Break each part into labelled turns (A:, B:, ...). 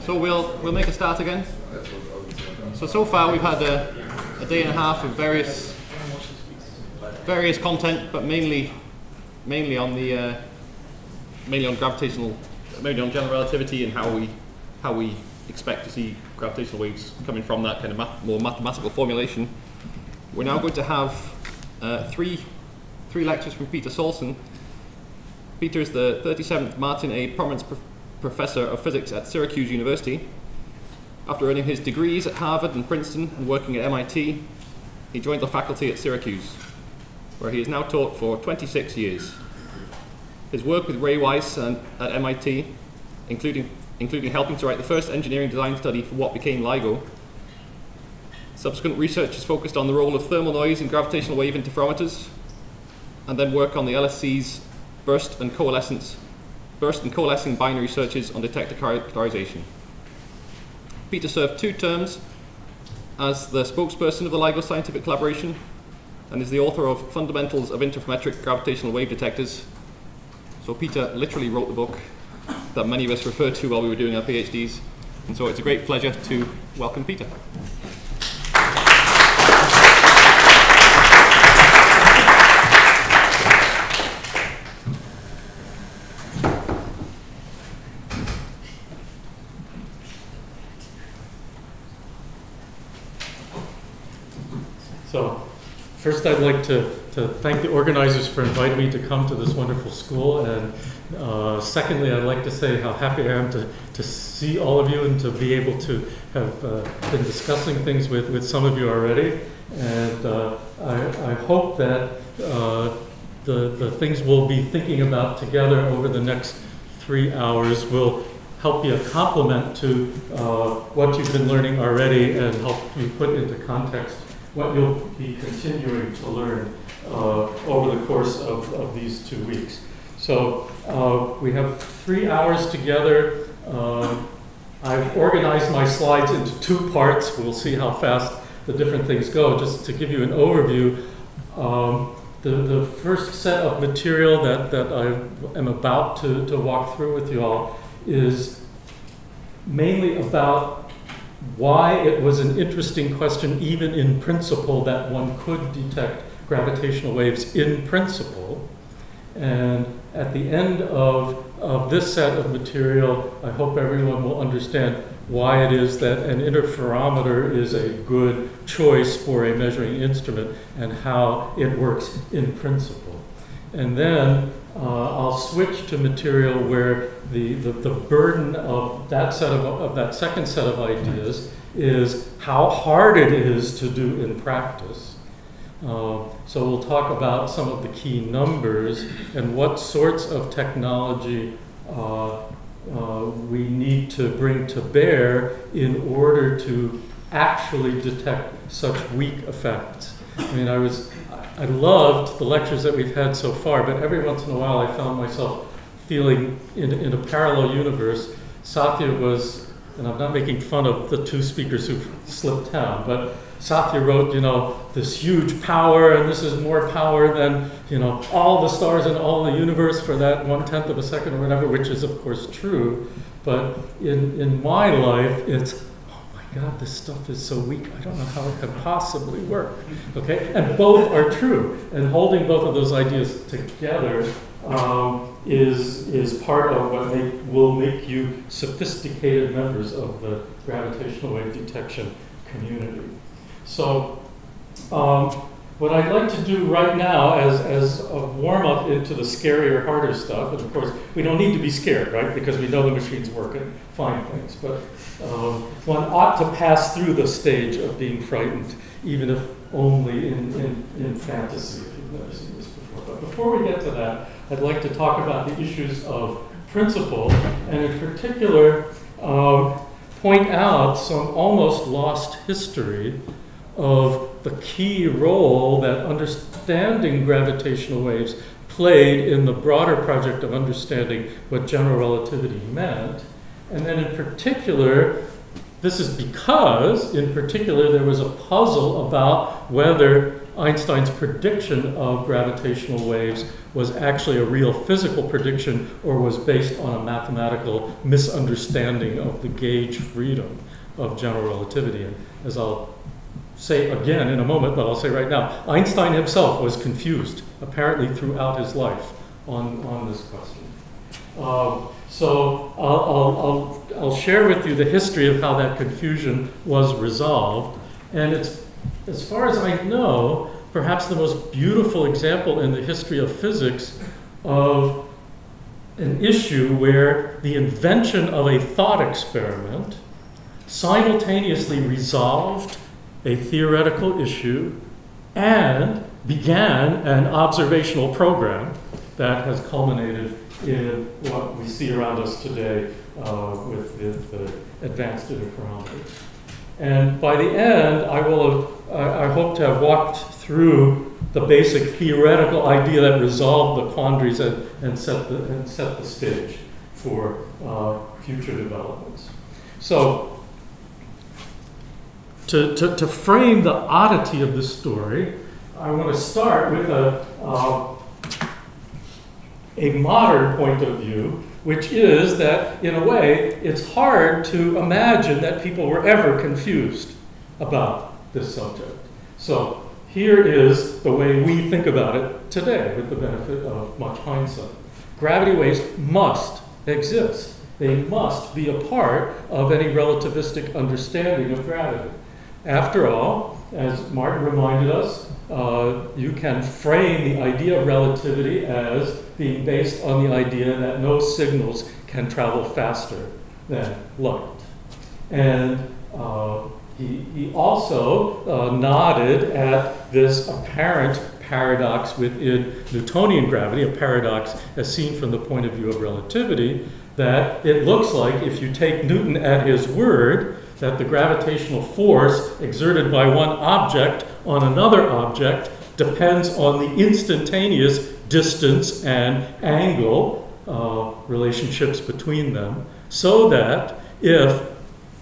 A: So we'll make a start again. So far we've had a day and a half of various content, but mainly on gravitational, mainly on general relativity and how we expect to see gravitational waves coming from that kind of more mathematical formulation. We're now going to have three lectures from Peter Saulson. Peter is the 37th Martin A. Prominence Professor of Physics at Syracuse University. After earning his degrees at Harvard and Princeton and working at MIT, he joined the faculty at Syracuse, where he has now taught for 26 years. His work with Ray Weiss at MIT, including helping to write the first engineering design study for what became LIGO. Subsequent research has focused on the role of thermal noise in gravitational wave interferometers, and then work on the LSC's burst and coalescing binary searches on detector characterization. Peter served 2 terms as the spokesperson of the LIGO scientific collaboration and is the author of Fundamentals of Interferometric Gravitational Wave Detectors. So Peter literally wrote the book that many of us referred to while we were doing our PhDs. And so it's a great pleasure to welcome Peter.
B: So, first I'd like to thank the organizers for inviting me to come to this wonderful school, and secondly I'd like to say how happy I am to see all of you and to be able to have been discussing things with some of you already, and I hope that the things we'll be thinking about together over the next 3 hours will help be a complement to what you've been learning already and help you put into context what you'll be continuing to learn over the course of these 2 weeks. So we have 3 hours together. I've organized my slides into 2 parts. We'll see how fast the different things go. Just to give you an overview, the first set of material that I am about to walk through with you all is mainly about why it was an interesting question, even in principle, that one could detect gravitational waves in principle. And at the end of this set of material, I hope everyone will understand why it is that an interferometer is a good choice for a measuring instrument and how it works in principle. And then I'll switch to material where the burden of that second set of ideas is how hard it is to do in practice. So we'll talk about some of the key numbers and what sorts of technology we need to bring to bear in order to actually detect such weak effects. I mean, I loved the lectures that we've had so far, but every once in a while I found myself feeling in a parallel universe. Satya was, and I'm not making fun of the 2 speakers who slipped down, but Satya wrote, this huge power, and this is more power than, all the stars in all the universe for that 1/10 of a second or whatever, which is of course true. But in my life, it's, God, this stuff is so weak, I don't know how it could possibly work, okay? And both are true, and holding both of those ideas together is part of what will make you sophisticated members of the gravitational wave detection community. So what I'd like to do right now as a warm-up into the scarier, harder stuff, and of course we don't need to be scared, right, because we know the machine's working, fine things, but one ought to pass through the stage of being frightened, even if only in fantasy, if you've never seen this before. But before we get to that, I'd like to talk about the issues of principle, and in particular point out some almost lost history of the key role that understanding gravitational waves played in the broader project of understanding what general relativity meant. And then in particular, this is because, in particular, there was a puzzle about whether Einstein's prediction of gravitational waves was actually a real physical prediction or was based on a mathematical misunderstanding of the gauge freedom of general relativity. And as I'll say again in a moment, but I'll say right now, Einstein himself was confused, apparently throughout his life, on this question. So I'll share with you the history of how that confusion was resolved. And it's, as far as I know, perhaps the most beautiful example in the history of physics of an issue where the invention of a thought experiment simultaneously resolved a theoretical issue and began an observational program that has culminated in what we see around us today with advanced interferometers. And by the end, I hope to have walked through the basic theoretical idea that resolved the quandaries and set the stage for future developments. So, to frame the oddity of this story, I want to start with a modern point of view, which is that, in a way, it's hard to imagine that people were ever confused about this subject. So here is the way we think about it today, with the benefit of much hindsight. Gravity waves must exist. They must be a part of any relativistic understanding of gravity. After all, as Martin reminded us, you can frame the idea of relativity as being based on the idea that no signals can travel faster than light. And he also nodded at this apparent paradox within Newtonian gravity, a paradox as seen from the point of view of relativity, that it looks like, if you take Newton at his word, that the gravitational force exerted by one object on another object depends on the instantaneous distance and angle relationships between them, so that if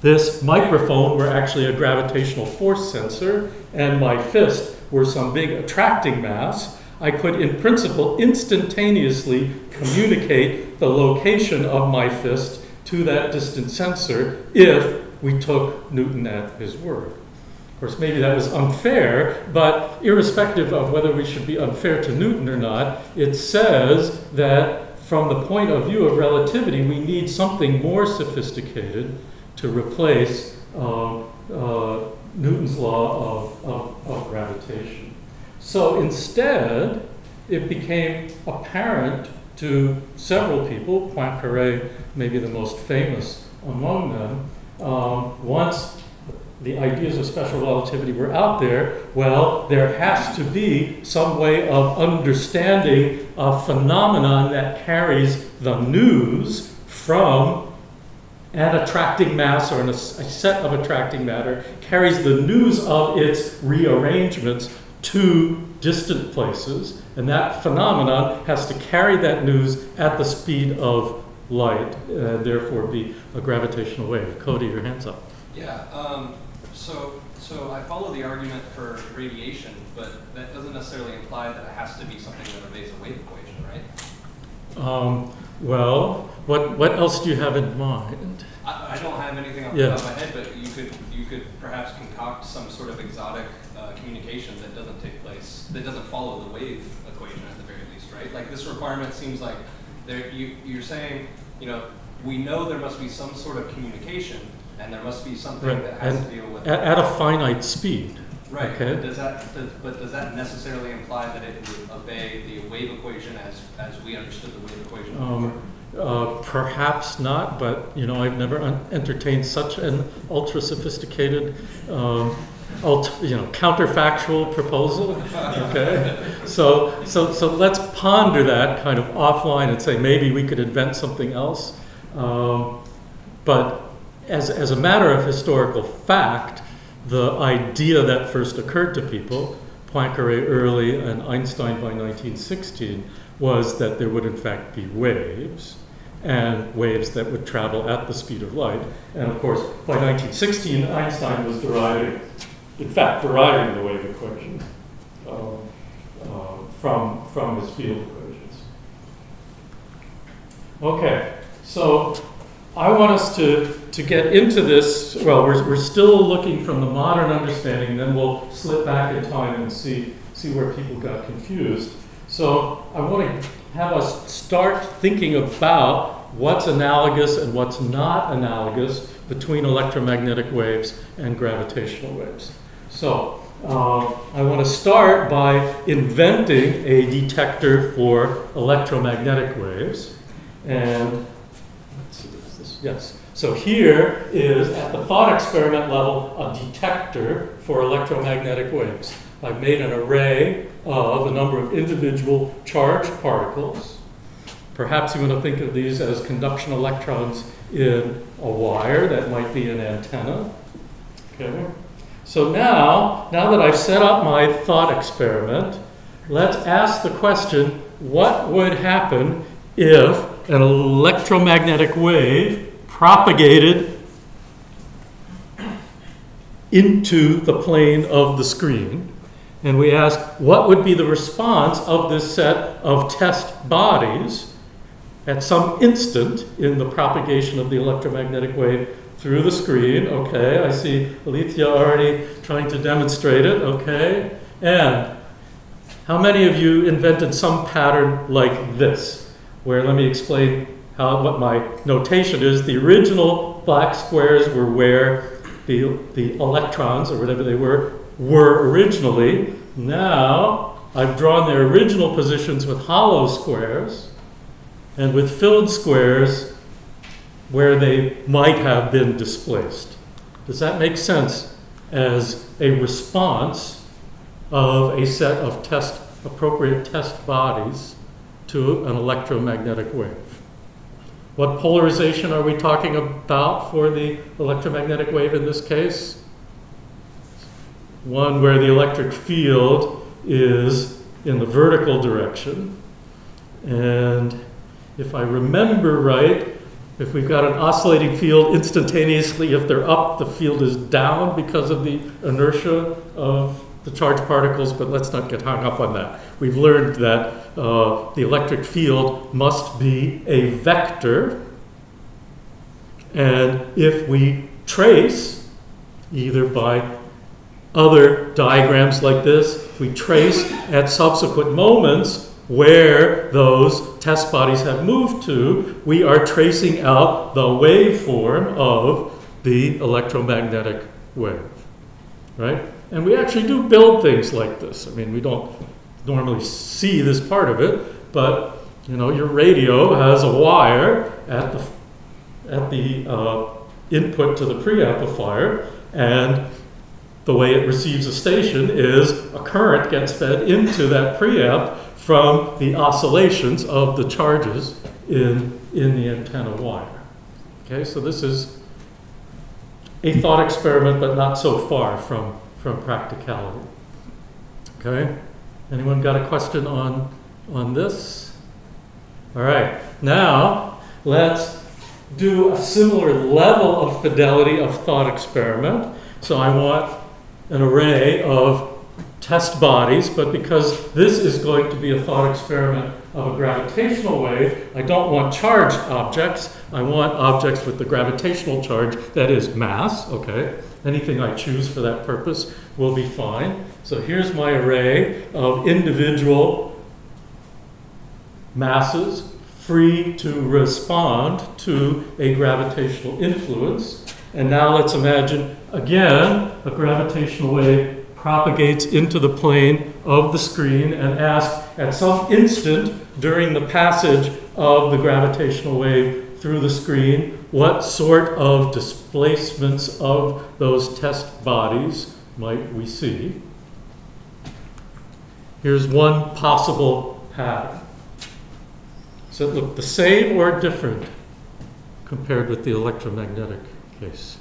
B: this microphone were actually a gravitational force sensor and my fist were some big attracting mass, I could in principle instantaneously communicate the location of my fist to that distant sensor if we took Newton at his word. Of course, maybe that was unfair, but irrespective of whether we should be unfair to Newton or not, it says that from the point of view of relativity, we need something more sophisticated to replace Newton's law of gravitation. So instead, it became apparent to several people, Poincaré maybe the most famous among them, once the ideas of special relativity were out there, well, there has to be some way of understanding a phenomenon that carries the news from an attracting mass or a set of attracting matter, carries the news of its rearrangements to distant places, and that phenomenon has to carry that news at the speed of light, therefore be a gravitational wave. Cody, your hand's up.
C: Yeah, so I follow the argument for radiation, but that doesn't necessarily imply that it has to be something that obeys a wave equation, right?
B: Well, what else do you have in mind?
C: I don't have anything off the top of my head, but you could perhaps concoct some sort of exotic communication that doesn't take place, that doesn't follow the wave equation at the very least, right? Like this requirement seems like you're saying, we know there must be some sort of communication, and there must be something that has to deal with
B: at a finite speed.
C: Right.
B: Okay.
C: But does that necessarily imply that it would obey the wave equation as we understood the wave equation before?
B: Perhaps not, but I've never entertained such an ultra sophisticated, counterfactual proposal. Okay, so let's ponder that kind of offline and say maybe we could invent something else. But as a matter of historical fact, the idea that first occurred to people, Poincaré early and Einstein by 1916, was that there would in fact be waves, and waves that would travel at the speed of light. And of course, by 1916, Einstein was deriving the wave equation. from his field equations. Okay, so I want us to get into this. Well, we're still looking from the modern understanding, and then we'll slip back in time and see where people got confused. So I want to have us start thinking about what's analogous and what's not analogous between electromagnetic waves and gravitational waves. So I want to start by inventing a detector for electromagnetic waves. And let's see, what is this? Yes. So here is, at the thought experiment level, a detector for electromagnetic waves. I've made an array of a number of individual charged particles. Perhaps you want to think of these as conduction electrons in a wire. That might be an antenna. Okay. So now that I've set up my thought experiment, let's ask the question, what would happen if an electromagnetic wave propagated into the plane of the screen? And we ask, what would be the response of this set of test bodies at some instant in the propagation of the electromagnetic wave through the screen? Okay, I see Alethea already trying to demonstrate it. Okay, and how many of you invented some pattern like this? Where, let me explain what my notation is. The original black squares were where the electrons, or whatever they were originally. Now I've drawn their original positions with hollow squares and with filled squares where they might have been displaced. Does that make sense as a response of a set of appropriate test bodies to an electromagnetic wave? What polarization are we talking about for the electromagnetic wave in this case? One where the electric field is in the vertical direction. And if I remember right, if we've got an oscillating field, instantaneously, if they're up, the field is down because of the inertia of the charged particles, but let's not get hung up on that. We've learned that the electric field must be a vector. And if we trace, either by other diagrams like this, if we trace at subsequent moments where those test bodies have moved to, we are tracing out the waveform of the electromagnetic wave, right? And we actually do build things like this. I mean, we don't normally see this part of it, but you know, your radio has a wire at the input to the preamplifier, and the way it receives a station is a current gets fed into that preamp from the oscillations of the charges in the antenna wire. Okay, so this is a thought experiment, but not so far from practicality. Okay, anyone got a question on this? All right, now let's do a similar level of fidelity of thought experiment. So I want an array of test bodies, but because this is going to be a thought experiment of a gravitational wave, I don't want charged objects. I want objects with the gravitational charge, that is mass, okay? Anything I choose for that purpose will be fine. So here's my array of individual masses free to respond to a gravitational influence. And now let's imagine, again, a gravitational wave propagates into the plane of the screen, and ask at some instant during the passage of the gravitational wave through the screen, what sort of displacements of those test bodies might we see? Here's one possible pattern. Does it look the same or different compared with the electromagnetic case?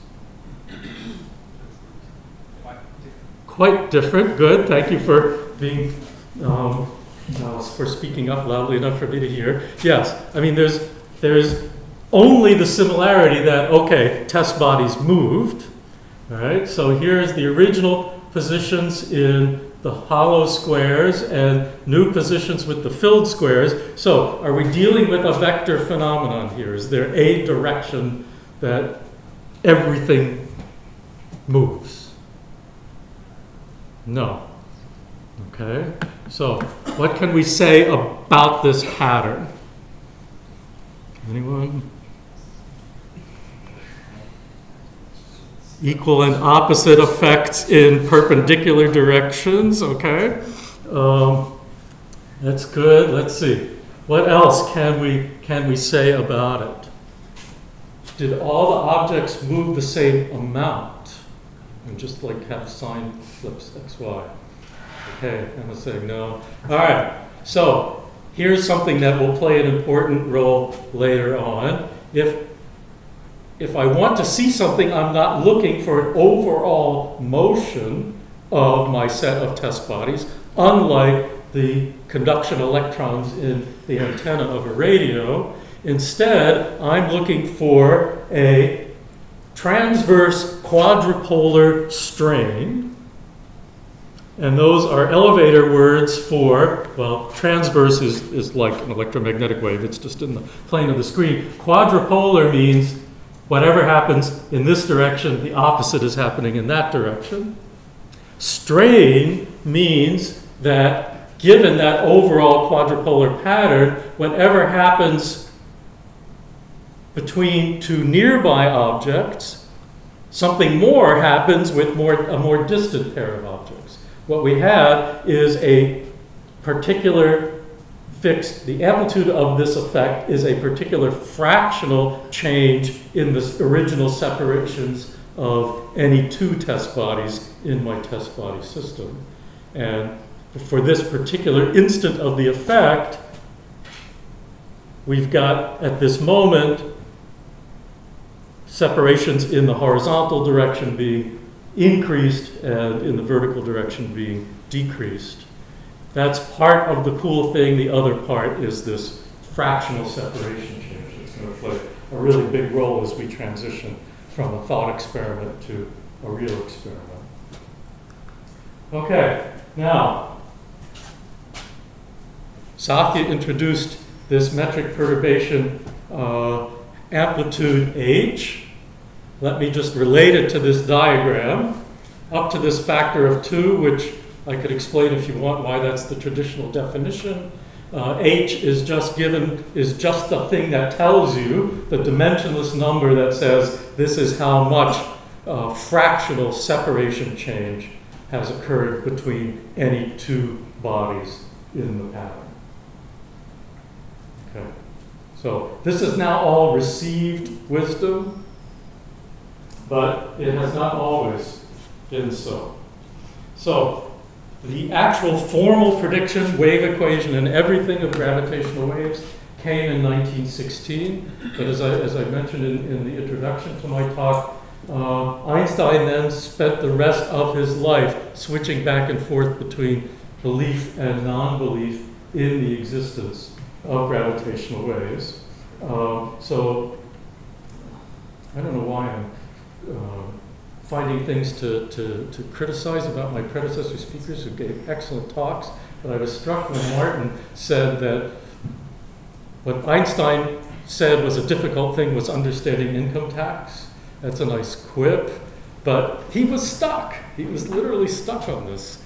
B: Quite different. Good. Thank you for being for speaking up loudly enough for me to hear. Yes. I mean, there's only the similarity that, okay, test bodies moved. All right. So here's the original positions in the hollow squares and new positions with the filled squares. So are we dealing with a vector phenomenon here? Is there a direction that everything moves? No. Okay, so what can we say about this pattern? Anyone? Equal and opposite effects in perpendicular directions, okay. That's good. Let's see. What else can we say about it? Did all the objects move the same amount? And just like have sign flips x, y. Okay, I'm saying no. All right, so here's something that will play an important role later on. If I want to see something, I'm not looking for an overall motion of my set of test bodies, unlike the conduction electrons in the antenna of a radio. Instead, I'm looking for a transverse quadrupolar strain. And those are elevator words for, well, transverse is like an electromagnetic wave. It's just in the plane of the screen. Quadrupolar means whatever happens in this direction, the opposite is happening in that direction. Strain means that given that overall quadrupolar pattern, whatever happens between two nearby objects, something more happens with a more distant pair of objects. What we have is a particular the amplitude of this effect is a particular fractional change in the original separations of any two test bodies in my test body system. And for this particular instant of the effect, we've got at this moment separations in the horizontal direction being increased and in the vertical direction being decreased. That's part of the cool thing. The other part is this fractional separation change. It's going to play a really big role as we transition from a thought experiment to a real experiment. Okay, now, Satya introduced this metric perturbation amplitude h. Let me just relate it to this diagram. Up to this factor of 2, which I could explain if you want why that's the traditional definition. H is just the thing that tells you, the dimensionless number that says this is how much fractional separation change has occurred between any two bodies in the pattern. Okay. So this is now all received wisdom, but it has not always been so. So the actual formal prediction, wave equation, and everything of gravitational waves came in 1916. But as I mentioned in the introduction to my talk, Einstein then spent the rest of his life switching back and forth between belief and non-belief in the existence of gravitational waves. So I don't know why I'm finding things to criticize about my predecessor speakers who gave excellent talks, but I was struck when Martin said that what Einstein said was a difficult thing was understanding income tax. That's a nice quip, but he was stuck. He was literally stuck on this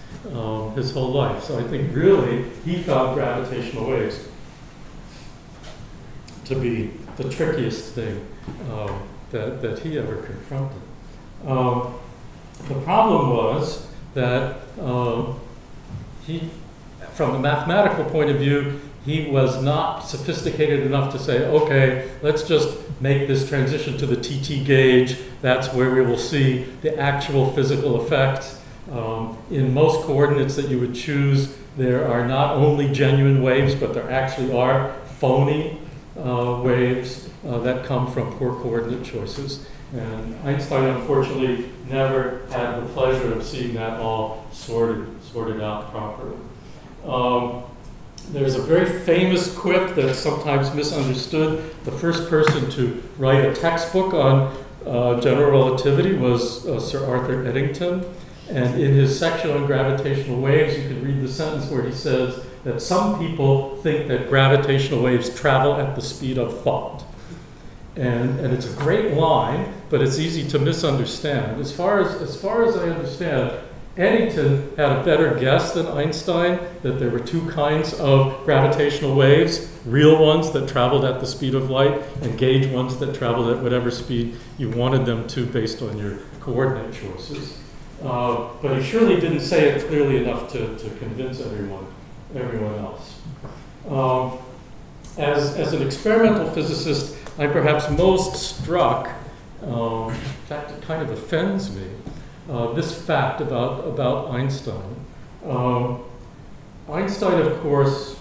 B: his whole life. So I think really he found gravitational waves to be the trickiest thing that he ever confronted. The problem was that from a mathematical point of view, he was not sophisticated enough to say, okay, let's just make this transition to the TT gauge. That's where we will see the actual physical effects. In most coordinates that you would choose, there are not only genuine waves, but there actually are phony waves that come from poor coordinate choices. And Einstein, unfortunately, never had the pleasure of seeing that all sorted out properly. There's a very famous quip that's sometimes misunderstood. The first person to write a textbook on general relativity was Sir Arthur Eddington. And in his section on gravitational waves, you can read the sentence where he says that some people think that gravitational waves travel at the speed of thought. And it's a great line, but it's easy to misunderstand. As far as I understand, Eddington had a better guess than Einstein that there were two kinds of gravitational waves, real ones that traveled at the speed of light and gauge ones that traveled at whatever speed you wanted them to based on your coordinate choices. But he surely didn't say it clearly enough to convince everyone else. As an experimental physicist, I'm perhaps most struck, in fact it kind of offends me, this fact about Einstein. Einstein, of course,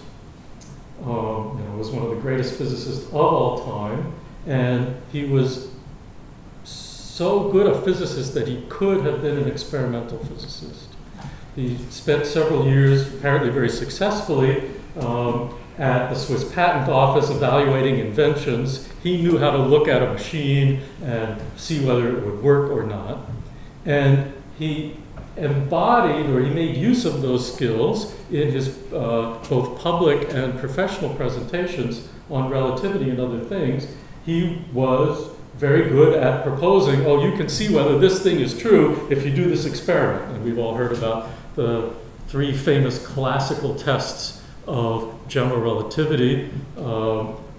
B: was one of the greatest physicists of all time, and he was so good a physicist that he could have been an experimental physicist. He spent several years, apparently very successfully, at the Swiss Patent Office evaluating inventions. He knew how to look at a machine and see whether it would work or not. And he embodied, or he made use of those skills in his both public and professional presentations on relativity and other things. He was very good at proposing, oh, you can see whether this thing is true if you do this experiment. And we've all heard about the three famous classical tests of general relativity,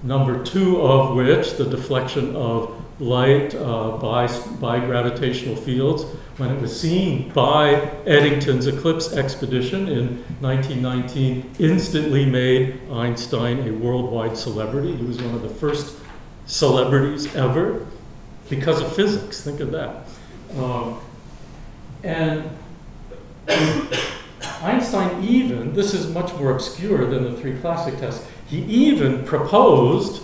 B: number two of which, the deflection of light by gravitational fields, when it was seen by Eddington's eclipse expedition in 1919, instantly made Einstein a worldwide celebrity. He was one of the first celebrities ever because of physics. Think of that. And Einstein even, this is much more obscure than the three classic tests, he even proposed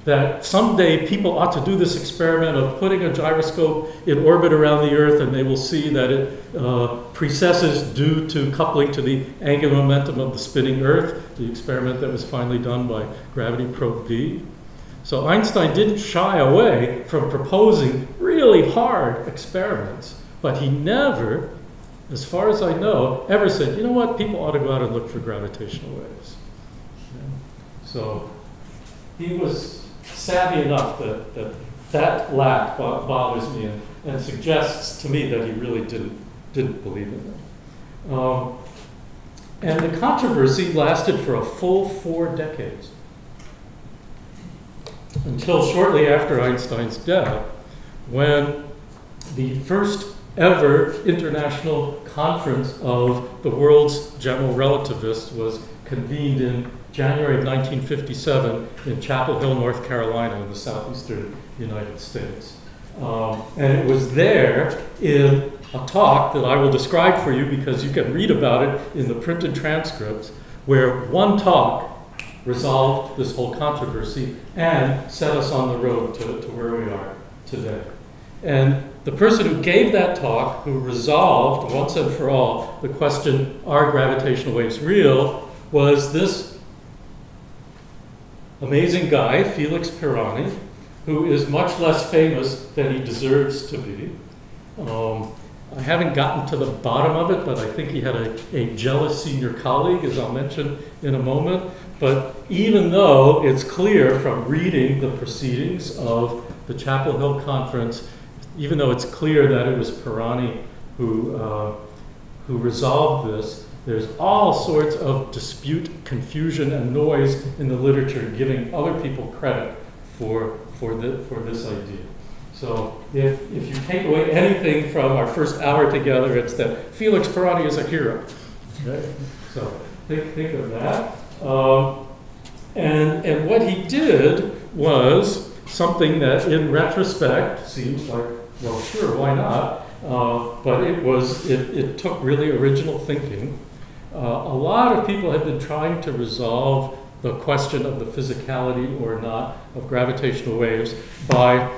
B: that someday people ought to do this experiment of putting a gyroscope in orbit around the Earth, and they will see that it precesses due to coupling to the angular momentum of the spinning Earth, the experiment that was finally done by Gravity Probe B. So Einstein didn't shy away from proposing really hard experiments, but he never, as far as I know, ever said, you know what, people ought to go out and look for gravitational waves. So he was savvy enough that lack bothers me and suggests to me that he really didn't believe in it. And the controversy lasted for a full 4 decades, until shortly after Einstein's death, when the first ever international conference of the world's general relativists was convened in January of 1957 in Chapel Hill, North Carolina, in the southeastern United States. And it was there in a talk that I will describe for you because you can read about it in the printed transcripts, where one talk resolved this whole controversy and set us on the road to where we are today. And the person who gave that talk, who resolved once and for all the question, are gravitational waves real, was this amazing guy, Felix Pirani, who is much less famous than he deserves to be. I haven't gotten to the bottom of it, but I think he had a jealous senior colleague, as I'll mention in a moment. But even though it's clear from reading the proceedings of the Chapel Hill Conference, even though it's clear that it was Pirani who resolved this, there's all sorts of dispute, confusion, and noise in the literature giving other people credit for this idea. So if you take away anything from our first hour together, it's that Felix Pirani is a hero. Okay? So think of that. And what he did was something that in retrospect seems like, well, sure, why not? But it took really original thinking. A lot of people have been trying to resolve the question of the physicality or not of gravitational waves by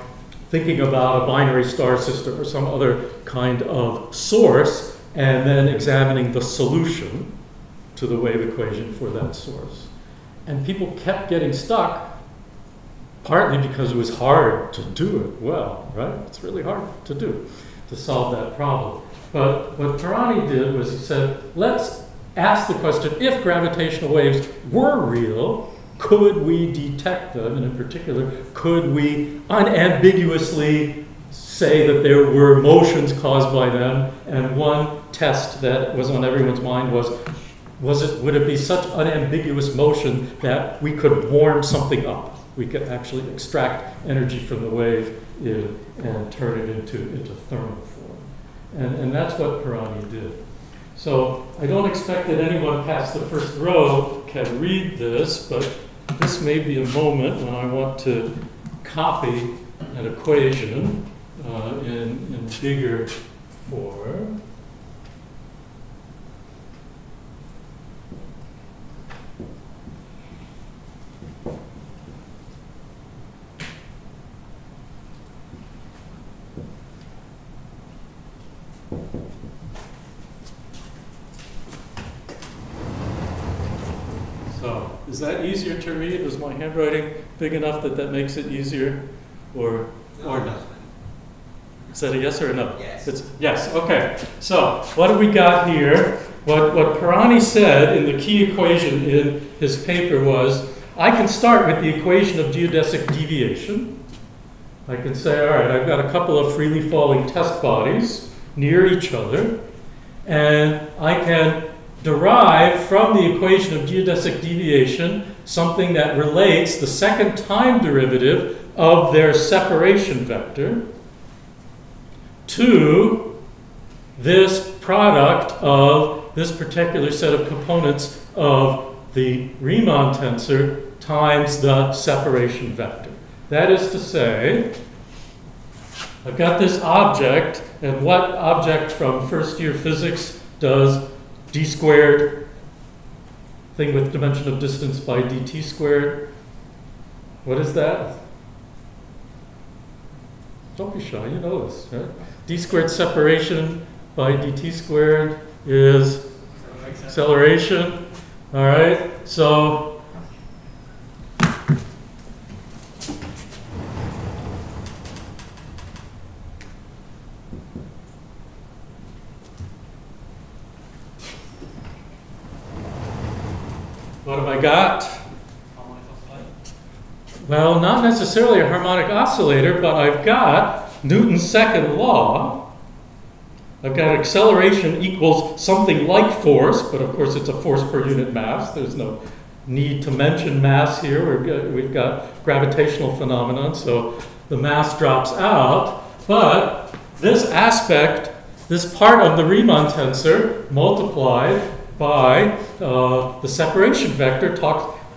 B: thinking about a binary star system or some other kind of source and then examining the solution to the wave equation for that source. And people kept getting stuck, partly because it was hard to do it well, right? It's really hard to do. to solve that problem. But what Pirani did was he said, let's ask the question, if gravitational waves were real, could we detect them? And in particular, could we unambiguously say that there were motions caused by them? And one test that was on everyone's mind was would it be such unambiguous motion that we could warm something up? We could actually extract energy from the wave and turn it into thermal form. And that's what Pirani did. So I don't expect that anyone past the first row can read this, but this may be a moment when I want to copy an equation in bigger form. So, is that easier to read? Is my handwriting big enough that makes it easier? Or no? Is that a yes or a no?
D: Yes.
B: Yes, okay. So, what do we got here? What Pirani said in the key equation in his paper was, I can start with the equation of geodesic deviation. I can say, all right, I've got a couple of freely falling test bodies near each other, and I can derive from the equation of geodesic deviation something that relates the second time derivative of their separation vector to this product of this particular set of components of the Riemann tensor times the separation vector. That is to say, I've got this object, and what object from first year physics does d squared, thing with dimension of distance by dt squared? What is that? Don't be shy, you know this, right? D squared separation by dt squared is acceleration. All right, so what have I got? Well, not necessarily a harmonic oscillator, but I've got Newton's second law. I've got acceleration equals something like force, but of course it's a force per unit mass. There's no need to mention mass here. We've got gravitational phenomenon, so the mass drops out. But this aspect, this part of the Riemann tensor multiplied by the separation vector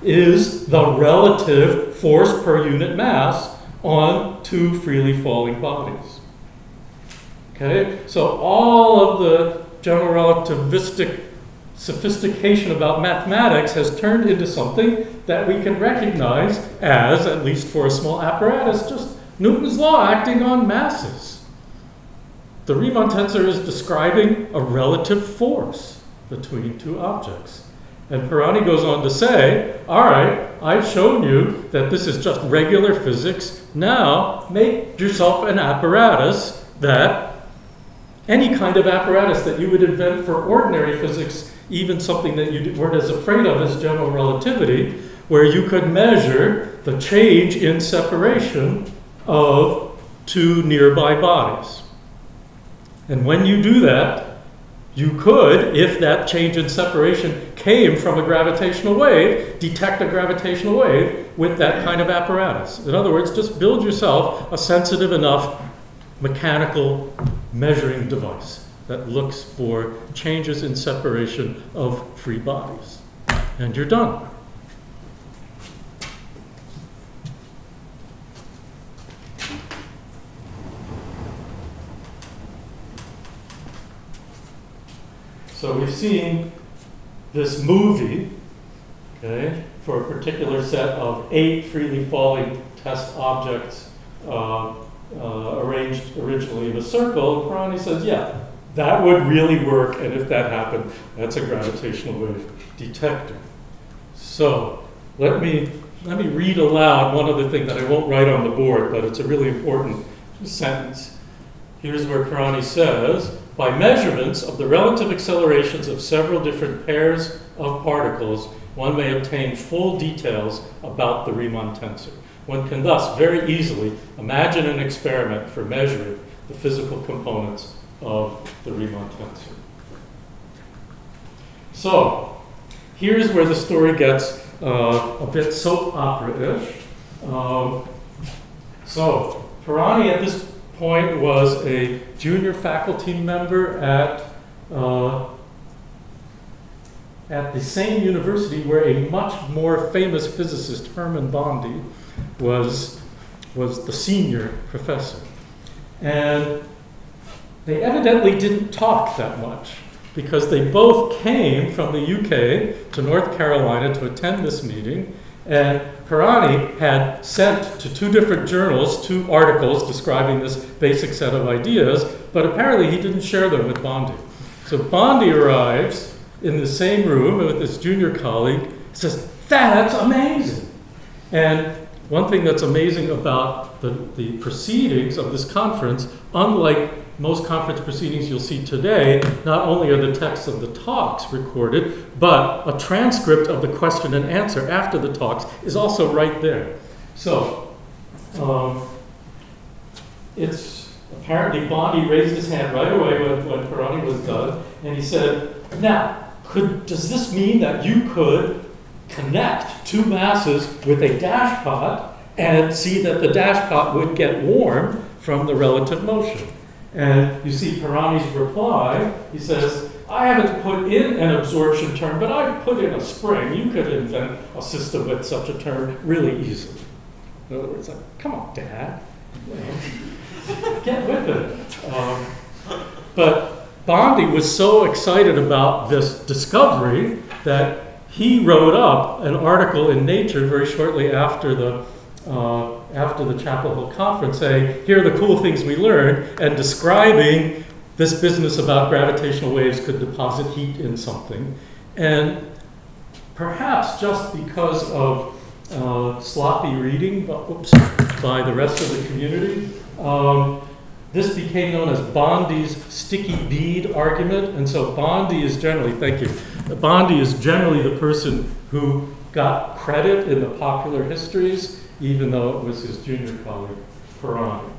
B: is the relative force per unit mass on two freely falling bodies. Okay, so all of the general relativistic sophistication about mathematics has turned into something that we can recognize as, at least for a small apparatus, just Newton's law acting on masses. The Riemann tensor is describing a relative force between two objects. And Pirani goes on to say, all right, I've shown you that this is just regular physics. Now make yourself an apparatus that, any kind of apparatus that you would invent for ordinary physics, even something that you weren't as afraid of as general relativity, where you could measure the change in separation of two nearby bodies. And when you do that, you could, if that change in separation came from a gravitational wave, detect a gravitational wave with that kind of apparatus. In other words, just build yourself a sensitive enough mechanical measuring device that looks for changes in separation of free bodies. And you're done. So we've seen this movie, okay, for a particular set of 8 freely falling test objects arranged originally in a circle. Pirani says, yeah, that would really work, and if that happened, that's a gravitational wave detector. So let me read aloud one other thing that I won't write on the board, but it's a really important sentence. here's where Pirani says, by measurements of the relative accelerations of several different pairs of particles, one may obtain full details about the Riemann tensor. One can thus very easily imagine an experiment for measuring the physical components of the Riemann tensor. So, here's where the story gets a bit soap opera-ish. So, Pirani at this point was a junior faculty member at the same university where a much more famous physicist, Hermann Bondi, was the senior professor. And they evidently didn't talk that much because they both came from the UK to North Carolina to attend this meeting, and Pirani had sent to 2 different journals 2 articles describing this basic set of ideas, but apparently he didn't share them with Bondi. So Bondi arrives in the same room with this junior colleague, says, "That's amazing." And one thing that's amazing about the proceedings of this conference, unlike most conference proceedings you'll see today, not only are the texts of the talks recorded, but a transcript of the question and answer after the talks is also right there. So, it's apparently Bondi raised his hand right away when Pirani was done, and he said, "Now, does this mean that you could connect 2 masses with a dashpot and see that the dashpot would get warm from the relative motion?" And you see Pirani's reply. He says, "I haven't put in an absorption term, but I've put in a spring. You could invent a system with such a term really easily." In other words, like, come on, Dad. You know, get with it. But Bondi was so excited about this discovery that he wrote up an article in Nature very shortly after the Chapel Hill conference saying, here are the cool things we learned, and describing this business about gravitational waves could deposit heat in something. And perhaps just because of sloppy reading by the rest of the community, this became known as Bondi's sticky bead argument. And so Bondi is generally, thank you, Bondi is generally the person who got credit in the popular histories, even though it was his junior colleague, Pirani.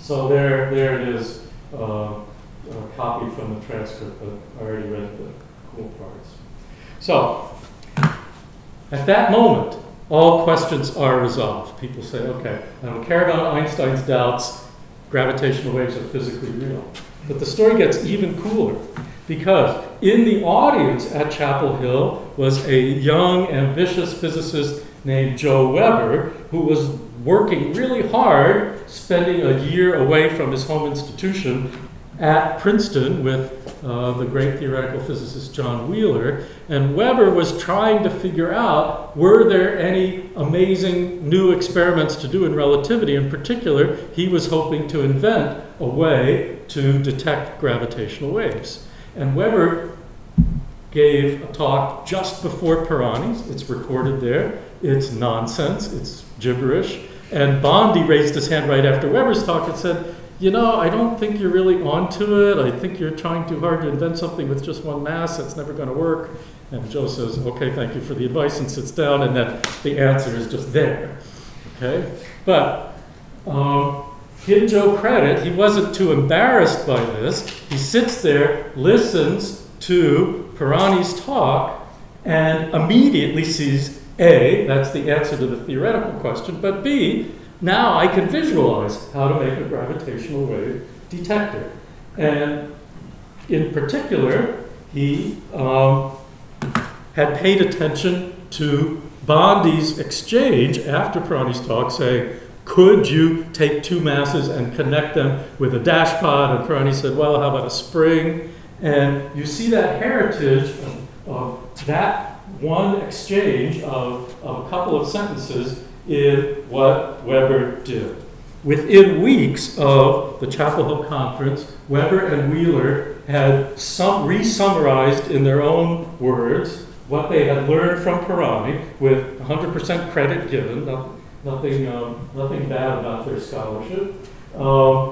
B: So there it is, a copy from the transcript, but I already read the cool parts. So, at that moment, all questions are resolved. People say, okay, I don't care about Einstein's doubts, gravitational waves are physically real. But the story gets even cooler, because in the audience at Chapel Hill was a young, ambitious physicist named Joe Weber, who was working really hard, spending a year away from his home institution at Princeton with the great theoretical physicist John Wheeler. And Weber was trying to figure out, were there any amazing new experiments to do in relativity? In particular, he was hoping to invent a way to detect gravitational waves. And Weber gave a talk just before Pirani's. It's recorded there. It's nonsense. It's gibberish. And Bondi raised his hand right after Weber's talk and said, you know, I don't think you're really onto it. I think you're trying too hard to invent something with just one mass. That's never going to work. And Joe says, okay, thank you for the advice, and sits down, and then the answer is just there. Okay? But give Joe credit. He wasn't too embarrassed by this. He sits there, listens to Pirani's talk, and immediately sees A, that's the answer to the theoretical question, but B, now I can visualize how to make a gravitational wave detector. And in particular, he had paid attention to Bondi's exchange after Pirani's talk, saying, could you take 2 masses and connect them with a dashpot? And Pirani said, well, how about a spring? And you see that heritage of that one exchange of a couple of sentences in what Weber did. Within weeks of the Chapel Hill conference, Weber and Wheeler had re-summarized in their own words what they had learned from Pirani, with 100% credit given. nothing bad about their scholarship,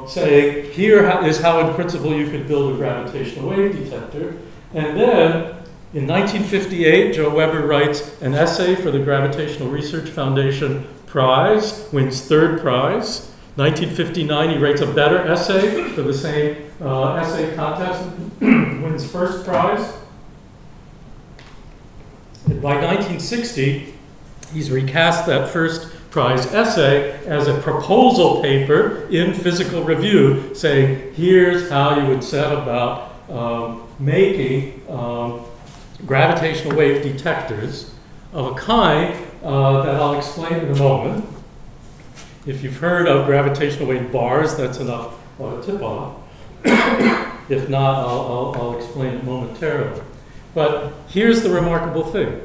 B: saying here is how in principle you could build a gravitational wave detector. And then in 1958, Joe Weber writes an essay for the Gravitational Research Foundation Prize, wins third prize. 1959, he writes a better essay for the same essay contest, wins first prize. And by 1960, he's recast that first prize essay as a proposal paper in Physical Review, saying here's how you would set about making gravitational wave detectors of a kind that I'll explain in a moment. If you've heard of gravitational wave bars, that's enough of a tip-off. If not, I'll explain it momentarily. But here's the remarkable thing.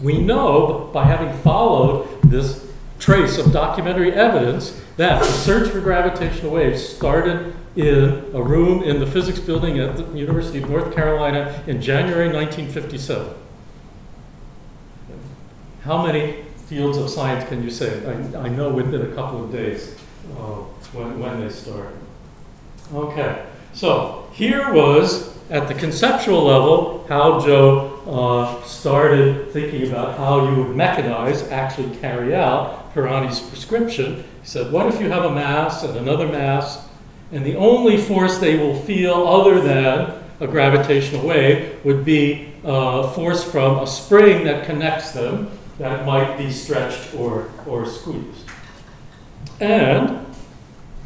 B: We know, by having followed this trace of documentary evidence, that the search for gravitational waves started in a room in the physics building at the University of North Carolina in January 1957. How many fields of science can you say? I know within a couple of days when they started. Okay, so here was, at the conceptual level, how Joe started thinking about how you would mechanize, actually carry out Pirani's prescription. He said, what if you have a mass and another mass, and the only force they will feel other than a gravitational wave would be force from a spring that connects them that might be stretched or squeezed. And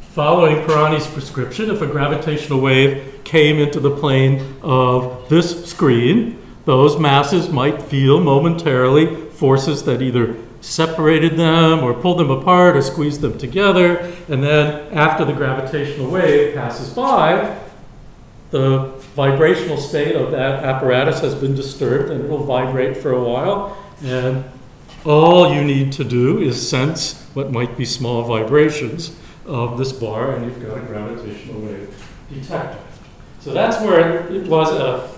B: following Pirani's prescription, if a gravitational wave came into the plane of this screen, those masses might feel momentarily forces that either separated them or pulled them apart or squeezed them together. And then after the gravitational wave passes by, the vibrational state of that apparatus has been disturbed and it'll vibrate for a while. And all you need to do is sense what might be small vibrations of this bar, and you've got a gravitational wave detector. So that's where it was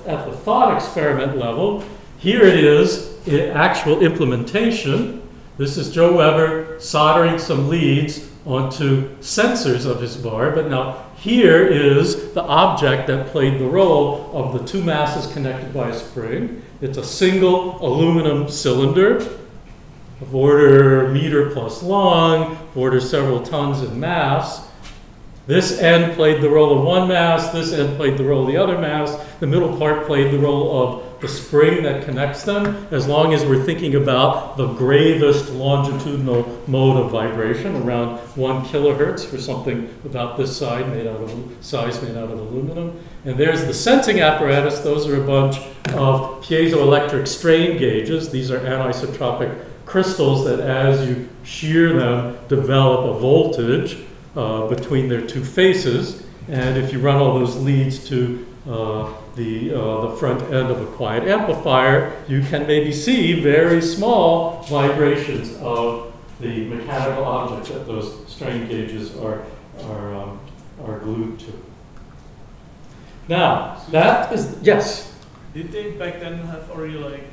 B: at the thought experiment level. Here it is in actual implementation. This is Joe Weber soldering some leads onto sensors of his bar, but now here is the object that played the role of the two masses connected by a spring. It's a single aluminum cylinder of order meter plus long, of order several tons in mass. This end played the role of one mass, this end played the role of the other mass, the middle part played the role of the spring that connects them, as long as we're thinking about the gravest longitudinal mode of vibration, around 1 kilohertz for something about this size made out of aluminum. And there's the sensing apparatus. Those are a bunch of piezoelectric strain gauges. These are anisotropic crystals that, as you shear them, develop a voltage between their two faces. And if you run all those leads to the front end of a quiet amplifier, you can maybe see very small vibrations of the mechanical object that those strain gauges are glued to. Now, that is, yes?
D: Did they back then have already like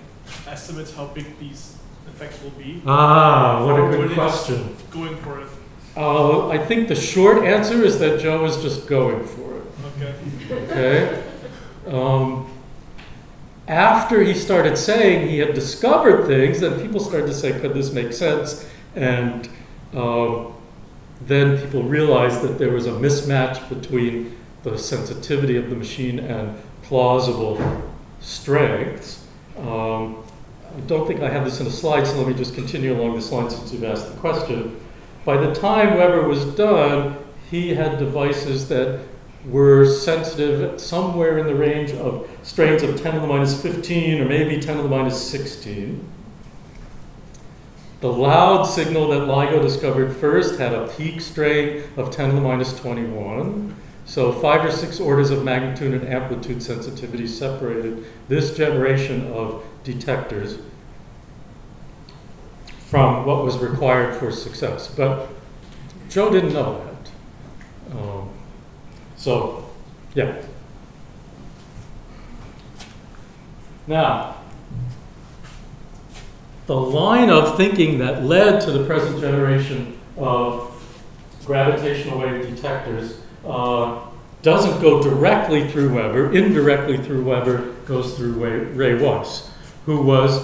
D: estimates how big these effects will be?
B: Ah, what a good question.
D: Going for it.
B: I think the short answer is that Joe was just going for it.
D: Okay.
B: Okay. After he started saying he had discovered things, then people started to say, could this make sense? And then people realized that there was a mismatch between the sensitivity of the machine and plausible strengths. I don't think I have this in a slide, so let me just continue along this line since you've asked the question. By the time Weber was done, he had devices that were sensitive somewhere in the range of strains of 10 to the minus 15 or maybe 10 to the minus 16. The loud signal that LIGO discovered first had a peak strain of 10 to the minus 21. So 5 or 6 orders of magnitude and amplitude sensitivity separated this generation of detectors from what was required for success. But Joe didn't know that. So, yeah. Now, the line of thinking that led to the present generation of gravitational wave detectors doesn't go directly through Weber, indirectly through Weber, goes through Ray Weiss, who was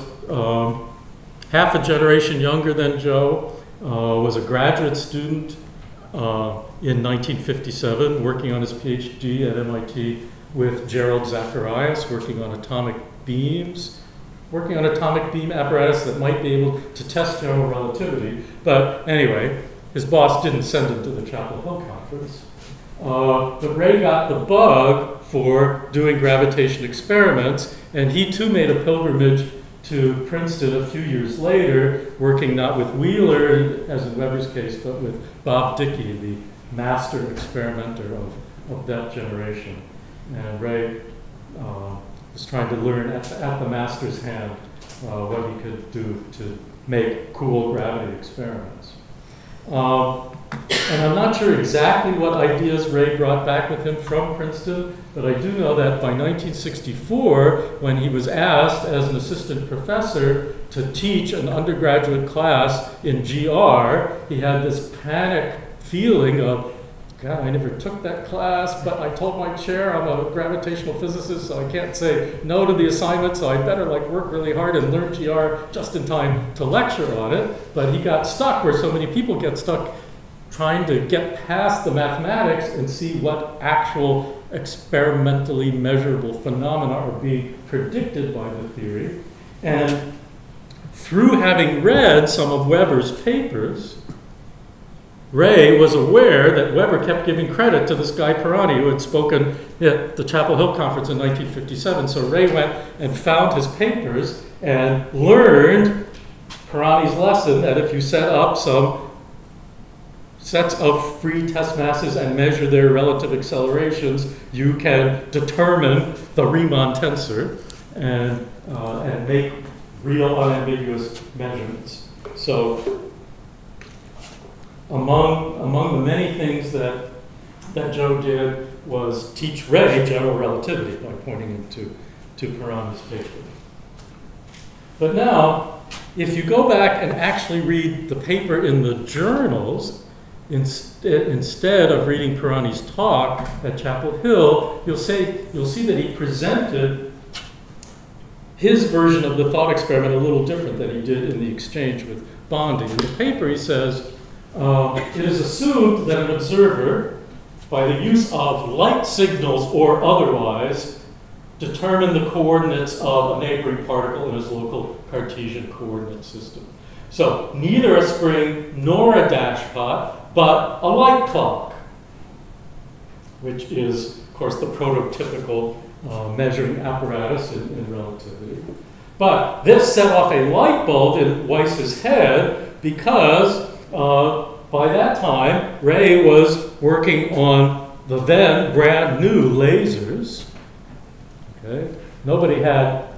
B: half a generation younger than Joe, was a graduate student in 1957, working on his PhD at MIT with Gerald Zacharias, working on atomic beams, working on atomic beam apparatus that might be able to test general relativity. But anyway, his boss didn't send him to the Chapel Hill conference. But Ray got the bug for doing gravitation experiments, and he too made a pilgrimage to Princeton a few years later, working not with Wheeler, as in Weber's case, but with Bob Dickey, the master experimenter of that generation. And Ray was trying to learn at the master's hand what he could do to make cool gravity experiments. And I'm not sure exactly what ideas Ray brought back with him from Princeton, but I do know that by 1964, when he was asked as an assistant professor to teach an undergraduate class in GR, he had this panic feeling of, God, I never took that class, but I told my chair I'm a gravitational physicist, so I can't say no to the assignment, so I better work really hard and learn GR just in time to lecture on it. But he got stuck where so many people get stuck trying to get past the mathematics and see what actual experimentally measurable phenomena are being predicted by the theory. And through having read some of Weber's papers, Ray was aware that Weber kept giving credit to this guy Pirani, who had spoken at the Chapel Hill conference in 1957. So Ray went and found his papers and learned Pirani's lesson that if you set up some sets of free test masses and measure their relative accelerations, you can determine the Riemann tensor and make real unambiguous measurements. So among the many things that Joe did was teach Ray general relativity by pointing him to Pirani's paper. But now, if you go back and actually read the paper in the journals, instead of reading Pirani's talk at Chapel Hill, you'll see that he presented his version of the thought experiment a little different than he did in the exchange with bonding. In the paper, he says, it is assumed that an observer, by the use of light signals or otherwise, determine the coordinates of a neighboring particle in his local Cartesian coordinate system. So neither a spring nor a dashpot, but a light clock, which is, of course, the prototypical measuring apparatus in relativity. But this set off a light bulb in Weiss's head because by that time, Ray was working on the then brand new lasers. Okay? Nobody had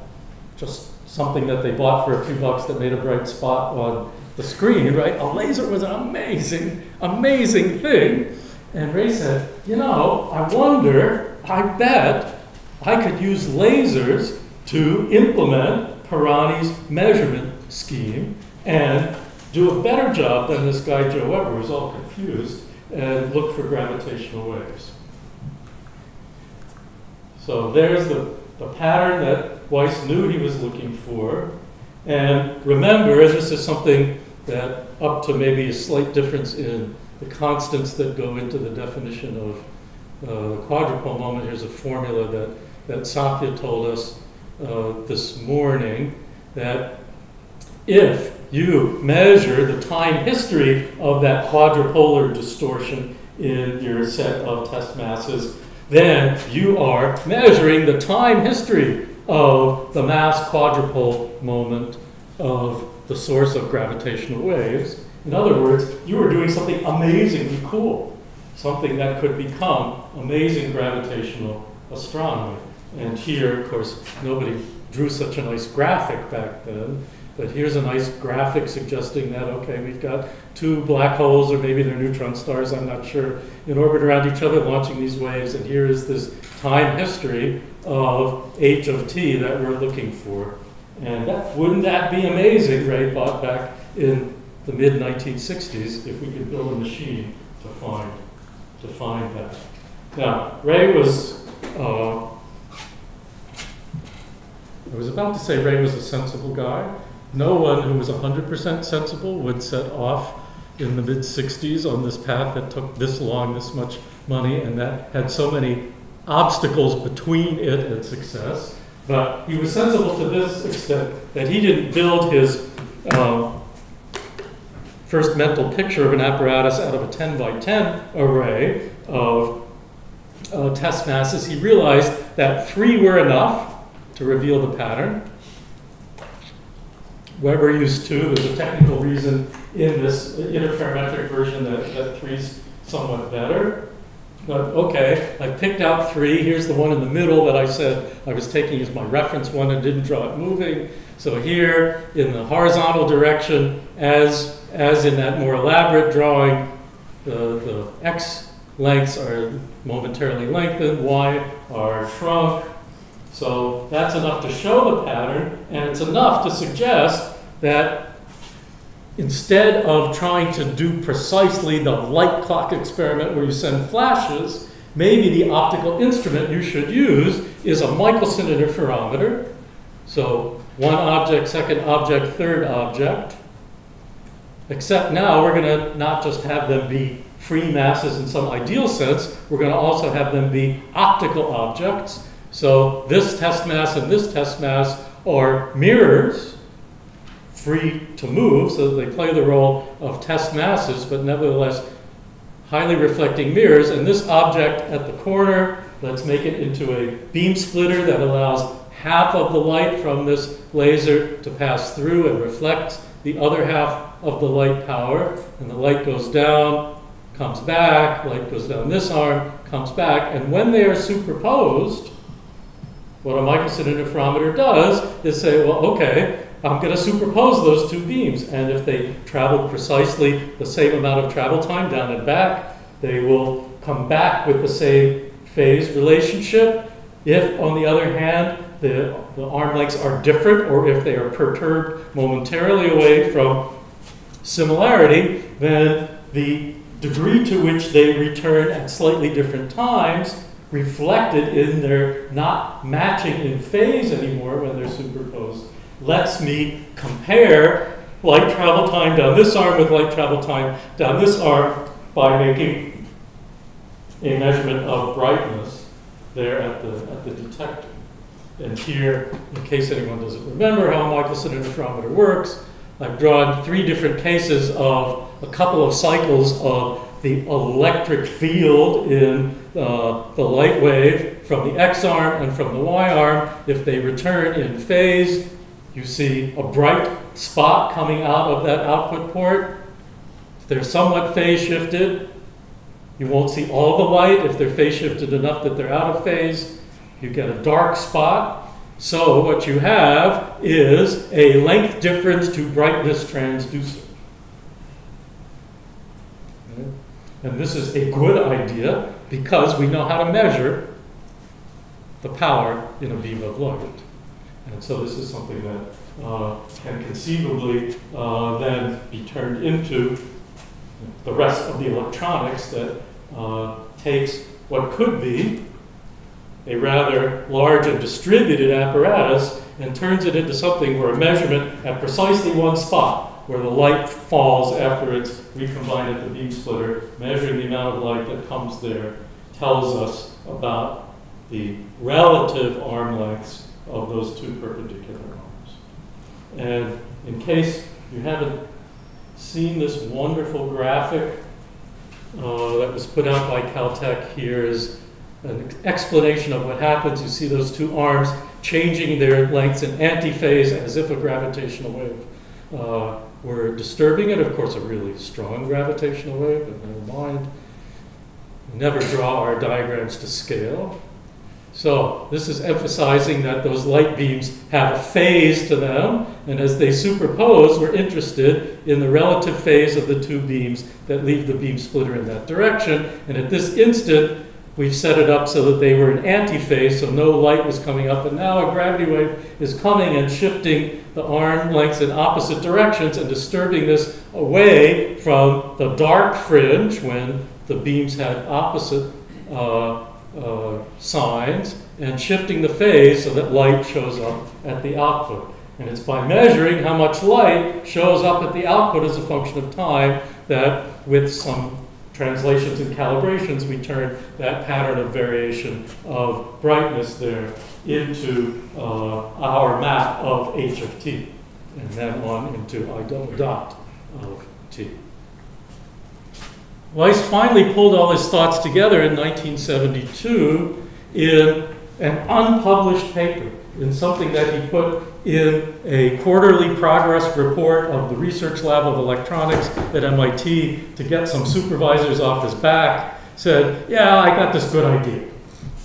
B: just something that they bought for a few bucks that made a bright spot on the screen, right? A laser was an amazing, amazing thing. And Ray said, you know, I bet I could use lasers to implement Pirani's measurement scheme and do a better job than this guy Joe Weber, who was all confused, and look for gravitational waves. So there's the pattern that Weiss knew he was looking for. And remember, this is something that, up to maybe a slight difference in the constants that go into the definition of the quadrupole moment, here's a formula that Satya told us this morning, that if you measure the time history of that quadrupolar distortion in your set of test masses, then you are measuring the time history of the mass quadrupole moment of the source of gravitational waves. In other words, you are doing something amazingly cool, something that could become amazing gravitational astronomy. And here, of course, nobody drew such a nice graphic back then, but here's a nice graphic suggesting that, okay, we've got two black holes, or maybe they're neutron stars, I'm not sure, in orbit around each other launching these waves, and here is this time history of h of t that we're looking for. And wouldn't that be amazing, Ray thought back in the mid-1960s, if we could build a machine to find that. Now, Ray was, I was about to say Ray was a sensible guy. No one who was 100% sensible would set off in the mid-60s on this path that took this long, this much money, and that had so many obstacles between it and success. But he was sensible to this extent that he didn't build his first mental picture of an apparatus out of a 10 by 10 array of test masses. He realized that 3 were enough to reveal the pattern. Weber used 2. There's a technical reason in this interferometric version that 3's somewhat better. But okay, I picked out 3. Here's the one in the middle that I said I was taking as my reference one and didn't draw it moving. So here, in the horizontal direction, as in that more elaborate drawing, the x lengths are momentarily lengthened, y are shrunk. So that's enough to show the pattern, and it's enough to suggest that instead of trying to do precisely the light clock experiment where you send flashes, maybe the optical instrument you should use is a Michelson interferometer. So one object, second object, third object. Except now we're going to not just have them be free masses in some ideal sense, we're going to also have them be optical objects. So this test mass and this test mass are mirrors, free to move, so they play the role of test masses, but nevertheless highly reflecting mirrors. And this object at the corner, let's make it into a beam splitter that allows half of the light from this laser to pass through and reflect the other half of the light power. And the light goes down, comes back, light goes down this arm, comes back. And when they are superposed, what a Michelson interferometer does is say, well, okay, I'm going to superpose those 2 beams. And if they travel precisely the same amount of travel time down and back, they will come back with the same phase relationship. If, on the other hand, the arm lengths are different, or if they are perturbed momentarily away from similarity, then the degree to which they return at slightly different times, reflected in their not matching in phase anymore when they're superposed, lets me compare light travel time down this arm with light travel time down this arm by making a measurement of brightness there at the detector. And here, in case anyone doesn't remember how a Michelson interferometer works, I've drawn 3 different cases of a couple of cycles of the electric field in the light wave from the X arm and from the Y arm. If they return in phase, you see a bright spot coming out of that output port. If they're somewhat phase shifted, you won't see all the light. If they're phase shifted enough that they're out of phase, you get a dark spot. So what you have is a length difference to brightness transducer. Okay. And this is a good idea because we know how to measure the power in a beam of light. And so this is something that can conceivably then be turned into the rest of the electronics that takes what could be a rather large and distributed apparatus and turns it into something where a measurement at precisely one spot where the light falls after it's recombined at the beam splitter, measuring the amount of light that comes there, tells us about the relative arm lengths of those 2 perpendicular arms. And in case you haven't seen this wonderful graphic that was put out by Caltech, here is an explanation of what happens. You see those 2 arms changing their lengths in antiphase as if a gravitational wave were disturbing it. Of course, a really strong gravitational wave, but never mind. We never draw our diagrams to scale. So this is emphasizing that those light beams have a phase to them, and as they superpose, we're interested in the relative phase of the 2 beams that leave the beam splitter in that direction. And at this instant, we've set it up so that they were in antiphase, so no light was coming up, and now a gravity wave is coming and shifting the arm lengths in opposite directions and disturbing this away from the dark fringe when the beams had opposite signs, and shifting the phase so that light shows up at the output. And it's by measuring how much light shows up at the output as a function of time that, with some translations and calibrations, we turn that pattern of variation of brightness there into our map of h of t, and then on into I double dot of t. Weiss finally pulled all his thoughts together in 1972 in an unpublished paper, in something that he put in a quarterly progress report of the Research Lab of Electronics at MIT to get some supervisors off his back. Said, yeah, I got this good idea.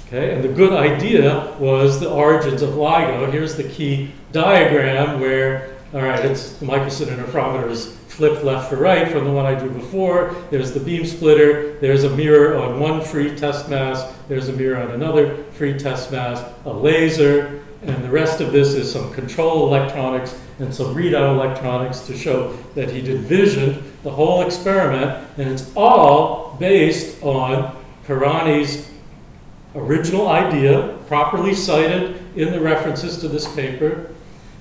B: Okay, and the good idea was the origins of LIGO. Here's the key diagram where, all right, it's the Michelson interferometer is flipped left for right from the one I drew before. There's the beam splitter. There's a mirror on one free test mass. There's a mirror on another free test mass, a laser, and the rest of this is some control electronics and some readout electronics to show that he did vision the whole experiment, and it's all based on Pirani's original idea, properly cited in the references to this paper.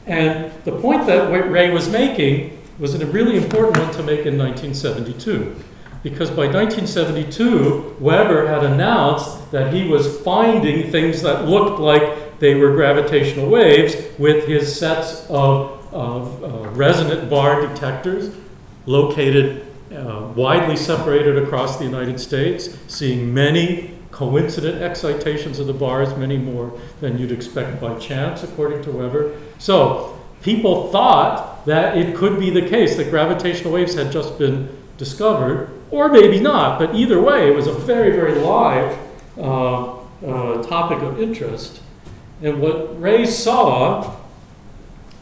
B: And the point that Ray was making was a really important one to make in 1972. Because by 1972, Weber had announced that he was finding things that looked like they were gravitational waves with his sets of resonant bar detectors located widely separated across the United States, seeing many coincident excitations of the bars, many more than you'd expect by chance, according to Weber. So people thought that it could be the case that gravitational waves had just been discovered, or maybe not, but either way, it was a very, very live topic of interest. And what Ray saw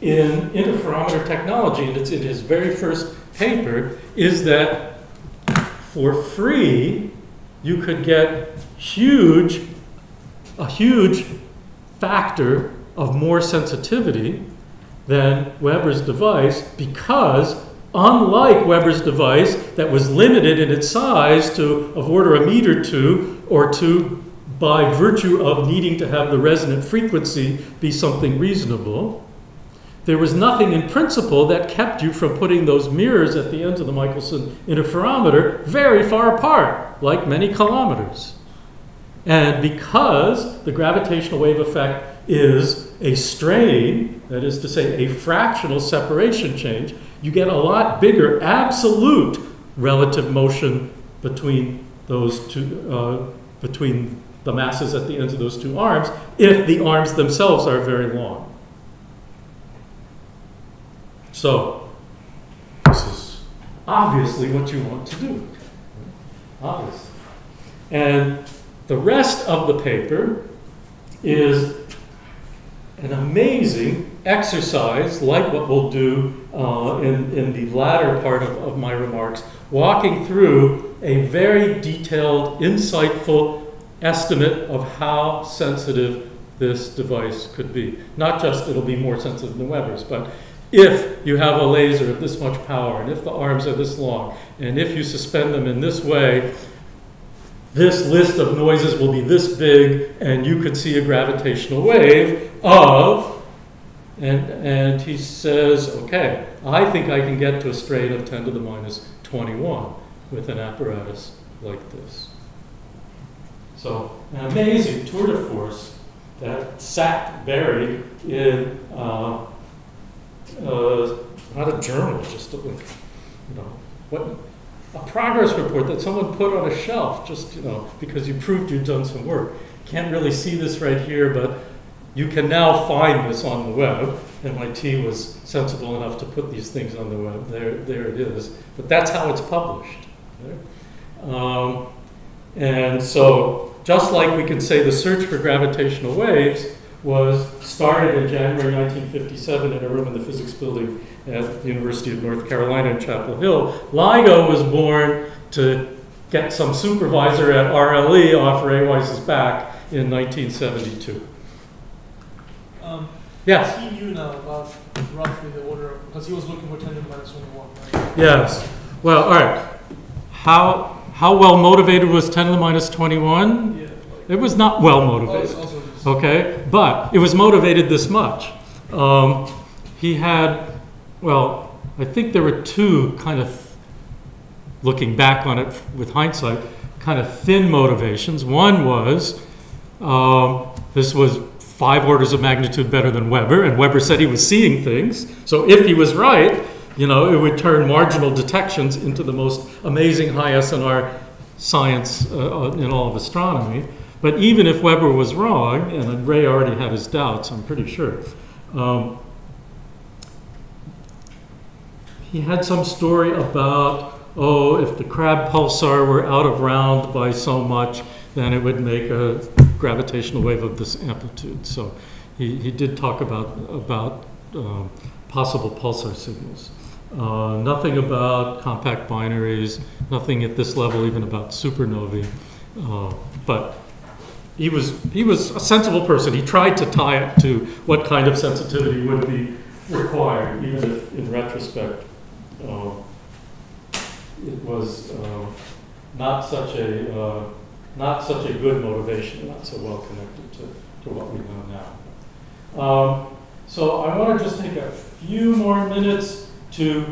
B: in interferometer technology, and it's in his very first paper, is that for free, you could get a huge factor of more sensitivity than Weber's device, because unlike Weber's device that was limited in its size to of order a meter or two by virtue of needing to have the resonant frequency be something reasonable, there was nothing in principle that kept you from putting those mirrors at the ends of the Michelson interferometer very far apart, like many kilometers. And because the gravitational wave effect is a strain, that is to say a fractional separation change, you get a lot bigger absolute relative motion between those two, between the masses at the ends of those two arms, if the arms themselves are very long. So this is obviously what you want to do, obviously. And the rest of the paper is an amazing exercise, like what we'll do in the latter part of my remarks, walking through a very detailed, insightful estimate of how sensitive this device could be. Not just it'll be more sensitive than Weber's, but if you have a laser of this much power, and if the arms are this long, and if you suspend them in this way, this list of noises will be this big, and you could see a gravitational wave of, and he says, okay, I think I can get to a strain of 10 to the minus 21 with an apparatus like this. So an amazing tour de force that sat buried in not a journal, just a, a progress report that someone put on a shelf, just because you proved you'd done some work. Can't really see this right here, but you can now find this on the web. MIT was sensible enough to put these things on the web. There it is. But that's how it's published. And so, just like we can say the search for gravitational waves was started in January 1957 in a room in the physics building at the University of North Carolina in Chapel Hill, LIGO was born to get some supervisor at RLE off Ray Weiss's back in 1972. Yes?
D: He knew now about roughly the order, because he was looking for 10 to the minus 21, right?
B: Yes. Well, all right. How well motivated was 10 to the minus 21?
D: Yeah.
B: It was not well motivated. Okay, but it was motivated this much. He had, well, I think there were two kind of, looking back on it with hindsight, kind of thin motivations. One was, this was 5 orders of magnitude better than Weber, and Weber said he was seeing things. So if he was right, you know, it would turn marginal detections into the most amazing high SNR science in all of astronomy. But even if Weber was wrong, and Ray already had his doubts, I'm pretty sure, he had some story about, oh, if the Crab pulsar were out of round by so much, then it would make a gravitational wave of this amplitude. So he did talk about possible pulsar signals. Nothing about compact binaries, nothing at this level even about supernovae. But he was a sensible person. He tried to tie it to what kind of sensitivity would be required, even if in retrospect it was not such a good motivation, not so well connected to what we know now. So I want to just take a few more minutes to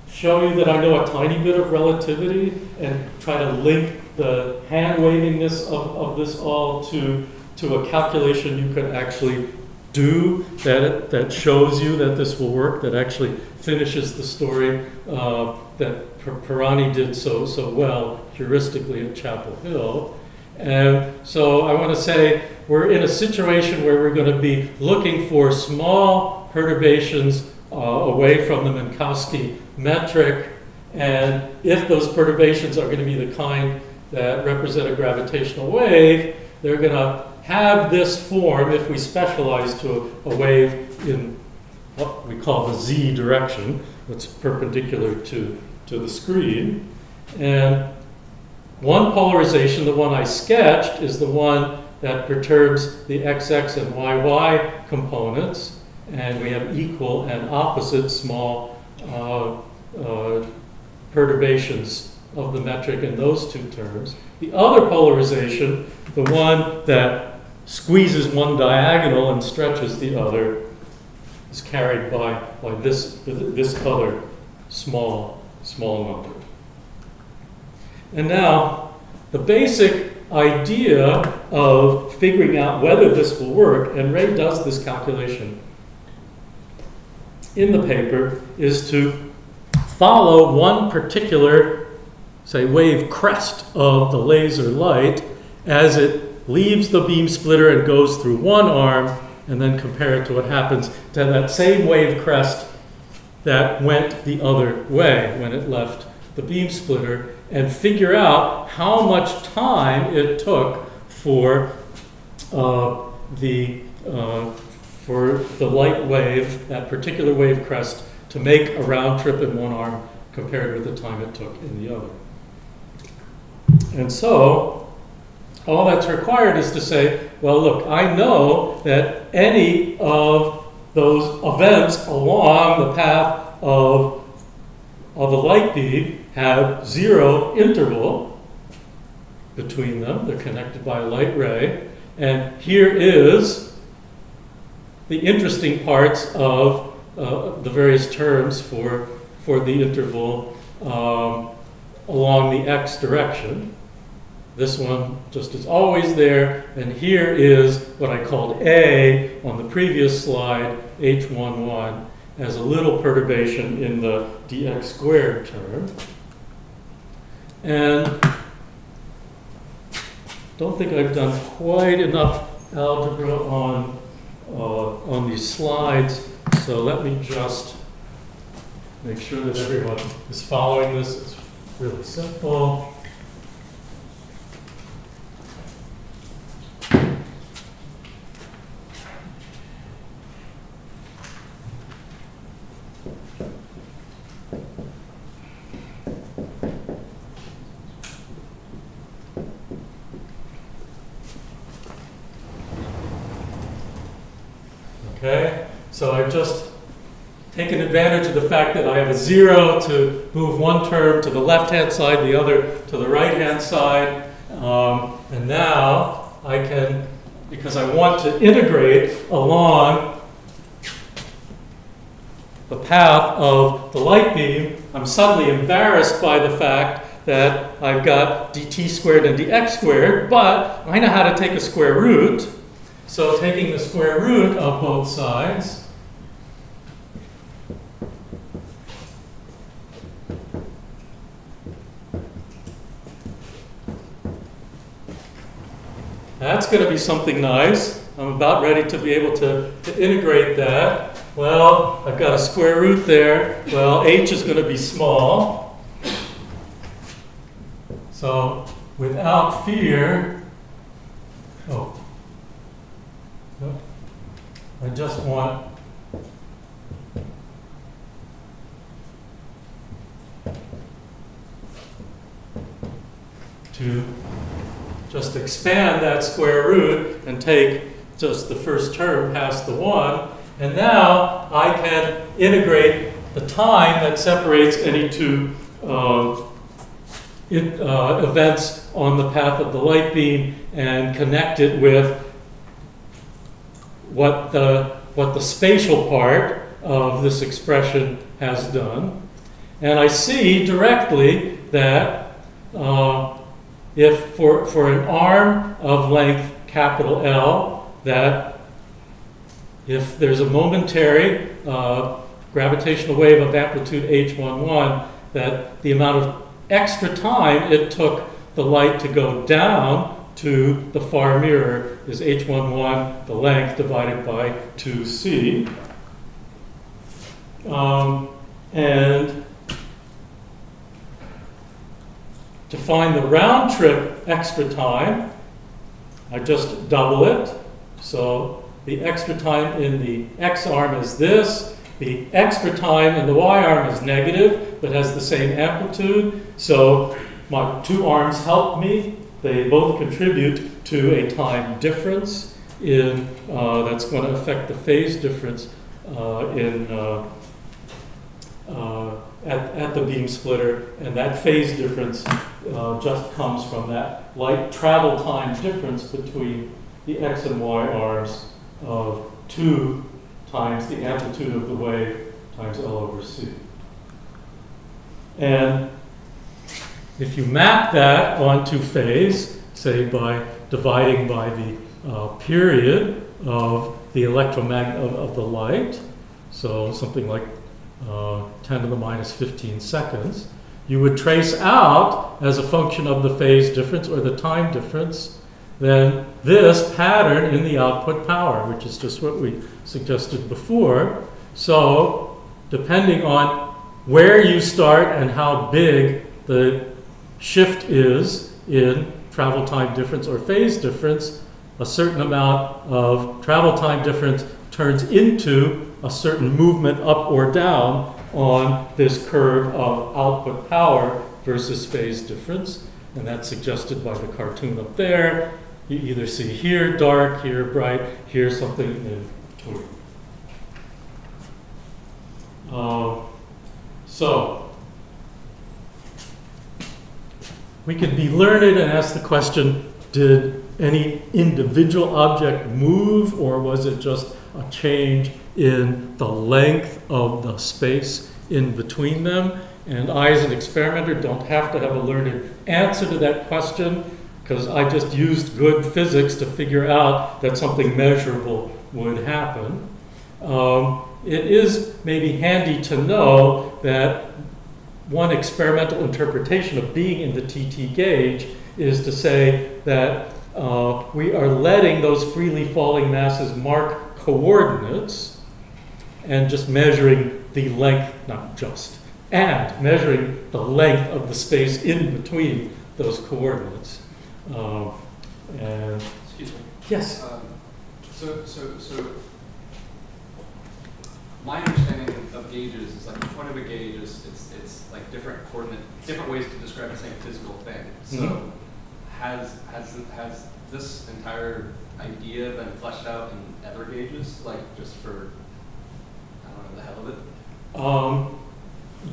B: show you that I know a tiny bit of relativity and try to link the hand-wavingness of this all to a calculation you can actually do that shows you that this will work, that actually finishes the story that Pirani did so well heuristically at Chapel Hill. And so I want to say we're in a situation where we're going to be looking for small perturbations away from the Minkowski metric, and if those perturbations are going to be the kind that represent a gravitational wave, they're going to have this form if we specialize to a wave in what we call the z direction, that's perpendicular to the screen. And one polarization, the one I sketched, is the one that perturbs the xx and yy components, and we have equal and opposite small perturbations of the metric in those two terms. The other polarization, the one that squeezes one diagonal and stretches the other, is carried by this other small number. And now, the basic idea of figuring out whether this will work, and Ray does this calculation in the paper, is to follow one particular, say, wave crest of the laser light as it leaves the beam splitter and goes through one arm, and then compare it to what happens to that same wave crest that went the other way when it left the beam splitter, and figure out how much time it took for the light wave, that particular wave crest, to make a round trip in one arm compared with the time it took in the other. And so all that's required is to say, well, look, I know that any of those events along the path of a light beam have 0 interval between them. They're connected by a light ray. And here is the interesting parts of the various terms for the interval along the x direction. This one just is always there, and here is what I called A on the previous slide, H11, as a little perturbation in the dx squared term. And don't think I've done quite enough algebra on these slides, so let me just make sure that everyone is following this. It's really simple. So I've just taken advantage of the fact that I have a 0 to move one term to the left-hand side, the other to the right-hand side. And now I can, because I want to integrate along the path of the light beam, I'm suddenly embarrassed by the fact that I've got dt squared and dx squared, but I know how to take a square root. So taking the square root of both sides, that's going to be something nice. I'm about ready to be able to integrate that. Well, I've got a square root there. Well, h is going to be small. So without fear, no, I just want to just expand that square root and take just the first term past the 1. And now I can integrate the time that separates any two events on the path of the light beam and connect it with what the spatial part of this expression has done. And I see directly that if for an arm of length capital L, that if there's a momentary gravitational wave of amplitude h11, that the amount of extra time it took the light to go down to the far mirror is h11, the length, divided by 2c. And to find the round trip extra time, I just double it. So the extra time in the x arm is this. The extra time in the y arm is negative, but has the same amplitude. So my two arms help me. They both contribute to a time difference in that's going to affect the phase difference at the beam splitter, and that phase difference just comes from that light travel time difference between the x and y arms of 2 times the amplitude of the wave times L over c. And if you map that onto phase, say by dividing by the period of the electromagnet of the light, so something like 10 to the minus 15 seconds, you would trace out as a function of the phase difference or the time difference then this pattern in the output power, which is just what we suggested before. So depending on where you start and how big the shift is in travel time difference or phase difference, a certain amount of travel time difference turns into a certain movement up or down on this curve of output power versus phase difference. And that's suggested by the cartoon up there. You either see here dark, here bright, here something in between. So we could be learned and ask the question, did any individual object move, or was it just a change in the length of the space in between them? And I, as an experimenter, don't have to have a learned answer to that question, because I just used good physics to figure out that something measurable would happen. It is maybe handy to know that one experimental interpretation of being in the TT gauge is to say that we are letting those freely falling masses mark coordinates and just measuring the length, not just, and measuring the length of the space in between those coordinates. And
C: excuse me.
B: Yes.
C: So my understanding of gauges is like the point of a gauge is it's like different ways to describe the same physical thing. So has this entire idea been fleshed out in other gauges, like just for for the hell of it?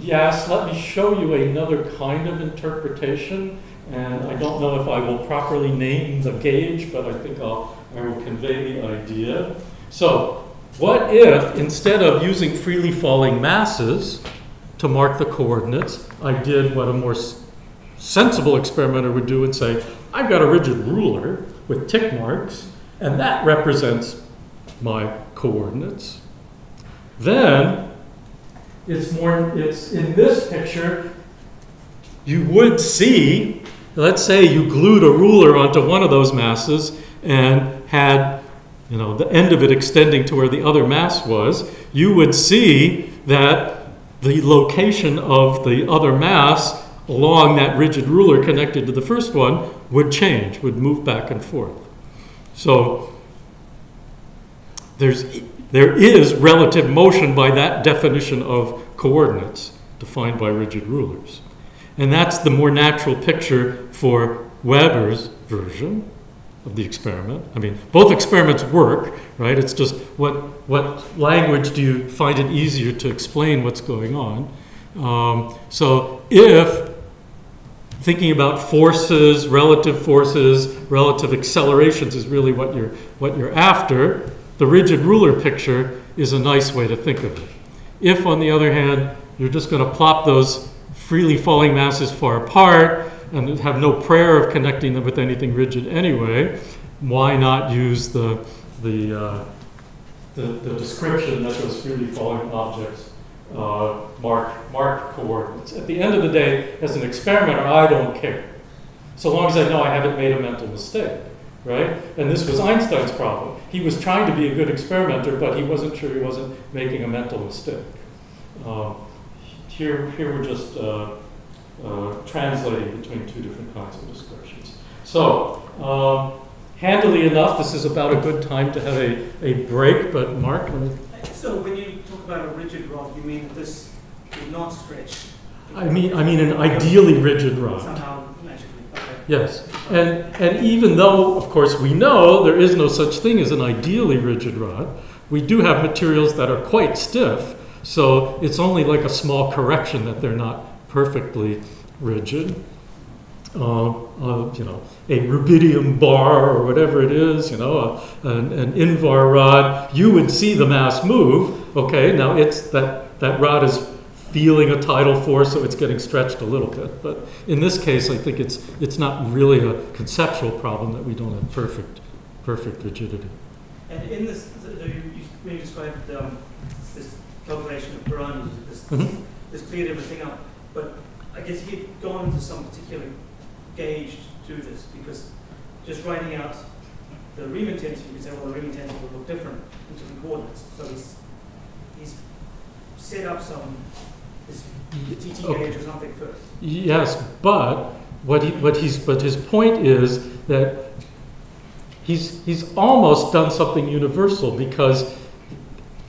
B: Yes, let me show you another kind of interpretation. And I don't know if I will properly name the gauge, but I think I will convey the idea. So, what if, instead of using freely falling masses to mark the coordinates, I did what a more sensible experimenter would do and say, I've got a rigid ruler with tick marks, and that represents my coordinates. Then, it's in this picture, you would see, let's say you glued a ruler onto one of those masses and had, the end of it extending to where the other mass was, you would see that the location of the other mass along that rigid ruler connected to the first one would change, would move back and forth. So there is relative motion by that definition of coordinates defined by rigid rulers. And that's the more natural picture for Weber's version of the experiment. I mean, both experiments work, right? It's just what language do you find it easier to explain what's going on? So if thinking about forces, relative accelerations is really what you're after, the rigid ruler picture is a nice way to think of it. If, on the other hand, you're just going to plop those freely falling masses far apart and have no prayer of connecting them with anything rigid anyway, why not use the description that those freely falling objects mark coordinates? At the end of the day, as an experimenter, I don't care, so long as I know I haven't made a mental mistake, right? And this was Einstein's problem. He was trying to be a good experimenter, but he wasn't sure he wasn't making a mental mistake. Here we're just translating between two different kinds of descriptions. So, handily enough, this is about a good time to have a break, but Mark?
E: So when you talk about a rigid rod, you mean that this would not stretch?
B: I mean an ideally rigid rod.
E: Somehow magically, okay.
B: Yes, and even though, of course, we know there is no such thing as an ideally rigid rod, we do have materials that are quite stiff, so it's only like a small correction that they're not perfectly rigid. A rubidium bar or whatever it is, an Invar rod, you would see the mass move. Okay, now it's that rod is feeling a tidal force, so it's getting stretched a little bit. But in this case, I think it's not really a conceptual problem that we don't have perfect rigidity.
E: And in this, you described this calculation of Pirani, this cleared everything up. But I guess you could go into some particular gauge to this, because just writing out the Riemann tensor, you could say, well, the Riemann tensor will look different in different coordinates. So he's set up this TT gauge or something first.
B: Yes, but his point is that he's almost done something universal, because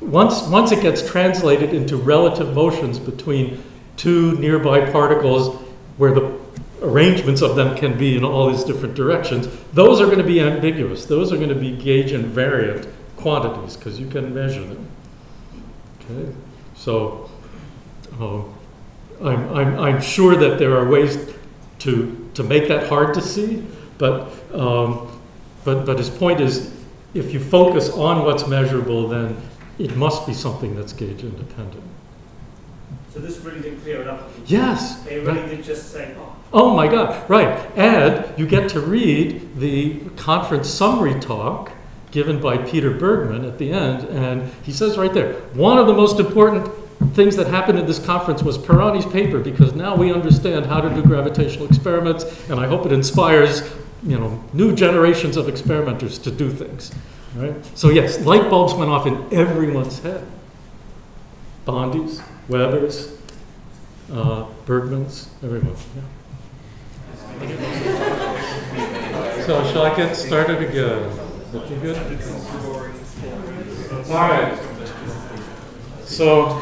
B: once it gets translated into relative motions between two nearby particles where the arrangements of them can be in all these different directions, those are going to be ambiguous. Those are going to be gauge invariant quantities, because you can measure them. Okay, so I'm sure that there are ways to make that hard to see, but his point is, if you focus on what's measurable, then it must be something that's gauge independent.
E: So this really did clear it up.
B: Yes.
E: They really did just say,
B: oh my God, right. And you get to read the conference summary talk given by Peter Bergman at the end, and he says right there, one of the most important things that happened in this conference was Pirani's paper, because now we understand how to do gravitational experiments, and I hope it inspires new generations of experimenters to do things. Right? So yes, light bulbs went off in everyone's head. Bondi's, Weber's, Bergman's, everyone. Yeah. So shall I get started again? Is that you good? All right. So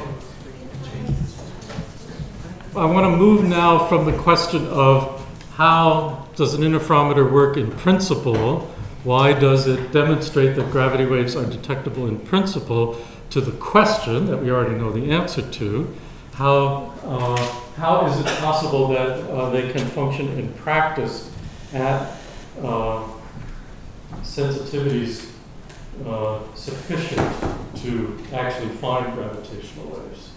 B: I want to move now from the question of how does an interferometer work in principle. Why does it demonstrate that gravity waves are detectable in principle, to the question that we already know the answer to, how is it possible that they can function in practice at sensitivities sufficient to actually find gravitational waves?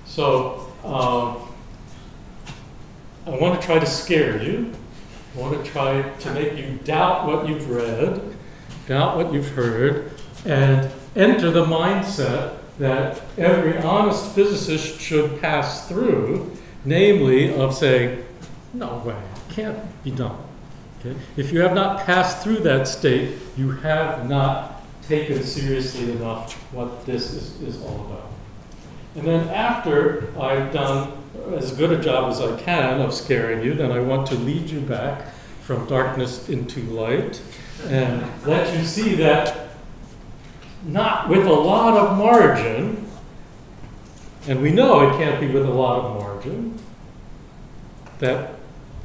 B: So I want to try to scare you. I want to try to make you doubt what you've read, doubt what you've heard, and enter the mindset that every honest physicist should pass through, namely of saying, no way, it can't be done. Okay? If you have not passed through that state, you have not taken seriously enough what this is all about. And then after I've done as good a job as I can of scaring you, then I want to lead you back from darkness into light and let you see that not with a lot of margin, and we know it can't be with a lot of margin, that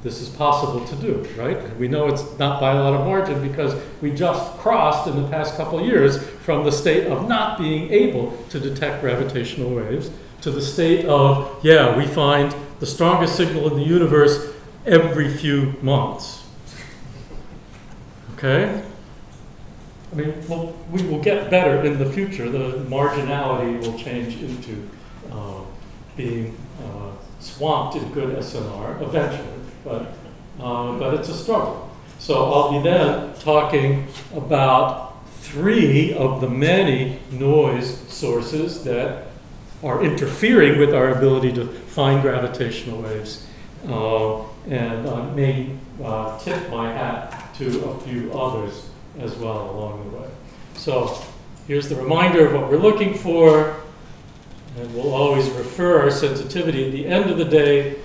B: this is possible to do, right? We know it's not by a lot of margin because we just crossed in the past couple of years from the state of not being able to detect gravitational waves to the state of, yeah, we find the strongest signal in the universe every few months. Okay? I mean, we will get better in the future. The marginality will change into being swamped in good SNR eventually, but it's a struggle. So I'll be then talking about 3 of the many noise sources that are interfering with our ability to find gravitational waves. And I may tip my hat to a few others as well along the way. So here's the reminder of what we're looking for, and we'll always refer our sensitivity at the end of the day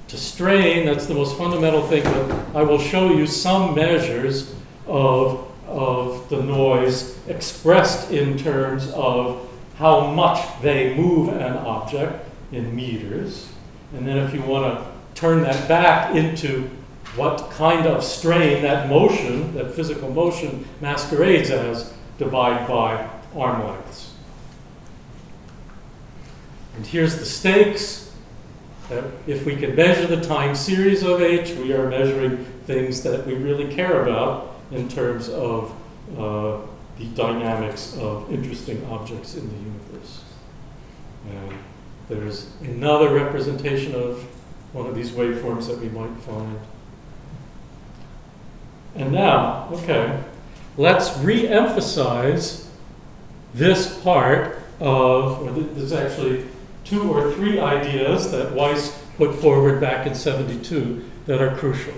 B: to strain. That's the most fundamental thing, but I will show you some measures of the noise expressed in terms of how much they move an object in meters. And then if you want to turn that back into what kind of strain that motion, that physical motion masquerades as, divide by arm lengths. And here's the stakes. If we can measure the time series of H, we are measuring things that we really care about in terms of the dynamics of interesting objects in the universe. And there's another representation of one of these waveforms that we might find. And now, okay, let's re-emphasize this part of, or there's actually 2 or 3 ideas that Weiss put forward back in '72 that are crucial.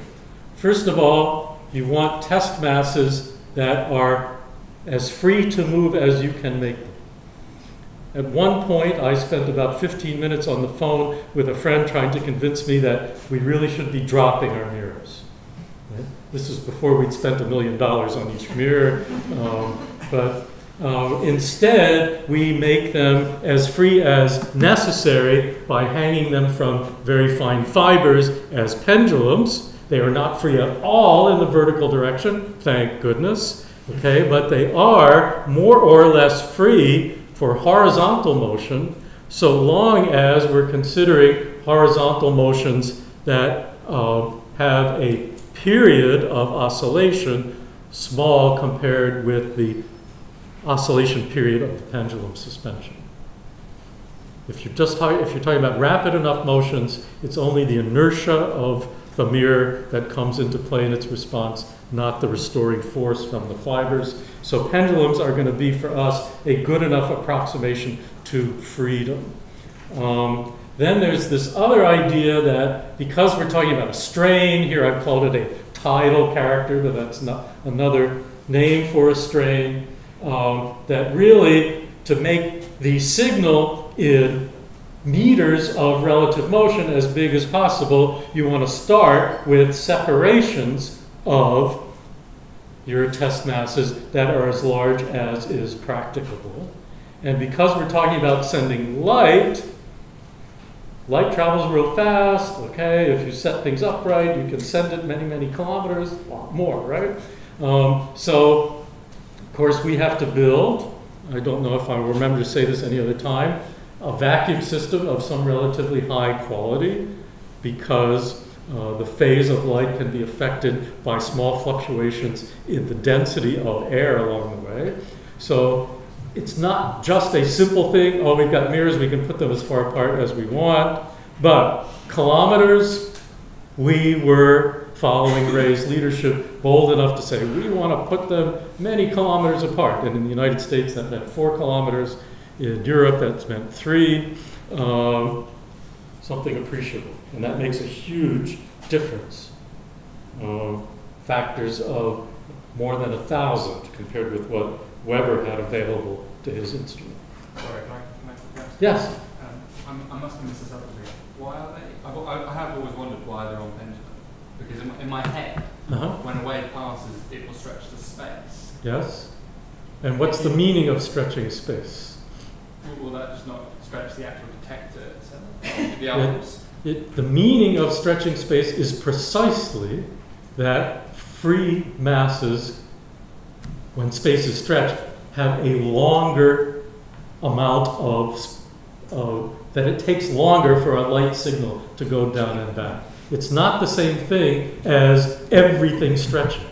B: First of all, you want test masses that are as free to move as you can make them. At one point, I spent about 15 minutes on the phone with a friend trying to convince me that we really should be dropping our mirrors. Right? This is before we'd spent $1 million on each mirror. Instead, we make them as free as necessary by hanging them from very fine fibers as pendulums. They are not free at all in the vertical direction, thank goodness. Okay, but they are more or less free for horizontal motion, so long as we're considering horizontal motions that have a period of oscillation small compared with the oscillation period of the pendulum suspension. If you're talking about rapid enough motions, it's only the inertia of the mirror that comes into play in its response, not the restoring force from the fibers. So pendulums are going to be for us a good enough approximation to freedom. Then there's this other idea that because we're talking about a strain, here I've called it a tidal character, but that's not another name for a strain, that really to make the signal in meters of relative motion as big as possible, you want to start with separations of your test masses that are as large as is practicable. And because we're talking about sending light travels real fast, okay? If you set things up right, you can send it many, many kilometers, a lot more, right? So, of course, we have to build I don't know if I remember to say this any other time, a vacuum system of some relatively high quality, because the phase of light can be affected by small fluctuations in the density of air along the way. So it's not just a simple thing, oh, we've got mirrors, we can put them as far apart as we want, but kilometers, we were, following Ray's leadership, bold enough to say we want to put them many kilometers apart. And in the United States, that meant 4 kilometers. In Europe, that's meant 3. Something appreciable. And that makes a huge difference. Factors of more than 1,000 compared with what Weber had available to his instrument.
F: Sorry, can I
B: Yes?
F: I must have missed this up a bit. Why are they? I have always wondered why they're on pendulum. Because in my head, when a wave passes, it will stretch the space.
B: Yes? And what's the meaning of stretching space?
F: Will that just not stretch the actual detector itself? The atoms?
B: The meaning of stretching space is precisely that free masses, when space is stretched, have a longer amount of that it takes longer for a light signal to go down and back. It's not the same thing as everything stretching,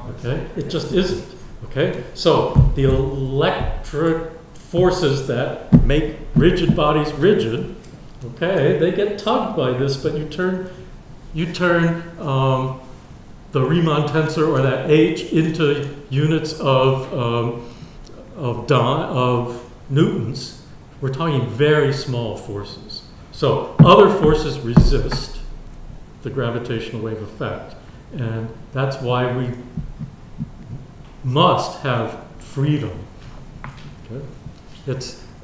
B: okay? It just isn't, okay? So the electric forces that make rigid bodies rigid, okay, they get tugged by this, but you turn the Riemann tensor or that H into units of newtons. We're talking very small forces. So other forces resist the gravitational wave effect, and that's why we must have freedom. Okay?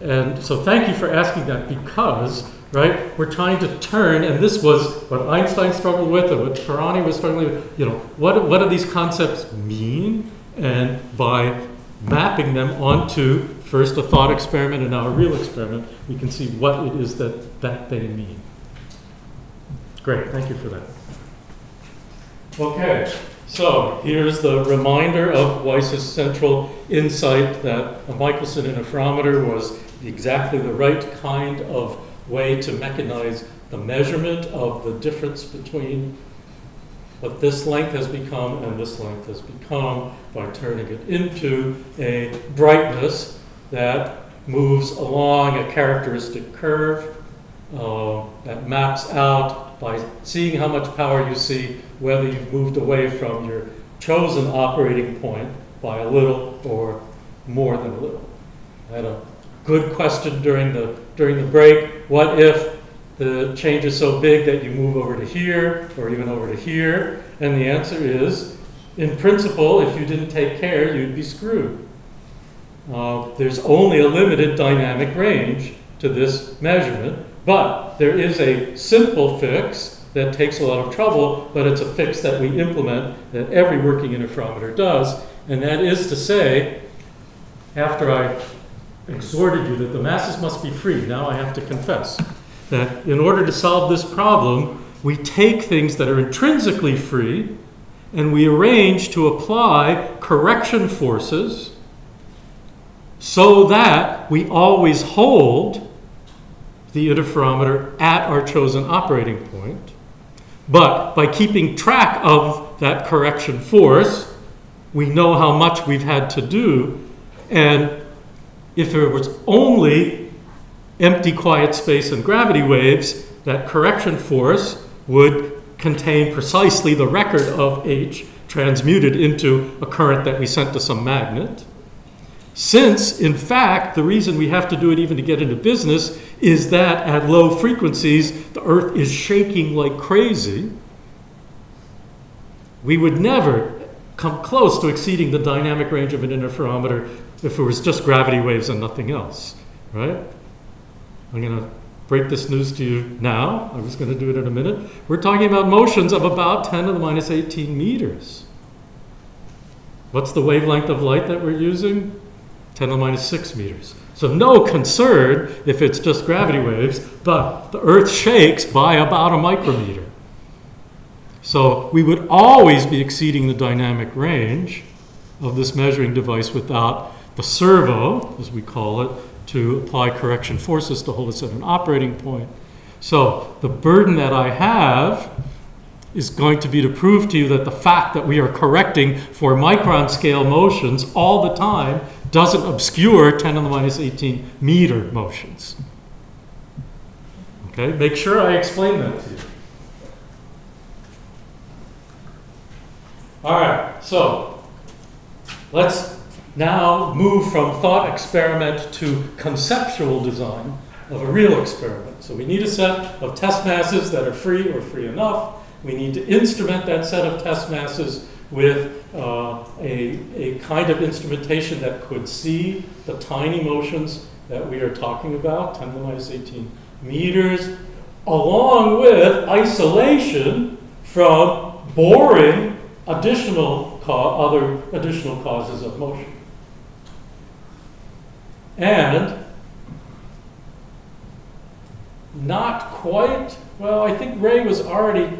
B: And so thank you for asking that, because right, we're trying to turn, and this was what Einstein struggled with and what Pirani was struggling with, you know, what do these concepts mean? And by mapping them onto first a thought experiment and now a real experiment, we can see what it is that they mean. Great, thank you for that. Okay, so here's the reminder of Weiss's central insight that a Michelson interferometer was exactly the right kind of way to mechanize the measurement of the difference between what this length has become and this length has become by turning it into a brightness that moves along a characteristic curve that maps out by seeing how much power you see, whether you've moved away from your chosen operating point by a little or more than a little. I had a good question during the break. What if the change is so big that you move over to here or even over to here? And the answer is, in principle, if you didn't take care, you'd be screwed. There's only a limited dynamic range to this measurement, but there is a simple fix that takes a lot of trouble, but it's a fix that we implement that every working interferometer does, and that is to say, after I exhorted you that the masses must be free, now I have to confess that in order to solve this problem, we take things that are intrinsically free and we arrange to apply correction forces so that we always hold the interferometer at our chosen operating point. But by keeping track of that correction force, we know how much we've had to do. And if there was only empty quiet space and gravity waves, that correction force would contain precisely the record of H transmuted into a current that we sent to some magnet. Since, in fact, the reason we have to do it even to get into business is that at low frequencies, the Earth is shaking like crazy, we would never come close to exceeding the dynamic range of an interferometer if it was just gravity waves and nothing else, right? I'm going to break this news to you now. I was going to do it in a minute. We're talking about motions of about 10 to the minus 18 meters. What's the wavelength of light that we're using? 10 to the minus 6 meters. So no concern if it's just gravity waves, but the Earth shakes by about a micrometer. So we would always be exceeding the dynamic range of this measuring device without the servo, as we call it, to apply correction forces to hold us at an operating point. So the burden that I have is going to be to prove to you that the fact that we are correcting for micron scale motions all the time doesn't obscure 10 to the minus 18 meter motions. Okay, make sure I explain that to you. All right, so let's now move from thought experiment to conceptual design of a real experiment. So we need a set of test masses that are free or free enough. We need to instrument that set of test masses with a kind of instrumentation that could see the tiny motions that we are talking about, 10 to the minus 18 meters, along with isolation from boring other additional causes of motion. And not quite, well, I think Ray was already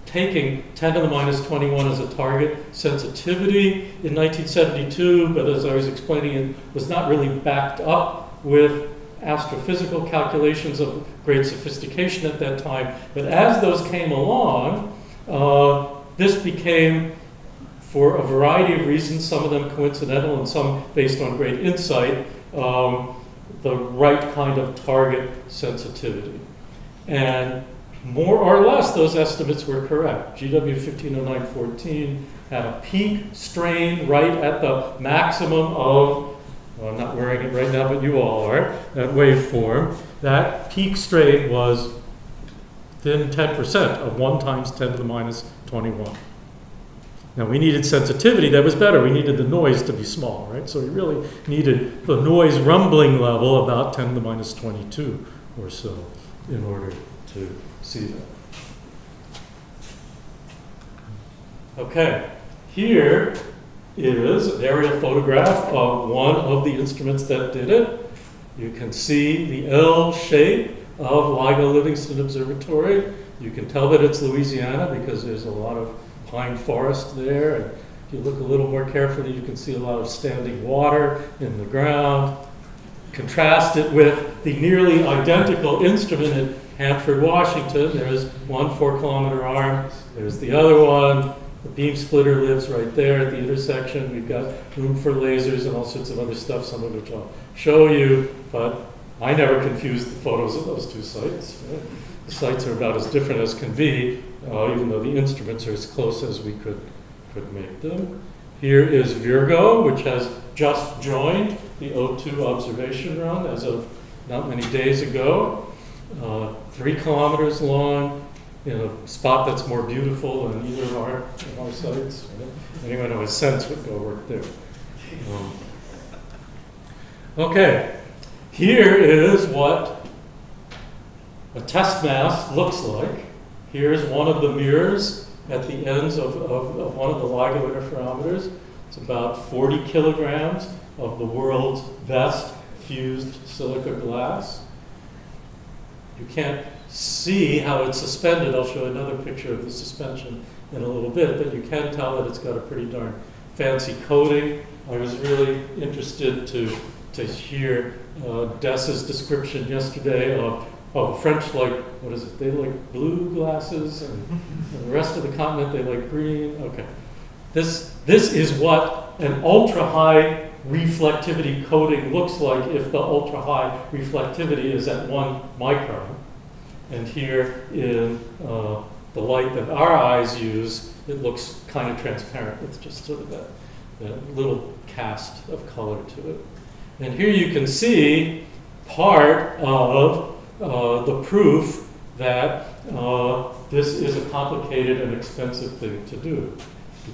B: taking 10 to the minus 21 as a target sensitivity in 1972, but as I was explaining, it was not really backed up with astrophysical calculations of great sophistication at that time. But as those came along, this became, for a variety of reasons, some of them coincidental and some based on great insight, the right kind of target sensitivity. And more or less, those estimates were correct. GW 150914 had a peak strain right at the maximum of, well, I'm not wearing it right now, but you all are, that waveform. That peak strain was within 10% of 1 times 10 to the minus 21. Now, we needed sensitivity that was better. We needed the noise to be small, right? So we really needed the noise rumbling level about 10 to the minus 22 or so in order to see that. Okay, here is an aerial photograph of one of the instruments that did it. You can see the L shape of LIGO Livingston Observatory. You can tell that it's Louisiana because there's a lot of pine forest there. And if you look a little more carefully, you can see a lot of standing water in the ground. Contrast it with the nearly identical instrument at Hanford, Washington. There's one 4-kilometer arm. There's the other one. The beam splitter lives right there at the intersection. We've got room for lasers and all sorts of other stuff, some of which I'll show you. But I never confused the photos of those two sites. Right? The sites are about as different as can be, even though the instruments are as close as we could make them. Here is Virgo, which has just joined the O2 observation run as of not many days ago. 3 kilometers long, in a spot that's more beautiful than either of our sites. Anyone who has sense would go work there. Okay, here is what a test mass looks like. Here's one of the mirrors at the ends of one of the LIGO interferometers. It's about 40 kilograms of the world's best fused silica glass. You can't see how it's suspended. I'll show another picture of the suspension in a little bit, but you can tell that it's got a pretty darn fancy coating. I was really interested to hear Des's description yesterday of French like, what is it, they like blue glasses, and the rest of the continent they like green. Okay. This is what an ultra-high reflectivity coating looks like if the ultra-high reflectivity is at 1 micron. And here in the light that our eyes use, it looks kind of transparent with just sort of that little cast of color to it. And here you can see part of the proof that this is a complicated and expensive thing to do.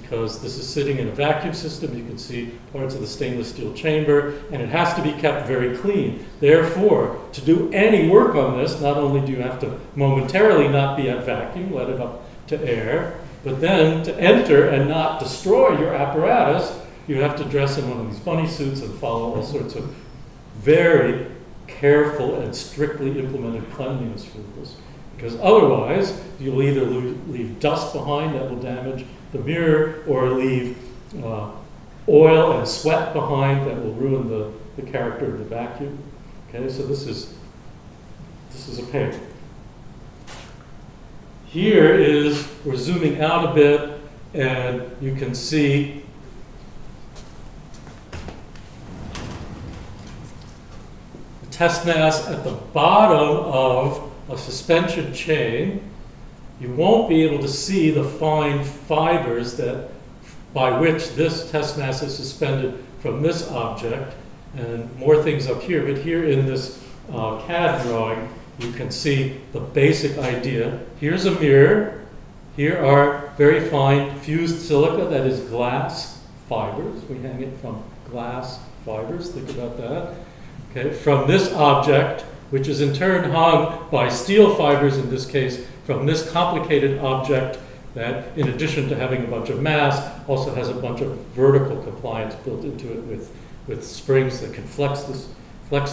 B: Because this is sitting in a vacuum system, you can see parts of the stainless steel chamber, and it has to be kept very clean. Therefore, to do any work on this, not only do you have to momentarily not be at vacuum, let it up to air, but then to enter and not destroy your apparatus, you have to dress in one of these bunny suits and follow all sorts of very careful and strictly implemented cleanliness rules. Because otherwise, you'll either leave dust behind that will damage the mirror, or leave oil and sweat behind that will ruin the character of the vacuum. Okay, so this is a pain. Here is, we're zooming out a bit, and you can see the test mass at the bottom of a suspension chain. You won't be able to see the fine fibers by which this test mass is suspended from this object, and more things up here. But here in this CAD drawing, you can see the basic idea. Here's a mirror. Here are very fine fused silica, that is glass fibers. We hang it from glass fibers. Think about that. Okay, from this object, which is in turn hung by steel fibers in this case, from this complicated object that, in addition to having a bunch of mass, also has a bunch of vertical compliance built into it with springs that can flex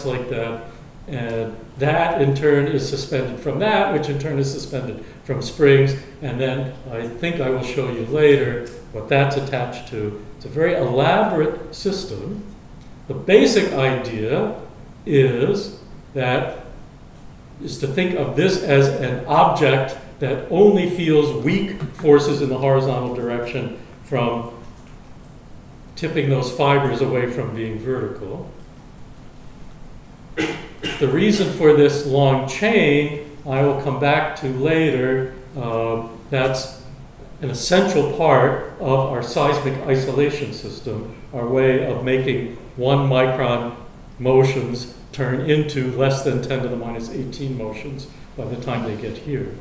B: like that. And that, in turn, is suspended from that, which in turn is suspended from springs. And then I think I will show you later what that's attached to. It's a very elaborate system. The basic idea is to think of this as an object that only feels weak forces in the horizontal direction from tipping those fibers away from being vertical. The reason for this long chain, I will come back to later. That's an essential part of our seismic isolation system, our way of making 1 micron motions turn into less than 10 to the minus 18 motions by the time they get here.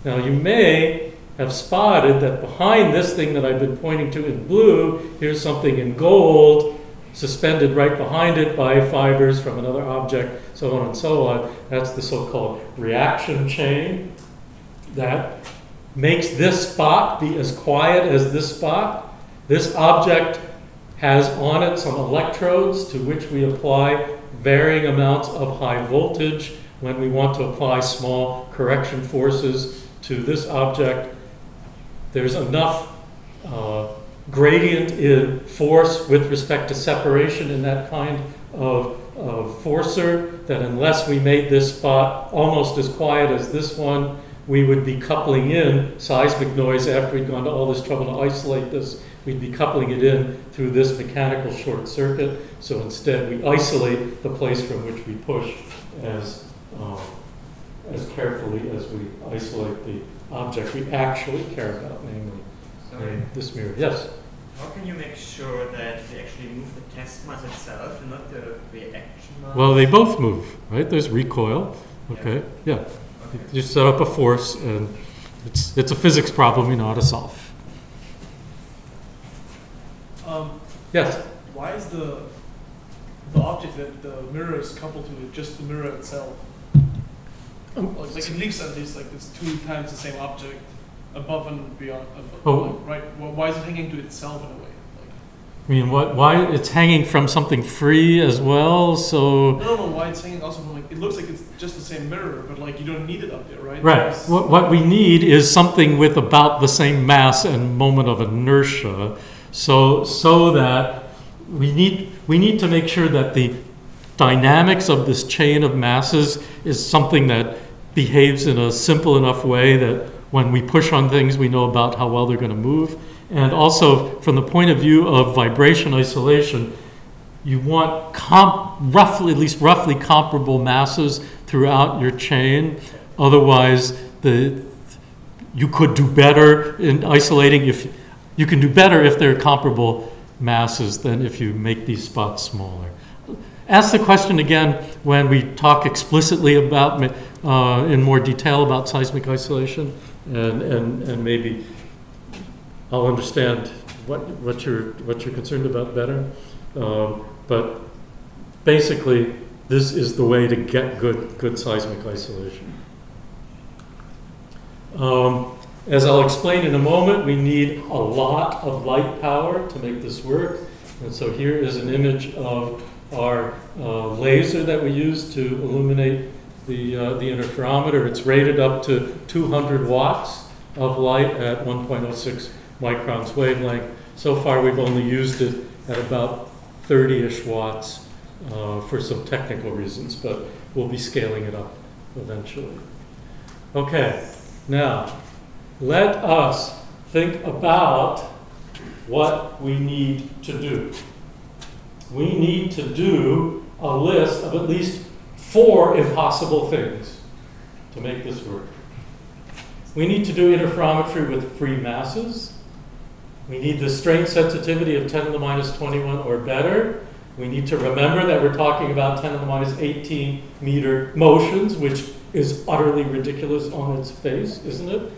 B: Now, you may have spotted that behind this thing that I've been pointing to in blue, here's something in gold, suspended right behind it by fibers from another object, so on and so on. That's the so-called reaction chain that makes this spot be as quiet as this spot. This object has on it some electrodes to which we apply varying amounts of high voltage when we want to apply small correction forces to this object. There's enough gradient in force with respect to separation in that kind of forcer that unless we made this spot almost as quiet as this one, we would be coupling in seismic noise after we'd gone to all this trouble to isolate this. We'd be coupling it in through this mechanical short circuit. So instead, we isolate the place from which we push as carefully as we isolate the object we actually care about, namely this mirror. Yes?
G: How can you make sure that they actually move the test mass itself and not the reaction mass?
B: Well, they both move, right? There's recoil. Okay, yeah. Okay. You set up a force, and it's a physics problem you know how to solve. Yes?
D: Why is the object that the mirror is coupled to just the mirror itself? Like it leaves at least like it's 2 times the same object above and beyond. Right? Well, why is it hanging to itself in a way?
B: I mean, why it's hanging from something free as well? So
D: no. Why it's hanging also from like it looks like it's just the same mirror, but like you don't need it up there, right?
B: Right. What we need is something with about the same mass and moment of inertia, so that we need to make sure that the dynamics of this chain of masses is something that behaves in a simple enough way that when we push on things, we know about how well they're going to move. And also, from the point of view of vibration isolation, you want at least roughly comparable masses throughout your chain. Otherwise, you could do better in isolating you can do better if they're comparable masses than if you make these spots smaller. Ask the question again when we talk explicitly about in more detail about seismic isolation, and maybe I'll understand what you're concerned about better. But basically, this is the way to get good seismic isolation. As I'll explain in a moment, we need a lot of light power to make this work. And so here is an image of our laser that we use to illuminate the interferometer. It's rated up to 200 watts of light at 1.06 microns wavelength. So far we've only used it at about 30-ish watts for some technical reasons, but we'll be scaling it up eventually. Okay, now let us think about what we need to do. We need to do a list of at least 4 impossible things to make this work. We need to do interferometry with free masses. We need the strain sensitivity of 10 to the minus 21 or better. We need to remember that we're talking about 10 to the minus 18 meter motions, which is utterly ridiculous on its face, isn't it?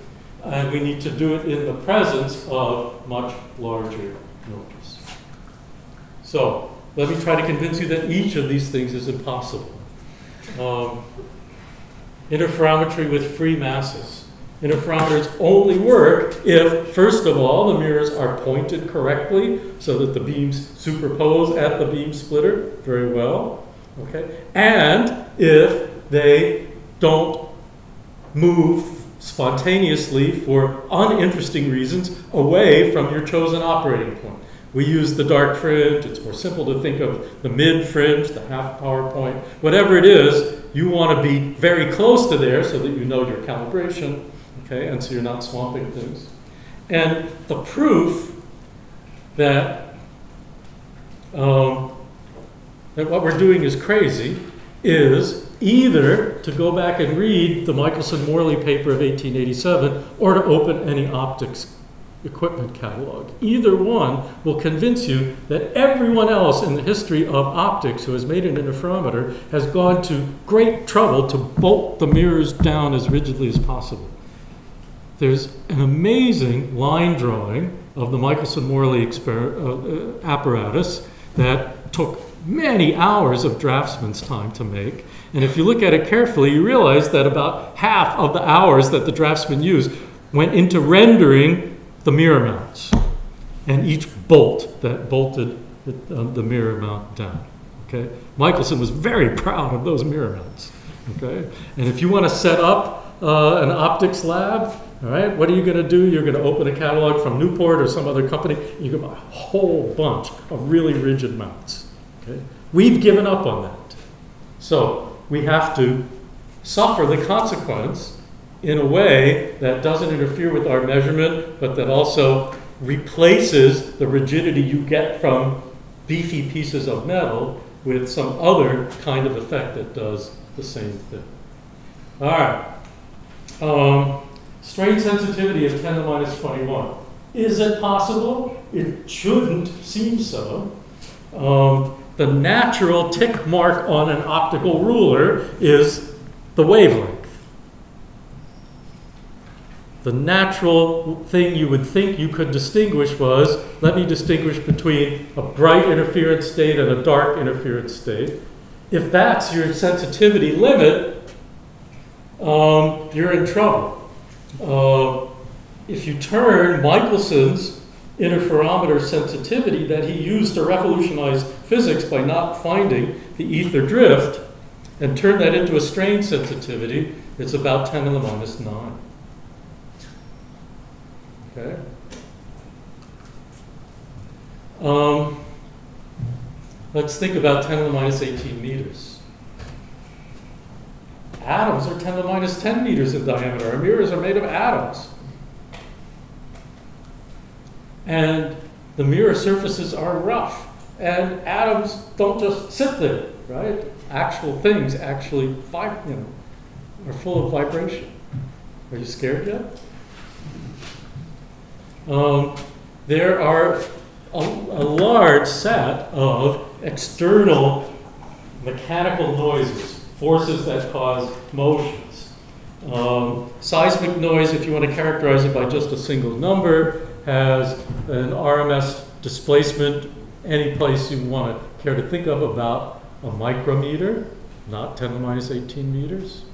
B: And we need to do it in the presence of much larger noise. So let me try to convince you that each of these things is impossible. Interferometry with free masses. Interferometers only work if, first of all, the mirrors are pointed correctly so that the beams superpose at the beam splitter very well, okay? And if they don't move spontaneously for uninteresting reasons away from your chosen operating point. We use the dark fringe. It's more simple to think of the mid fringe, the half power point. Whatever it is, you want to be very close to there so that you know your calibration, okay, and so you're not swamping things. And the proof that, that what we're doing is crazy is either to go back and read the Michelson-Morley paper of 1887 or to open any optics equipment catalog. Either one will convince you that everyone else in the history of optics who has made an interferometer has gone to great trouble to bolt the mirrors down as rigidly as possible. There's an amazing line drawing of the Michelson-Morley apparatus that took many hours of draftsman's time to make. And if you look at it carefully, you realize that about half of the hours that the draftsman used went into rendering the mirror mounts and each bolt that bolted the mirror mount down. Okay? Michelson was very proud of those mirror mounts. Okay? And if you want to set up an optics lab, all right, what are you going to do? You're going to open a catalog from Newport or some other company. You can buy a whole bunch of really rigid mounts. Okay? We've given up on that. So we have to suffer the consequence in a way that doesn't interfere with our measurement, but that also replaces the rigidity you get from beefy pieces of metal with some other kind of effect that does the same thing. All right. Strain sensitivity of 10 to the minus 21. Is it possible? It shouldn't seem so. The natural tick mark on an optical ruler is the wavelength. The natural thing you would think you could distinguish was, let me distinguish between a bright interference state and a dark interference state. If that's your sensitivity limit, you're in trouble. If you turn Michelson's interferometer sensitivity that he used to revolutionize physics by not finding the ether drift and turn that into a strain sensitivity, it's about 10 to the minus 9. Okay. Let's think about 10 to the minus 18 meters. Atoms are 10 to the minus 10 meters in diameter. Our mirrors are made of atoms. And the mirror surfaces are rough. And atoms don't just sit there, right? Actual things actually are full of vibration. Are you scared yet? There are a large set of external mechanical noises, forces that cause motions. Seismic noise, if you want to characterize it by just a single number, has an RMS displacement any place you want to care to think of about a micrometer, not 10 to the minus 18 meters.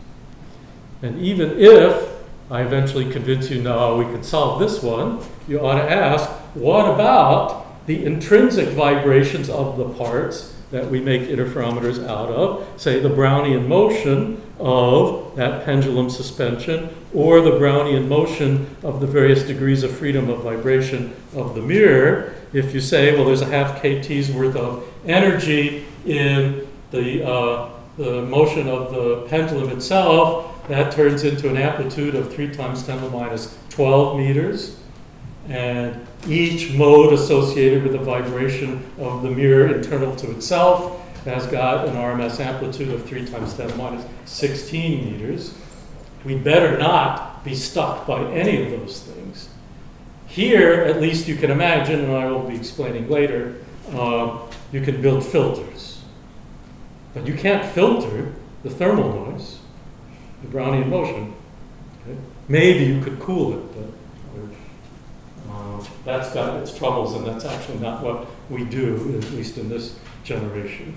B: And even if I eventually convince you, no, we can solve this one, you ought to ask, what about the intrinsic vibrations of the parts that we make interferometers out of, say the Brownian motion of that pendulum suspension, or the Brownian motion of the various degrees of freedom of vibration of the mirror. If you say, well, there's a half kT's worth of energy in the motion of the pendulum itself, that turns into an amplitude of 3 × 10⁻12 meters. And each mode associated with the vibration of the mirror internal to itself has got an RMS amplitude of 3 × 10⁻16 meters. We better not be stuck by any of those things. Here, at least you can imagine, and I will be explaining later, you can build filters. But you can't filter the thermal noise, the Brownian motion. Okay? Maybe you could cool it, but that's got its troubles, and that's actually not what we do, at least in this generation.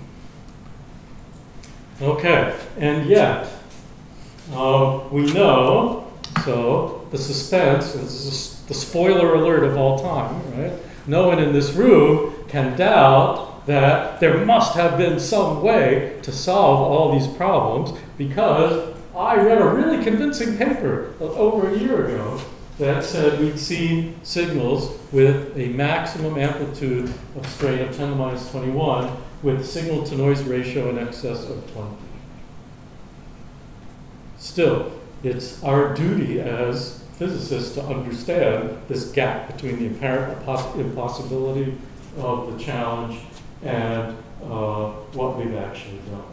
B: Okay, and yet, we know, so the suspense, this is the spoiler alert of all time, right? No one in this room can doubt that there must have been some way to solve all these problems, because I read a really convincing paper over a year ago that said we'd seen signals with a maximum amplitude of strain of 10⁻21 with signal-to-noise ratio in excess of 20. Still, it's our duty as physicists to understand this gap between the apparent impossibility of the challenge and what we've actually done.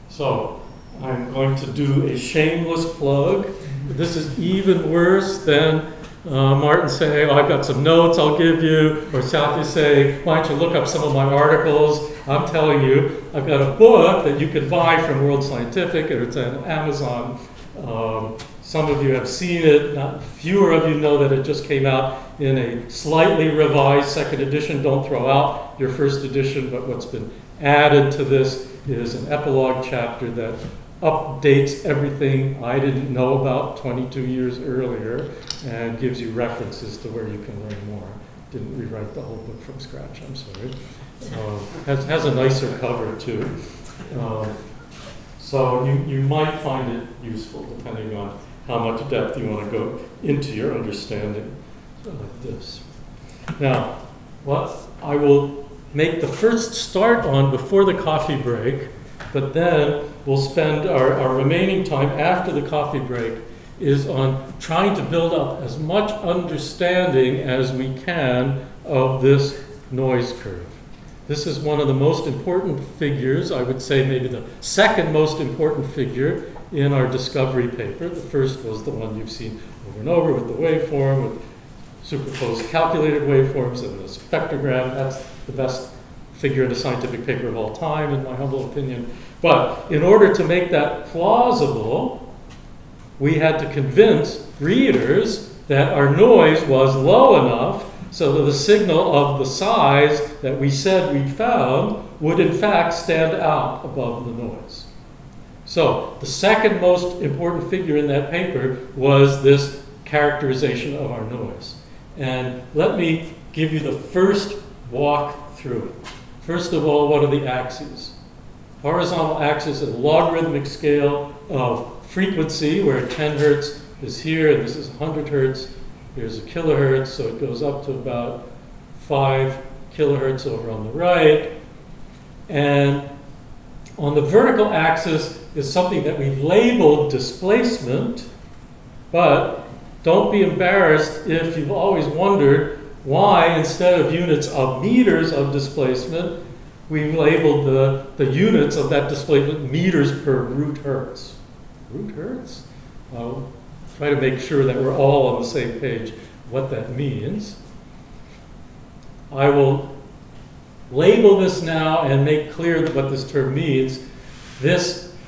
B: So, I'm going to do a shameless plug. This is even worse than Martin saying, oh, I've got some notes I'll give you, or Southie saying, why don't you look up some of my articles? I'm telling you, I've got a book that you can buy from World Scientific, or it's on Amazon. Some of you have seen it, not fewer of you know that it just came out in a slightly revised second edition. Don't throw out your first edition, but what's been added to this is an epilogue chapter that updates everything I didn't know about 22 years earlier and gives you references to where you can learn more. Didn't rewrite the whole book from scratch, I'm sorry. Has a nicer cover too. So you might find it useful depending on how much depth you want to go into your understanding of this. Now, what I will make the first start on before the coffee break, but then we'll spend our remaining time after the coffee break is on trying to build up as much understanding as we can of this noise curve. This is one of the most important figures, I would say maybe the second most important figure in our discovery paper. The first was the one you've seen over and over with the waveform, with superposed calculated waveforms and the spectrogram. That's the best figure in a scientific paper of all time, in my humble opinion. But in order to make that plausible, we had to convince readers that our noise was low enough so that the signal of the size that we said we found would in fact stand out above the noise. So the second most important figure in that paper was this characterization of our noise. And let me give you the first walk through it. First of all, what are the axes? Horizontal axis is a logarithmic scale of frequency, where 10 hertz is here, and this is 100 hertz. Here's a kilohertz, so it goes up to about 5 kilohertz over on the right. And on the vertical axis is something that we've labeled displacement, but don't be embarrassed if you've always wondered why, instead of units of meters of displacement, we've labeled the units of that displacement meters per root hertz. Root hertz? I'll try to make sure that we're all on the same page what that means. I will label this now and make clear what this term means.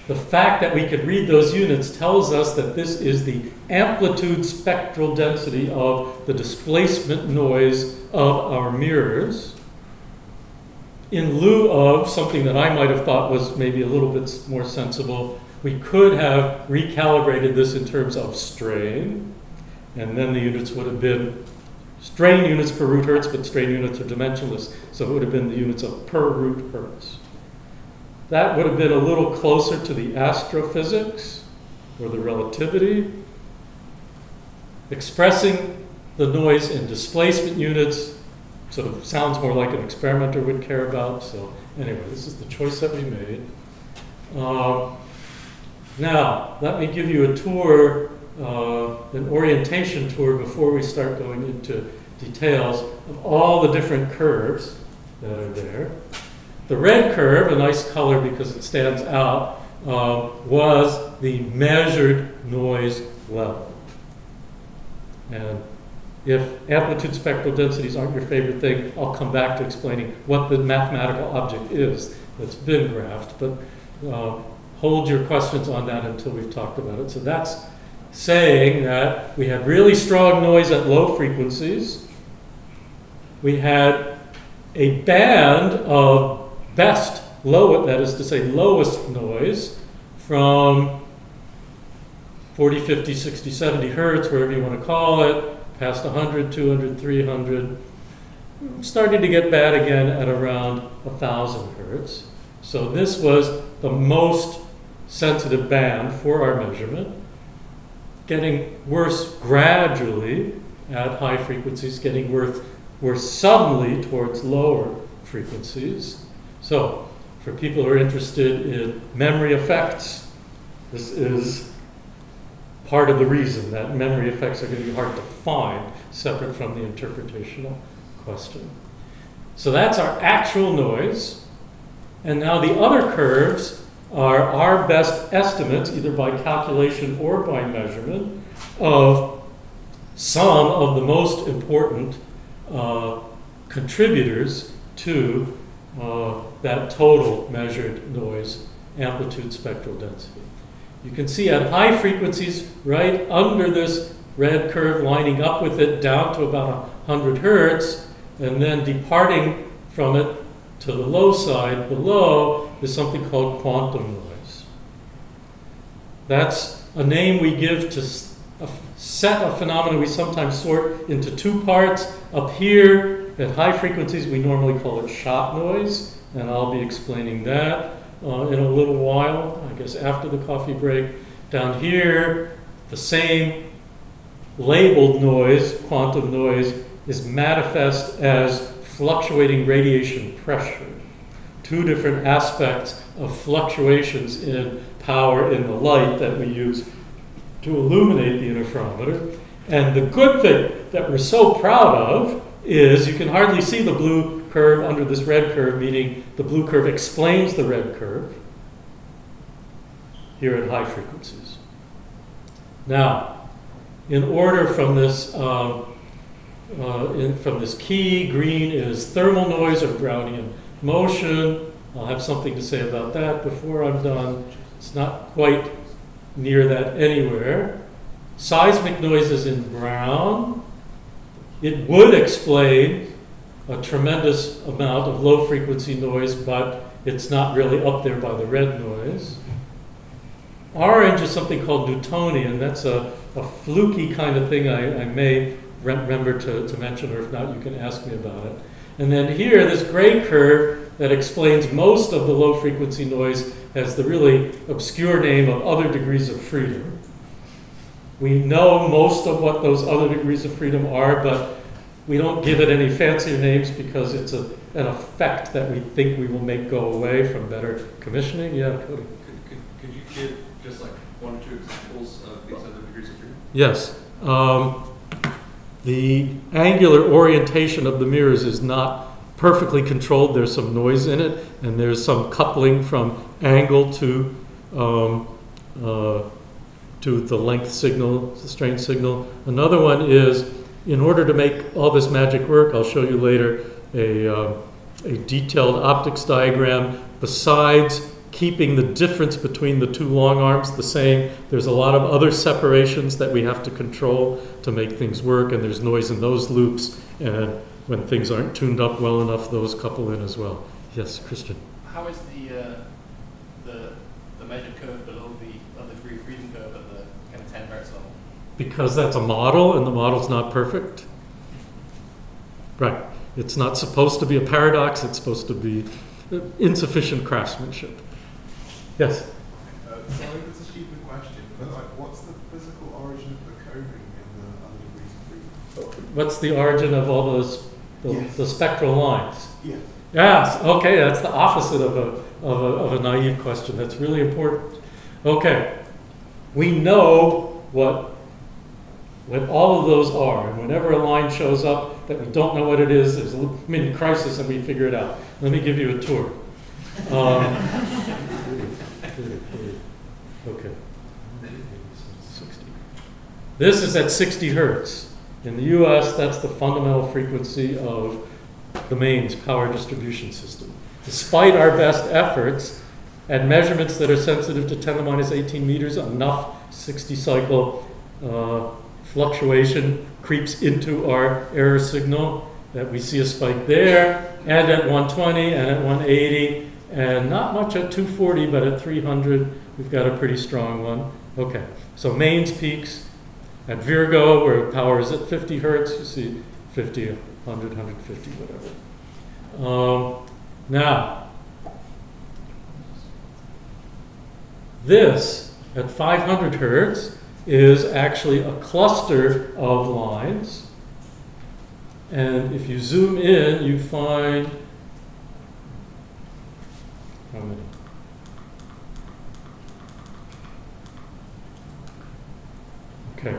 B: The fact that we could read those units tells us that this is the amplitude spectral density of the displacement noise of our mirrors. In lieu of something that I might have thought was maybe a little bit more sensible, we could have recalibrated this in terms of strain, and then the units would have been strain units per root hertz, but strain units are dimensionless, so it would have been the units of per root hertz. That would have been a little closer to the astrophysics or the relativity. Expressing the noise in displacement units sort of sounds more like an experimenter would care about. So anyway, this is the choice that we made. Now, let me give you a tour, an orientation tour before we start going into details of all the different curves that are there. The red curve, a nice color because it stands out, was the measured noise level. And if amplitude spectral densities aren't your favorite thing, I'll come back to explaining what the mathematical object is that's been graphed. But hold your questions on that until we've talked about it. So that's saying that we had really strong noise at low frequencies. We had a band of best low, that is to say lowest noise from 40, 50, 60, 70 hertz, wherever you want to call it, past 100, 200, 300, starting to get bad again at around 1,000 hertz. So this was the most sensitive band for our measurement, getting worse gradually at high frequencies, getting worse suddenly towards lower frequencies. So for people who are interested in memory effects, this is part of the reason that memory effects are going to be hard to find separate from the interpretational question. So that's our actual noise. And now the other curves are our best estimates, either by calculation or by measurement, of some of the most important contributors to that total measured noise amplitude spectral density. You can see at high frequencies, right under this red curve, lining up with it down to about 100 hertz, and then departing from it to the low side below is something called quantum noise. That's a name we give to a set of phenomena we sometimes sort into two parts. Up here, at high frequencies, we normally call it shot noise, and I'll be explaining that in a little while, I guess after the coffee break. Down here, the same labeled noise, quantum noise, is manifest as fluctuating radiation pressure. Two different aspects of fluctuations in power in the light that we use to illuminate the interferometer. And the good thing that we're so proud of is you can hardly see the blue curve under this red curve, meaning the blue curve explains the red curve here at high frequencies. Now, in order from this key, green is thermal noise or Brownian motion. I'll have something to say about that before I'm done. It's not quite near that anywhere. Seismic noise is in brown. It would explain a tremendous amount of low frequency noise, but it's not really up there by the red noise. Orange is something called Newtonian. That's a fluky kind of thing I may remember to mention, or if not, you can ask me about it. And then here, this gray curve that explains most of the low frequency noise has the really obscure name of other degrees of freedom. We know most of what those other degrees of freedom are, but we don't give it any fancier names because it's an effect that we think we will make go away from better commissioning. Yeah, Cody.
C: Could you give just like one or two examples of these other degrees of freedom?
B: Yes. The angular orientation of the mirrors is not perfectly controlled. There's some noise in it, and there's some coupling from angle to the length signal, the strain signal. Another one is, in order to make all this magic work, I'll show you later a detailed optics diagram. Besides keeping the difference between the two long arms the same, there's a lot of other separations that we have to control to make things work, and there's noise in those loops, and when things aren't tuned up well enough, those couple in as well. Yes, Christian?
A: How is the measured curve below the other degree of freedom curve at the kind of 10 hertz level?
B: Because that's a model, and the model's not perfect. Right. It's not supposed to be a paradox. It's supposed to be insufficient craftsmanship. Yes?
H: Sorry, that's a stupid question, but like, what's the physical origin of the coding in the other degrees of freedom?
B: What's the origin of all those, the spectral lines?
H: Yeah.
B: Yes, okay, that's the opposite of a naive question. That's really important. Okay, we know what all of those are, and whenever a line shows up that we don't know what it is, there's a mini crisis and we figure it out. Let me give you a tour. Okay. This is at 60 hertz. In the US, that's the fundamental frequency of the mains power distribution system. Despite our best efforts at measurements that are sensitive to 10 to the minus 18 meters, enough 60 cycle fluctuation creeps into our error signal that we see a spike there, and at 120, and at 180, and not much at 240, but at 300, we've got a pretty strong one. Okay, so mains peaks at Virgo, where power is at 50 hertz, you see 50, 100, 150, whatever. Now, this at 500 hertz is actually a cluster of lines. And if you zoom in, you find how many? Okay.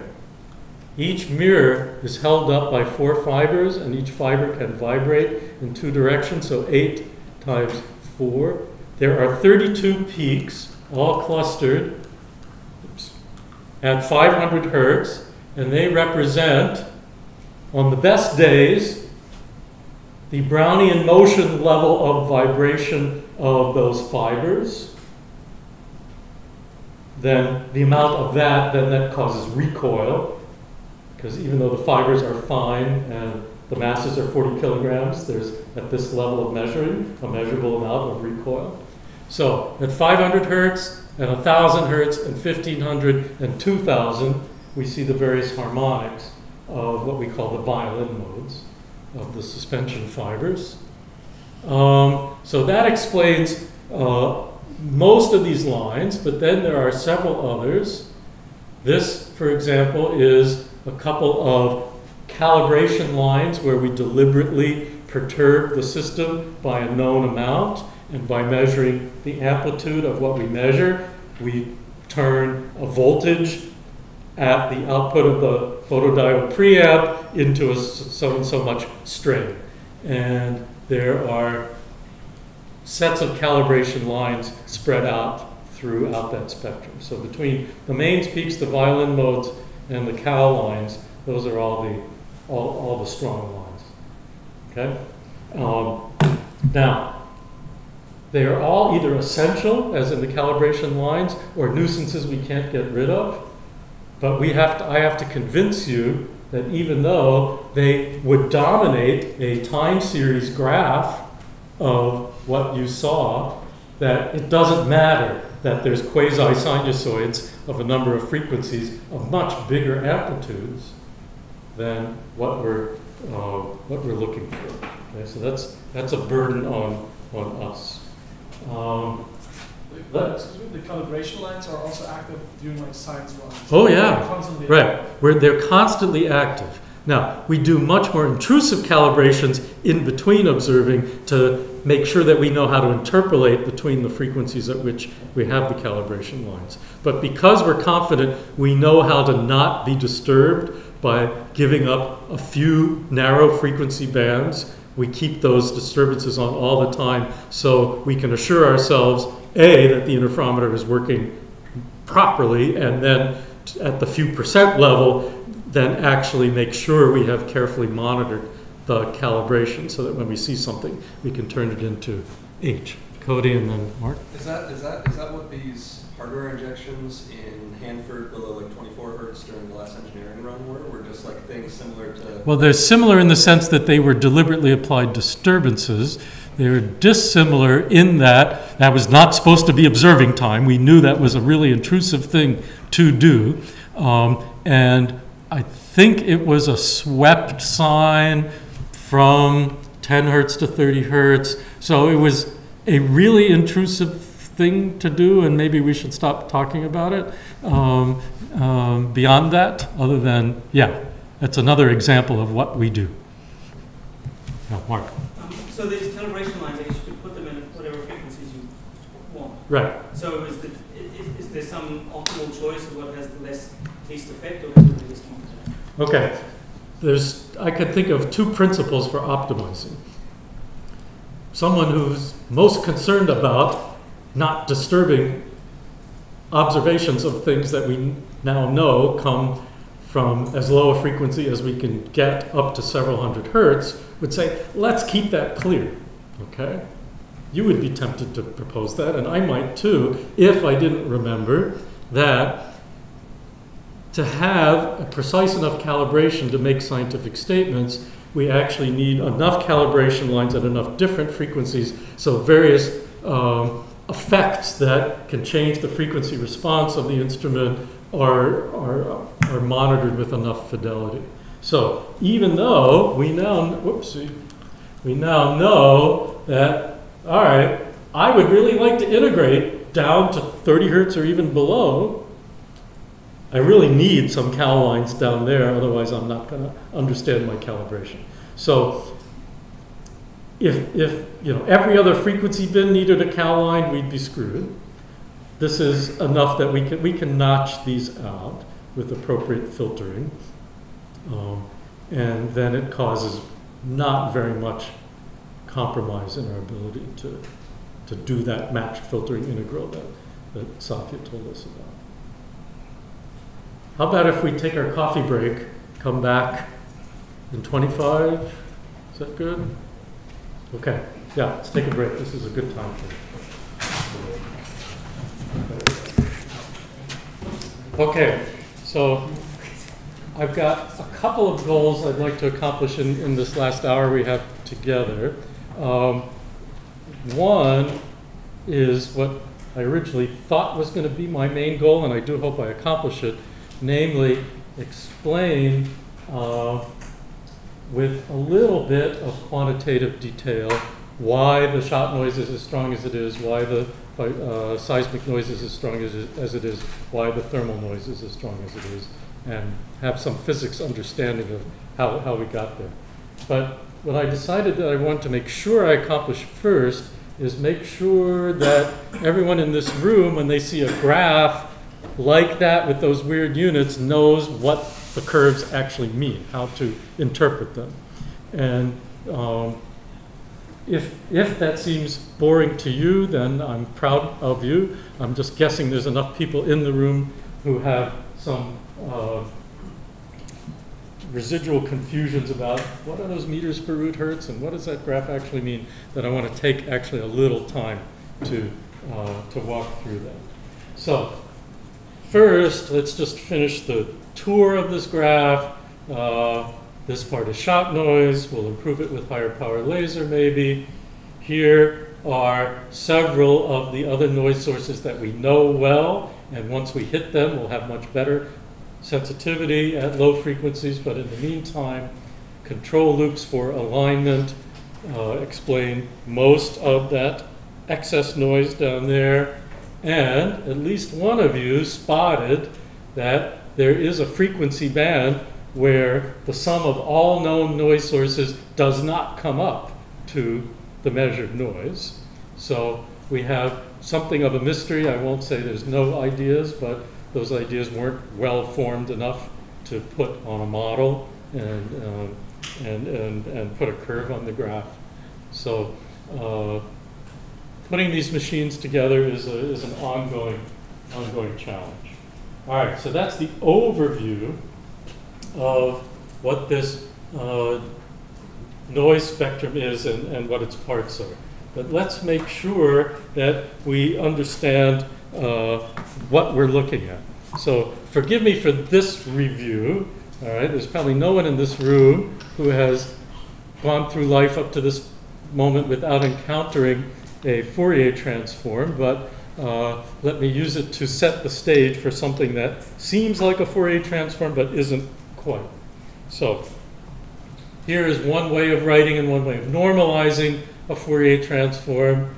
B: Each mirror is held up by 4 fibers, and each fiber can vibrate in 2 directions, so 8 times 4. There are 32 peaks, all clustered at 500 hertz, and they represent, on the best days, the Brownian motion level of vibration of those fibers. Then the amount of that, then that causes recoil, because even though the fibers are fine and the masses are 40 kilograms, there's, at this level of measuring, a measurable amount of recoil. So at 500 hertz, and 1,000 hertz, and 1,500, and 2,000, we see the various harmonics of what we call the violin modes of the suspension fibers. So that explains most of these lines, but then there are several others. This, for example, is a couple of calibration lines where we deliberately perturb the system by a known amount, and by measuring the amplitude of what we measure, we turn a voltage at the output of the photodiode preamp into a so and so much strain. And there are sets of calibration lines spread out throughout that spectrum. So between the mains peaks, the violin modes, and the cal lines, those are all the strong lines. Okay. Now, they are all either essential, as in the calibration lines, or nuisances we can't get rid of. But I have to convince you that even though they would dominate a time series graph of what you saw, that it doesn't matter that there's quasi-sinusoids of a number of frequencies of much bigger amplitudes than what we're looking for. Okay, so that's a burden on us.
D: The calibration lines are also active during like science runs.
B: Oh yeah, right. They're constantly active. Now, we do much more intrusive calibrations in between observing to make sure that we know how to interpolate between the frequencies at which we have the calibration lines. But because we're confident we know how to not be disturbed by giving up a few narrow frequency bands, we keep those disturbances on all the time so we can assure ourselves, A, that the interferometer is working properly, and then at the few percent level, then actually make sure we have carefully monitored the calibration so that when we see something, we can turn it into H. Cody and then Mark.
C: Is that what these hardware injections in Hanford below like 24 hertz during the last engineering run were just like things similar to?
B: Well, they're similar in the sense that they were deliberately applied disturbances. They were dissimilar in that that was not supposed to be observing time. We knew that was a really intrusive thing to do. And I think it was a swept sign from 10 hertz to 30 hertz. So it was a really intrusive thing to do, and maybe we should stop talking about it. Beyond that, other than, yeah, that's another example of what we do. Now, Mark.
E: So these calibration lines, I guess you could put them in whatever frequencies you want.
B: Right.
E: So is there some optimal choice of what has the least effect, or is it the least competent?
B: Okay. I could think of two principles for optimizing. Someone who's most concerned about not disturbing observations of things that we now know come from as low a frequency as we can get up to several hundred hertz would say, let's keep that clear, okay? You would be tempted to propose that, and I might too, if I didn't remember that to have a precise enough calibration to make scientific statements, we actually need enough calibration lines at enough different frequencies, so various effects that can change the frequency response of the instrument are monitored with enough fidelity. So even though we now know that, all right, I would really like to integrate down to 30 hertz or even below, I really need some cal lines down there, otherwise I'm not going to understand my calibration. So if every other frequency bin needed a cal line, we'd be screwed. This is enough that we can notch these out with appropriate filtering, and then it causes not very much compromise in our ability to do that matched filtering integral that Satya told us about. How about if we take our coffee break, come back in 25? Is that good? Okay, yeah, let's take a break. This is a good time for it. Okay, so I've got a couple of goals I'd like to accomplish in this last hour we have together. One is what I originally thought was going to be my main goal, and I do hope I accomplish it, namely explain with a little bit of quantitative detail why the shot noise is as strong as it is, why the seismic noise is as strong as it is, why the thermal noise is as strong as it is, and have some physics understanding of how we got there. But what I decided that I want to make sure I accomplish first is make sure that everyone in this room, when they see a graph like that with those weird units, knows what the curves actually mean, how to interpret them. And if that seems boring to you, then I'm proud of you. I'm just guessing there's enough people in the room who have some residual confusions about what are those meters per root hertz and what does that graph actually mean, that I want to take actually a little time to walk through that. So first, let's just finish the tour of this graph. This part is shot noise. We'll improve it with higher power laser maybe. Here are several of the other noise sources that we know well, and once we hit them, we'll have much better sensitivity at low frequencies, but in the meantime, control loops for alignment explain most of that excess noise down there. And at least one of you spotted that there is a frequency band where the sum of all known noise sources does not come up to the measured noise. So we have something of a mystery. I won't say there's no ideas, but those ideas weren't well formed enough to put on a model and put a curve on the graph. So putting these machines together is an ongoing challenge. All right, so that's the overview of what this noise spectrum is and what its parts are. But let's make sure that we understand what we're looking at. So forgive me for this review. All right, there's probably no one in this room who has gone through life up to this moment without encountering a Fourier transform, but let me use it to set the stage for something that seems like a Fourier transform but isn't quite. So here is one way of writing and one way of normalizing a Fourier transform.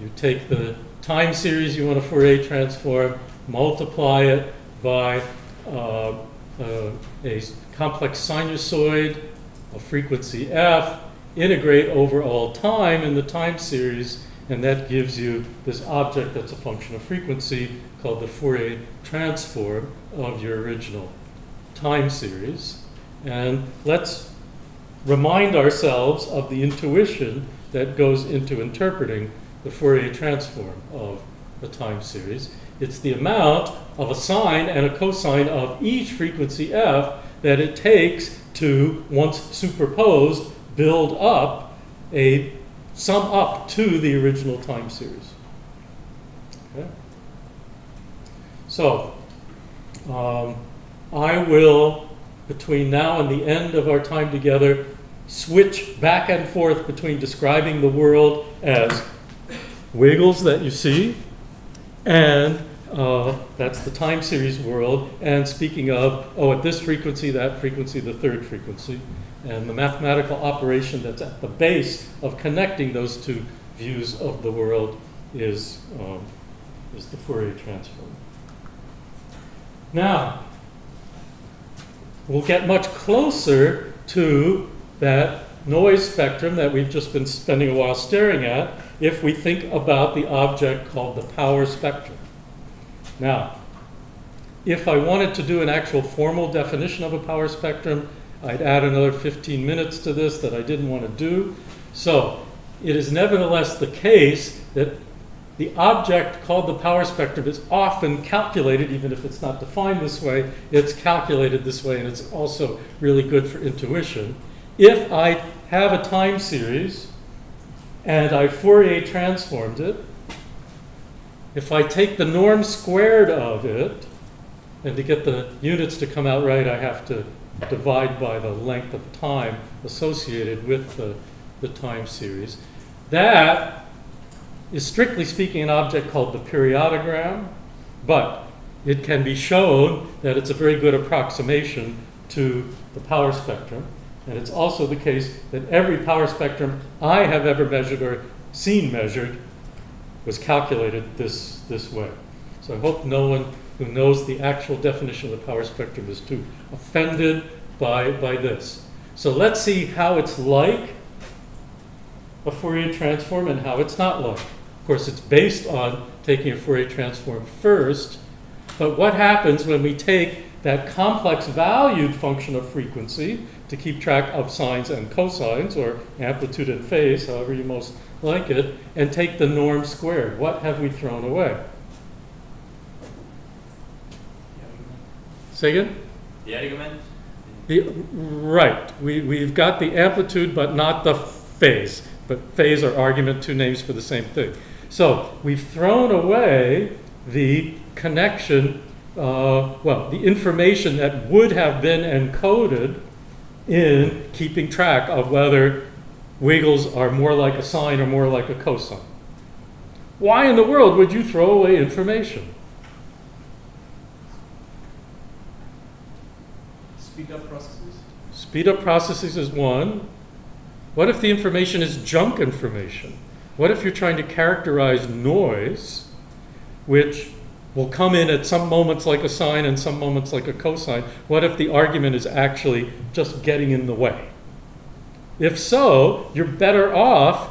B: You take the time series you want to Fourier transform, multiply it by a complex sinusoid of frequency f, integrate over all time in the time series, and that gives you this object that's a function of frequency called the Fourier transform of your original time series. And let's remind ourselves of the intuition that goes into interpreting the Fourier transform of a time series. It's the amount of a sine and a cosine of each frequency f that it takes to, once superposed, build up a sum up to the original time series. Okay? So, I will, between now and the end of our time together, switch back and forth between describing the world as wiggles that you see, and that's the time series world, and speaking of, oh, at this frequency, that frequency, the third frequency, and the mathematical operation that's at the base of connecting those two views of the world is the Fourier transform. Now, we'll get much closer to that noise spectrum that we've just been spending a while staring at if we think about the object called the power spectrum. Now, if I wanted to do an actual formal definition of a power spectrum, I'd add another 15 minutes to this that I didn't want to do. So it is nevertheless the case that the object called the power spectrum is often calculated, even if it's not defined this way, it's calculated this way, and it's also really good for intuition. If I have a time series and I Fourier transformed it, if I take the norm squared of it, and to get the units to come out right, I have to divide by the length of time associated with the time series. That is, strictly speaking, an object called the periodogram, but it can be shown that it's a very good approximation to the power spectrum. And it's also the case that every power spectrum I have ever measured or seen measured was calculated this way. So I hope no one who knows the actual definition of the power spectrum is too offended by this. So let's see how it's like a Fourier transform and how it's not like. Of course, it's based on taking a Fourier transform first, but what happens when we take that complex valued function of frequency to keep track of sines and cosines, or amplitude and phase, however you most like it, and take the norm squared? What have we thrown away? Say again?
G: The argument?
B: Right. We've got the amplitude, but not the phase. But phase or argument, two names for the same thing. So we've thrown away the connection, well, the information that would have been encoded in keeping track of whether wiggles are more like a sine or more like a cosine. Why in the world would you throw away information?
D: Speed up processes?
B: Speed up processes is one. What if the information is junk information? What if you're trying to characterize noise, which will come in at some moments like a sine and some moments like a cosine? What if the argument is actually just getting in the way? If so, you're better off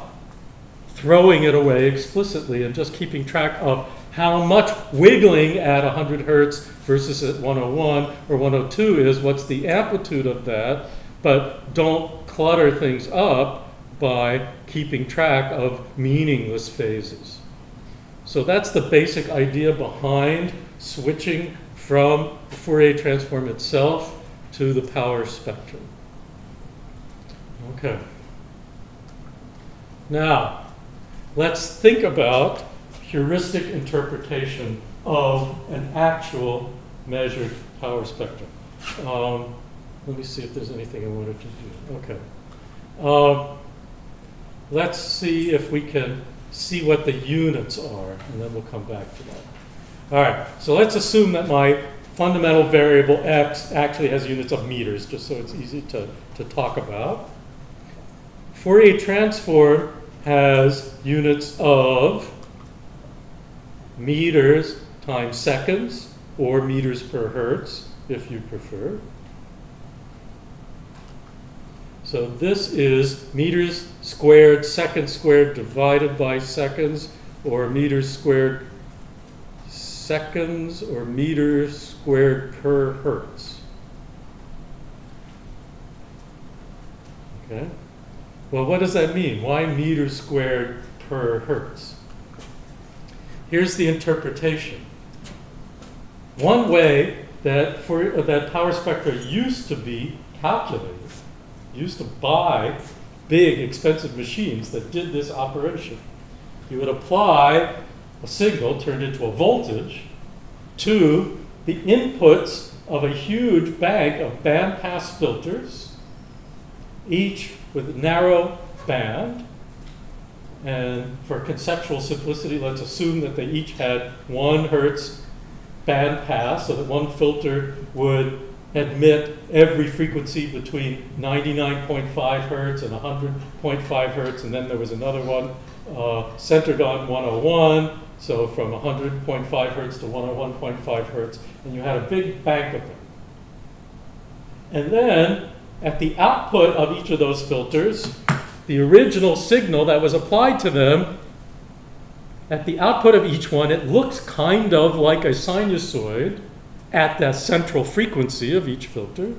B: throwing it away explicitly and just keeping track of how much wiggling at 100 hertz versus at 101 or 102 is, what's the amplitude of that, but don't clutter things up by keeping track of meaningless phases. So that's the basic idea behind switching from the Fourier transform itself to the power spectrum. Okay. Now, let's think about heuristic interpretation of an actual measured power spectrum. Let me see if there's anything I wanted to do. Okay. Let's see if we can see what the units are, and then we'll come back to that. All right, so let's assume that my fundamental variable x actually has units of meters, just so it's easy to talk about. Fourier transform has units of meters times seconds, or meters per hertz, if you prefer. So this is meters squared, seconds squared divided by seconds, or meters squared seconds, or meters squared per hertz. Okay. Well, what does that mean? Why meters squared per hertz? Here's the interpretation. One way that that power spectra used to be calculated, used to buy big, expensive machines that did this operation. You would apply a signal turned into a voltage to the inputs of a huge bank of bandpass filters, each with a narrow band. And for conceptual simplicity, let's assume that they each had 1 hertz band pass, so that one filter would admit every frequency between 99.5 hertz and 100.5 hertz, and then there was another one centered on 101, so from 100.5 hertz to 101.5 hertz, and you had a big bank of them. And then, at the output of each of those filters, the original signal that was applied to them, at the output of each one, it looks kind of like a sinusoid at that central frequency of each filter,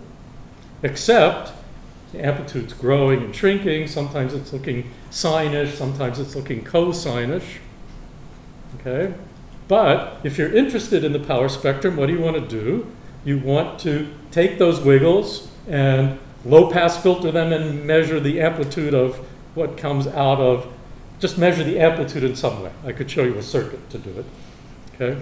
B: except the amplitude's growing and shrinking. Sometimes it's looking sine-ish, sometimes it's looking cosine-ish. Okay? But if you're interested in the power spectrum, what do you want to do? You want to take those wiggles and low-pass filter them and measure the amplitude of what comes out of, just measure the amplitude in some way. I could show you a circuit to do it. Okay?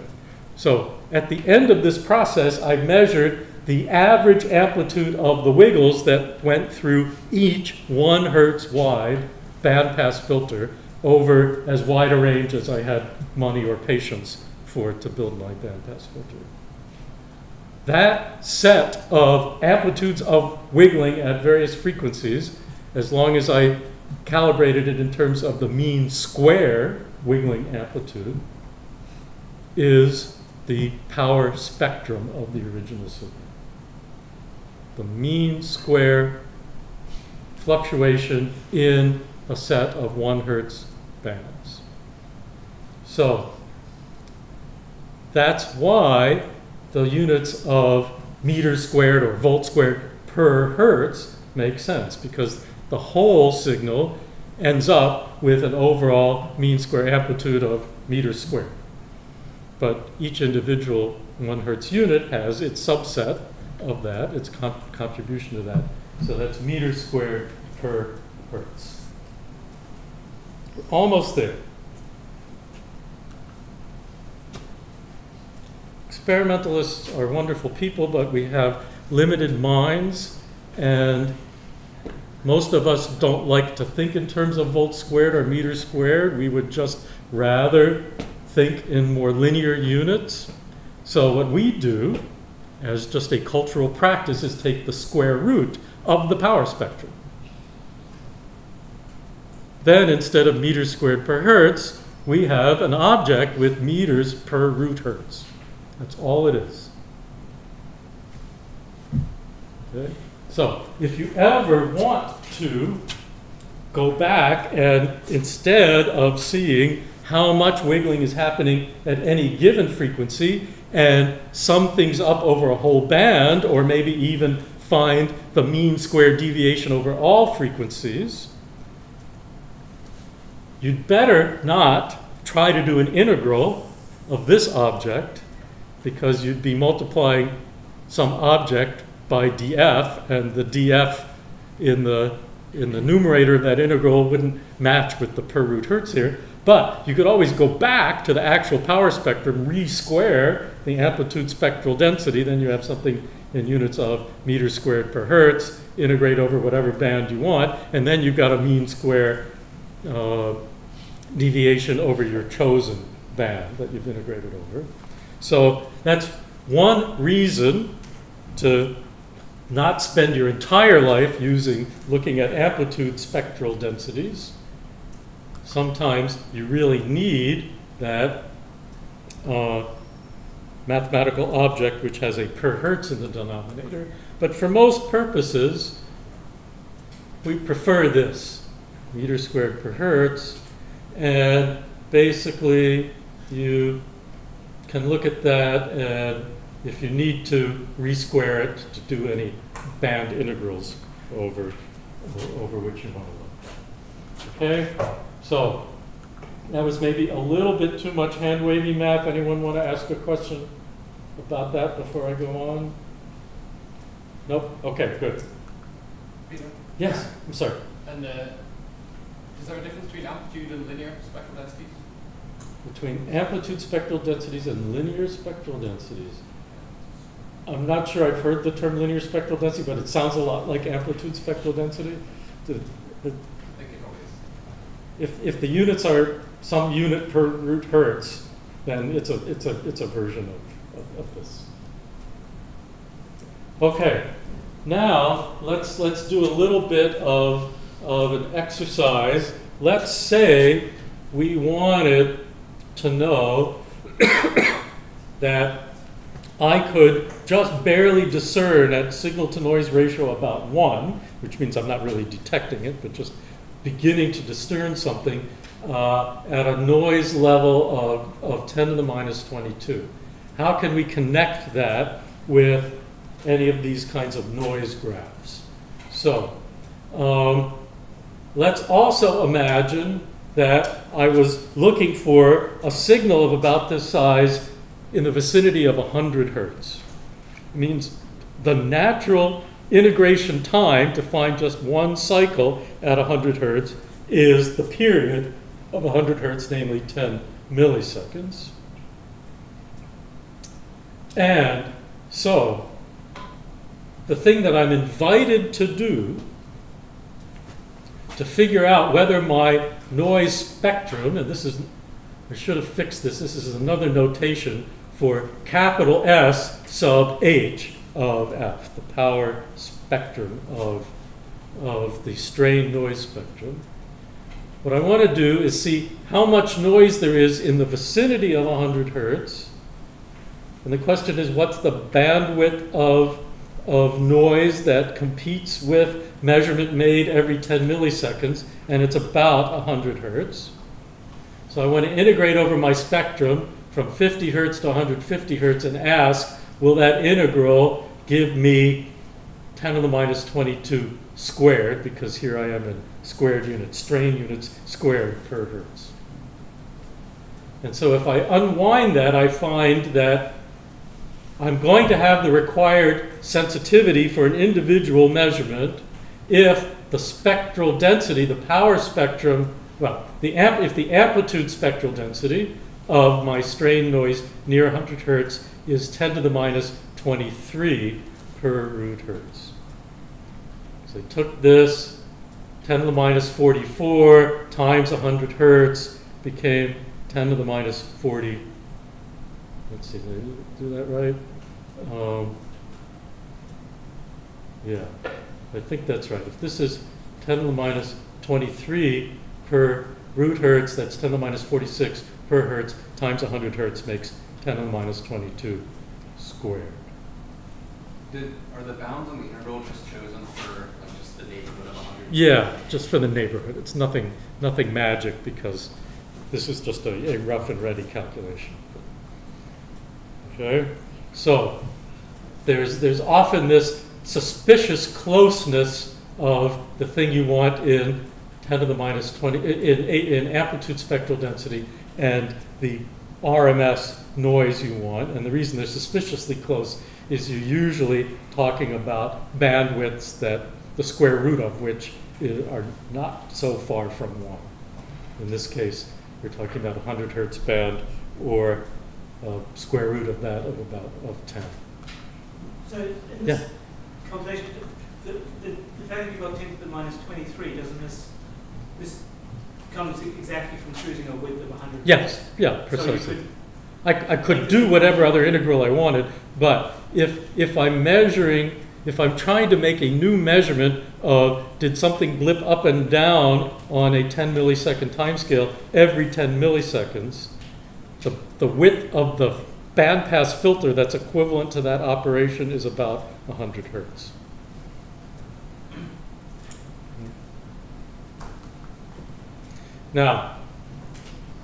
B: So at the end of this process, I measured the average amplitude of the wiggles that went through each 1 hertz wide bandpass filter over as wide a range as I had money or patience for to build my bandpass filter. That set of amplitudes of wiggling at various frequencies, as long as I calibrated it in terms of the mean square wiggling amplitude, is the power spectrum of the original signal. The mean square fluctuation in a set of 1 hertz bands. So that's why the units of meters squared or volts squared per hertz make sense, because the whole signal ends up with an overall mean square amplitude of meters squared. But each individual 1 hertz unit has its subset of that, its contribution to that. So that's meters squared per hertz. We're almost there. Experimentalists are wonderful people, but we have limited minds, and most of us don't like to think in terms of volts squared or meters squared. We would just rather think in more linear units. So what we do as just a cultural practice is take the square root of the power spectrum. Then instead of meters squared per hertz, we have an object with meters per root hertz. That's all it is. Okay? So if you ever want to go back and instead of seeing how much wiggling is happening at any given frequency and sum things up over a whole band, or maybe even find the mean square deviation over all frequencies, you'd better not try to do an integral of this object, because you'd be multiplying some object by df, and the df in the numerator of that integral wouldn't match with the per root hertz here. But you could always go back to the actual power spectrum, re-square the amplitude spectral density, then you have something in units of meters squared per hertz, integrate over whatever band you want, and then you've got a mean square deviation over your chosen band that you've integrated over. So that's one reason to not spend your entire life looking at amplitude spectral densities. Sometimes you really need that mathematical object which has a per hertz in the denominator. But for most purposes, we prefer this, meter squared per hertz. And basically, you can look at that, and if you need to, resquare it to do any band integrals over which you want to look. Okay? So, that was maybe a little bit too much hand-wavy math. Anyone want to ask a question about that before I go on? Nope? Okay, good.
C: Peter?
B: Yes, I'm sorry.
C: And is there a difference between amplitude and linear spectral densities?
B: Between amplitude spectral densities and linear spectral densities. I'm not sure I've heard the term linear spectral density, but it sounds a lot like amplitude spectral density.
C: I think it always.
B: If the units are some unit per root hertz, then it's a version of this. Okay, now let's do a little bit of an exercise. Let's say we wanted to know that I could just barely discern at signal to noise ratio about 1, which means I'm not really detecting it, but just beginning to discern something at a noise level of 10 to the minus 22. How can we connect that with any of these kinds of noise graphs? So let's also imagine that I was looking for a signal of about this size in the vicinity of 100 hertz. It means the natural integration time to find just one cycle at 100 hertz is the period of 100 hertz, namely 10 milliseconds. And so the thing that I'm invited to do to figure out whether my noise spectrum, and this is, I should have fixed this, this is another notation for capital S sub H of F, the power spectrum of the strain noise spectrum. What I want to do is see how much noise there is in the vicinity of 100 hertz. And the question is, what's the bandwidth of noise that competes with measurement made every 10 milliseconds, and it's about 100 hertz. So I want to integrate over my spectrum from 50 hertz to 150 hertz and ask, will that integral give me 10 to the minus 22 squared, because here I am in squared units, strain units squared per hertz. And so if I unwind that, I find that I'm going to have the required sensitivity for an individual measurement if the spectral density, the power spectrum, well, if the amplitude spectral density of my strain noise near 100 hertz is 10 to the minus 23 per root hertz. So I took this, 10 to the minus 44 times 100 hertz became 10 to the minus 40. Let's see, did I do that right? Yeah, I think that's right. If this is 10 to the minus 23 per root hertz, that's 10 to the minus 46 per hertz times 100 hertz makes 10 to the minus 22 squared.
C: Are the bounds on the integral just chosen for like just the neighborhood of 100?
B: Yeah, just for the neighborhood. It's nothing magic, because this is just a rough and ready calculation. Okay, so there's often this suspicious closeness of the thing you want in 10 to the minus 20 in amplitude spectral density and the RMS noise you want. And the reason they're suspiciously close is you're usually talking about bandwidths that the square root of which are not so far from 1. In this case, we're talking about a 100 hertz band or square root of that of 10.
E: So in this calculation, the fact that you've got 10 to the minus 23, doesn't this comes exactly from choosing a width of 100?
B: Yes, yeah, precisely.
E: So
B: I could do whatever other integral I wanted, but if I'm measuring if I'm trying to make a new measurement of did something blip up and down on a 10 millisecond timescale every 10 milliseconds, the width of the bandpass filter that's equivalent to that operation is about 100 hertz. Now,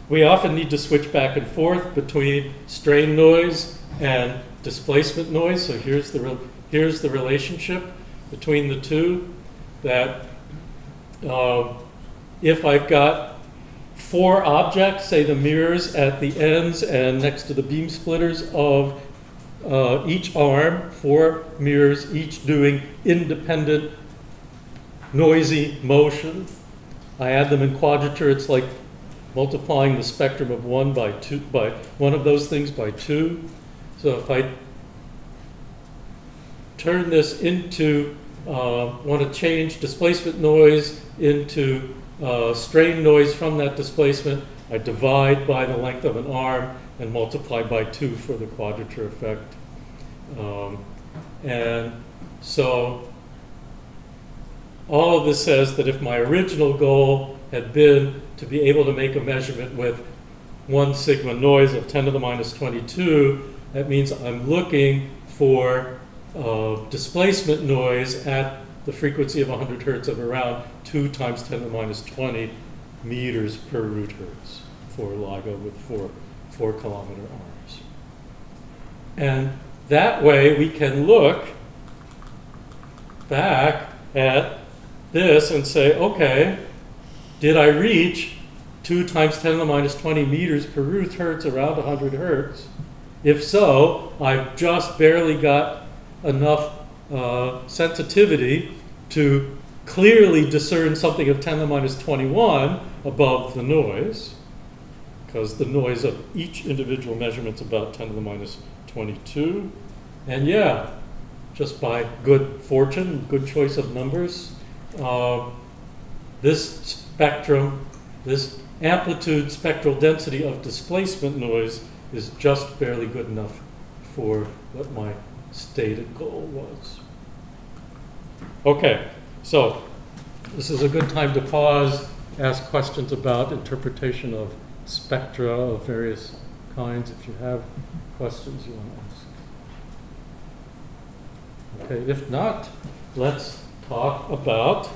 B: we often need to switch back and forth between strain noise and displacement noise. So here's the relationship between the two. That if I've got 4 objects, say the mirrors at the ends and next to the beam splitters of each arm, 4 mirrors each doing independent noisy motion. I add them in quadrature, it's like multiplying the spectrum of one of those things by 2. So if I turn this into, want to change displacement noise into strain noise from that displacement, I divide by the length of an arm and multiply by 2 for the quadrature effect. And so all of this says that if my original goal had been to be able to make a measurement with 1 sigma noise of 10 to the minus 22, that means I'm looking for displacement noise at the frequency of 100 hertz of around 2 times 10 to the minus 20 meters per root hertz for LIGO with 4 kilometer arms. And that way we can look back at this and say, okay, did I reach 2 times 10 to the minus 20 meters per root hertz around 100 hertz? If so, I've just barely got enough sensitivity to clearly discern something of 10 to the minus 21 above the noise, because the noise of each individual measurement is about 10 to the minus 22. And yeah, just by good fortune, good choice of numbers, this spectrum, this amplitude spectral density of displacement noise is just barely good enough for what my stated goal was. Okay, so this is a good time to pause, ask questions about interpretation of spectra of various kinds if you have questions you want to ask. Okay, if not, let's talk about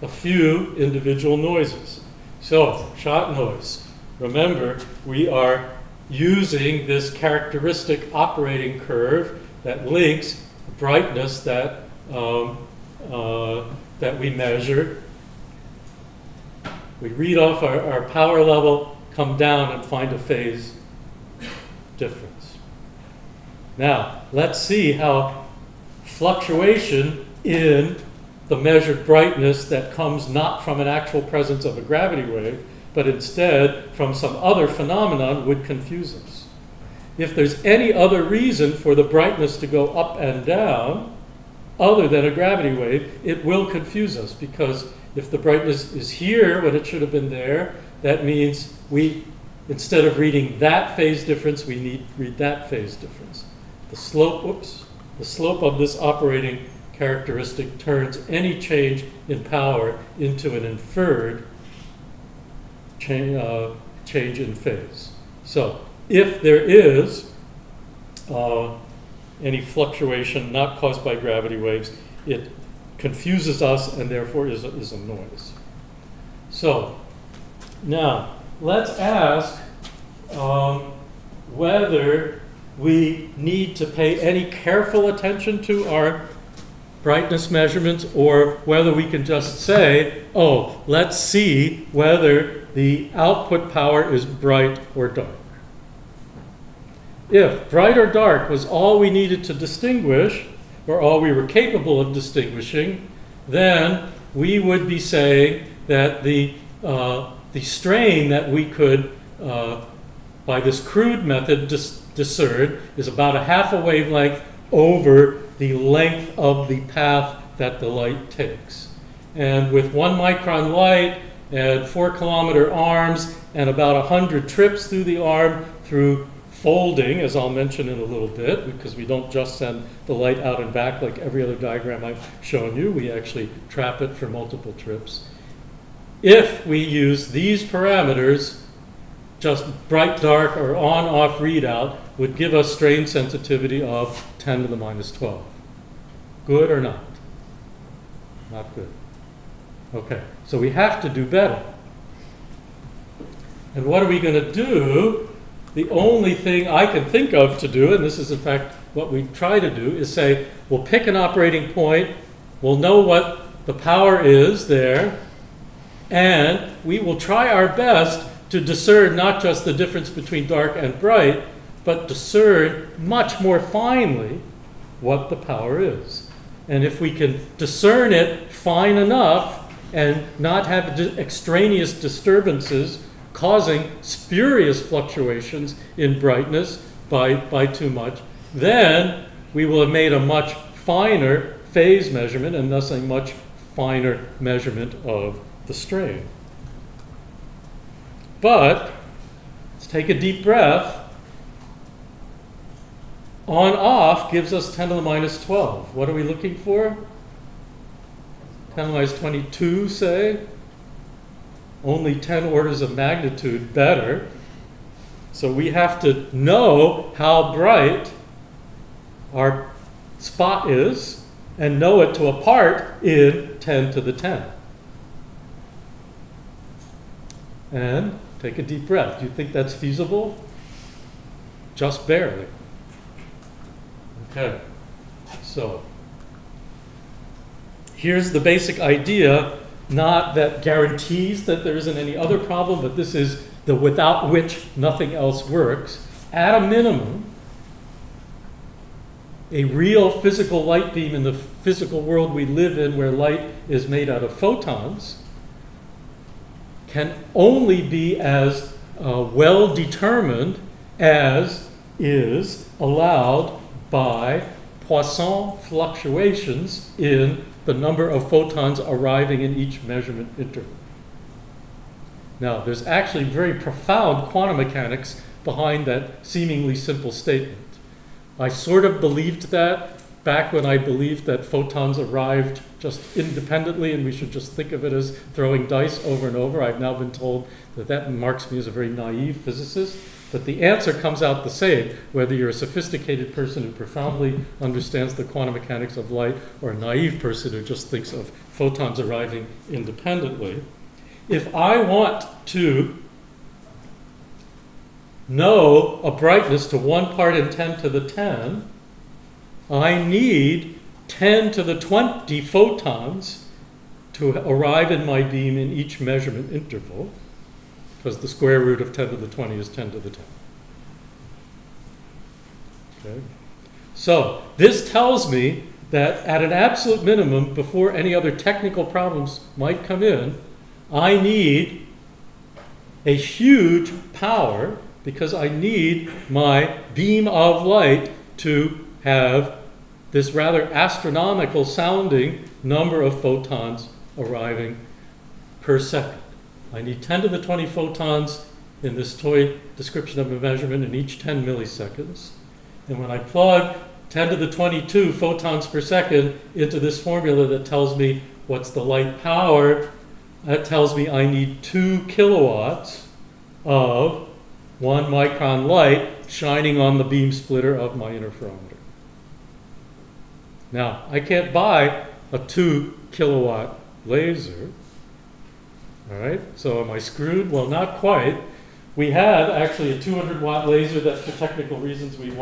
B: a few individual noises. So, shot noise. Remember, we are using this characteristic operating curve that links brightness that that we measure. We read off our power level, come down and find a phase difference. Now, let's see how fluctuation in the measured brightness that comes not from an actual presence of a gravity wave, but instead from some other phenomenon would confuse us. If there's any other reason for the brightness to go up and down, other than a gravity wave, it will confuse us, because if the brightness is here when it should have been there, that means we, instead of reading that phase difference, we need to read that phase difference. The slope, the slope of this operating characteristic turns any change in power into an inferred change in phase. So if there is any fluctuation not caused by gravity waves, it confuses us and therefore is a noise. So now let's ask whether we need to pay any careful attention to our brightness measurements, or whether we can just say, oh, let's see whether the output power is bright or dark. If bright or dark was all we needed to distinguish, or all we were capable of distinguishing, then we would be saying that the strain that we could, by this crude method, discern is about a half a wavelength over the length of the path that the light takes. And with 1 micron light and 4 kilometer arms and about 100 trips through the arm through folding, as I'll mention in a little bit, because we don't just send the light out and back like every other diagram I've shown you. We actually trap it for multiple trips. If we use these parameters, just bright, dark, or on-off readout would give us strain sensitivity of 10 to the minus 12. Good or not? Not good. Okay, so we have to do better. And what are we going to do? The only thing I can think of to do, and this is in fact what we try to do, is say, we'll pick an operating point, we'll know what the power is there, and we will try our best to discern not just the difference between dark and bright, but discern much more finely what the power is. And if we can discern it fine enough and not have extraneous disturbances causing spurious fluctuations in brightness by too much, then we will have made a much finer phase measurement and thus a much finer measurement of the strain. But let's take a deep breath. On-off gives us 10 to the minus 12. What are we looking for? 10 to the minus 22, say. Only 10 orders of magnitude better. So we have to know how bright our spot is and know it to a part in 10 to the 10. And take a deep breath. Do you think that's feasible? Just barely. Okay. So here's the basic idea, not that guarantees that there isn't any other problem, but this is the without which nothing else works. At a minimum, a real physical light beam in the physical world we live in, where light is made out of photons, can only be as well determined as is allowed by Poisson fluctuations in the number of photons arriving in each measurement interval. Now, there's actually very profound quantum mechanics behind that seemingly simple statement. I sort of believed that back when I believed that photons arrived just independently and we should just think of it as throwing dice over and over. I've now been told that that marks me as a very naive physicist. But the answer comes out the same, whether you're a sophisticated person who profoundly understands the quantum mechanics of light or a naive person who just thinks of photons arriving independently. If I want to know a brightness to 1 part in 10 to the 10, I need 10 to the 20 photons to arrive in my beam in each measurement interval, because the square root of 10 to the 20 is 10 to the 10. Okay. So this tells me that at an absolute minimum, before any other technical problems might come in, I need a huge power, because I need my beam of light to have this rather astronomical sounding number of photons arriving per second. I need 10 to the 20 photons in this toy description of a measurement in each 10 milliseconds. And when I plug 10 to the 22 photons per second into this formula that tells me what's the light power, that tells me I need 2 kilowatts of 1 micron light shining on the beam splitter of my interferometer. Now, I can't buy a 2 kilowatt laser. All right, so am I screwed? Well, not quite. We have actually a 200 watt laser that, for technical reasons we've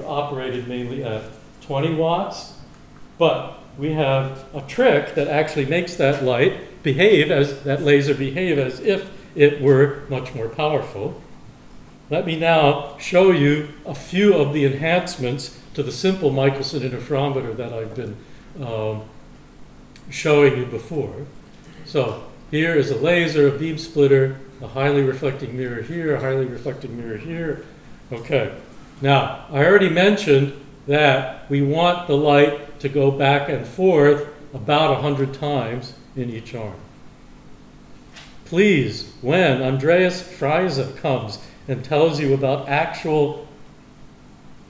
B: operated mainly at 20 watts. But we have a trick that actually makes that light behave as, that laser behave as if it were much more powerful. Let me now show you a few of the enhancements to the simple Michelson interferometer that I've been showing you before. So here is a laser, a beam splitter, a highly reflecting mirror here, a highly reflecting mirror here. Okay. Now, I already mentioned that we want the light to go back and forth about 100 times in each arm. please, when Andreas Freyse comes and tells you about actual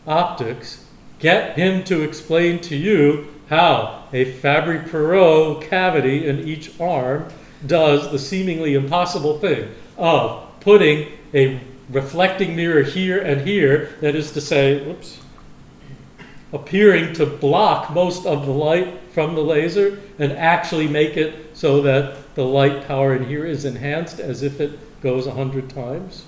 B: optics, get him to explain to you how a Fabry-Perot cavity in each arm does the seemingly impossible thing of putting a reflecting mirror here and here, that is to say, whoops, appearing to block most of the light from the laser and actually make it so that the light power in here is enhanced as if it goes 100 times.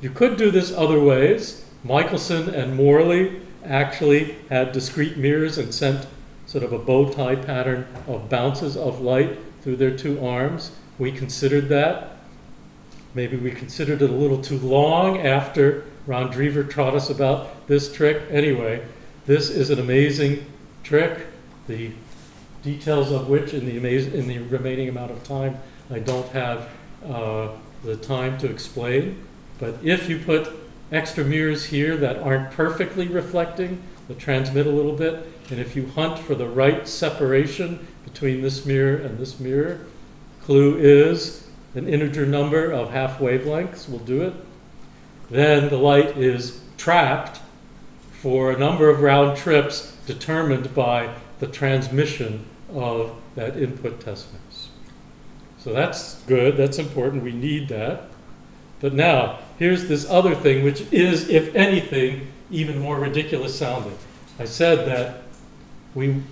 B: You could do this other ways. Michelson and Morley actually had discrete mirrors and sent sort of a bow tie pattern of bounces of light through their two arms. We considered that. Maybe we considered it a little too long after Ron Drever taught us about this trick. Anyway, this is an amazing trick, the details of which in the remaining amount of time I don't have the time to explain. But if you put extra mirrors here that aren't perfectly reflecting, that transmit a little bit, and if you hunt for the right separation between this mirror and this mirror, clue is an integer number of half wavelengths will do it. Then the light is trapped for a number of round trips determined by the transmission of that input test mass. So that's good, that's important, we need that. But now, here's this other thing which is, if anything, even more ridiculous sounding. I said that we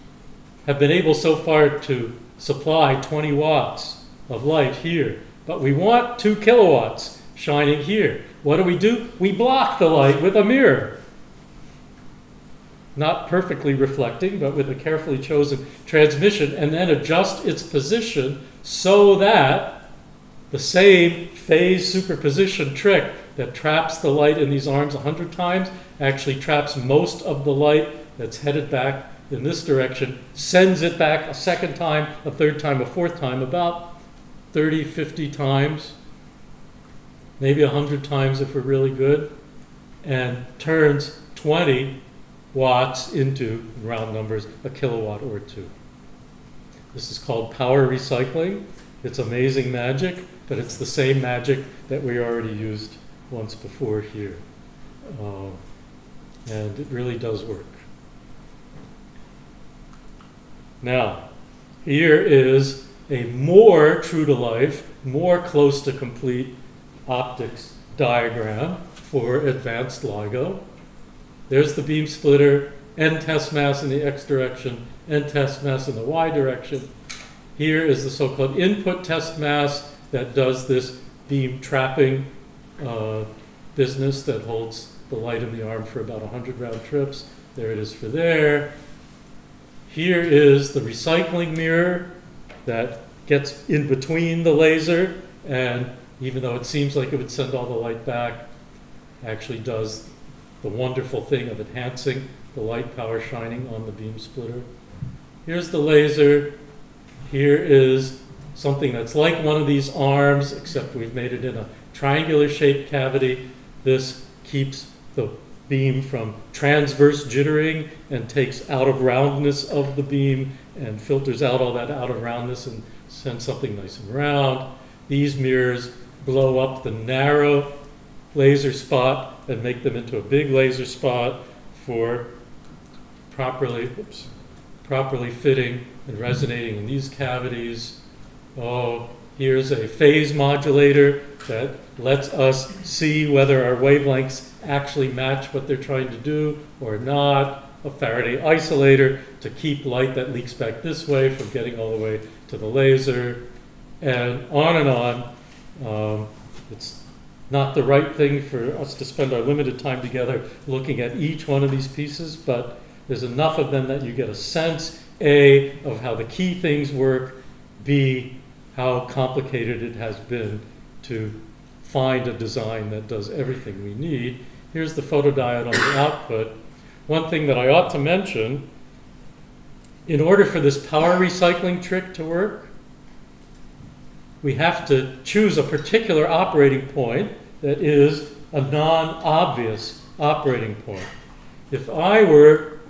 B: have been able so far to supply 20 watts of light here, but we want 2 kilowatts shining here. What do? We block the light with a mirror. Not perfectly reflecting, but with a carefully chosen transmission, and then adjust its position so that the same phase superposition trick that traps the light in these arms 100 times actually traps most of the light that's headed back in this direction, sends it back a second time, a third time, a fourth time, about 30, 50 times, maybe 100 times if we're really good, and turns 20 watts into, in round numbers, a kilowatt or 2. This is called power recycling. It's amazing magic, but it's the same magic that we already used once before here. And it really does work. Now, here is a more true to life, more close to complete optics diagram for advanced LIGO. There's the beam splitter, N test mass in the X direction, N test mass in the Y direction. Here is the so-called input test mass that does this beam trapping business that holds the light in the arm for about 100 round trips. There it is for there. Here is the recycling mirror that gets in between the laser, and even though it seems like it would send all the light back, actually does the wonderful thing of enhancing the light power shining on the beam splitter. Here's the laser. Here is something that's like one of these arms, except we've made it in a triangular shaped cavity. This keeps the beam from transverse jittering and takes out of roundness of the beam and filters out all that out of roundness and sends something nice and round. These mirrors blow up the narrow laser spot and make them into a big laser spot for properly fitting and resonating in these cavities. Oh, here's a phase modulator that lets us see whether our wavelengths actually match what they're trying to do or not. A Faraday isolator to keep light that leaks back this way from getting all the way to the laser, and on and on. It's not the right thing for us to spend our limited time together looking at each one of these pieces, but there's enough of them that you get a sense, A, of how the key things work, B, how complicated it has been to find a design that does everything we need. Here's the photodiode on the output. One thing that I ought to mention, in order for this power recycling trick to work, we have to choose a particular operating point that is a non-obvious operating point. If I were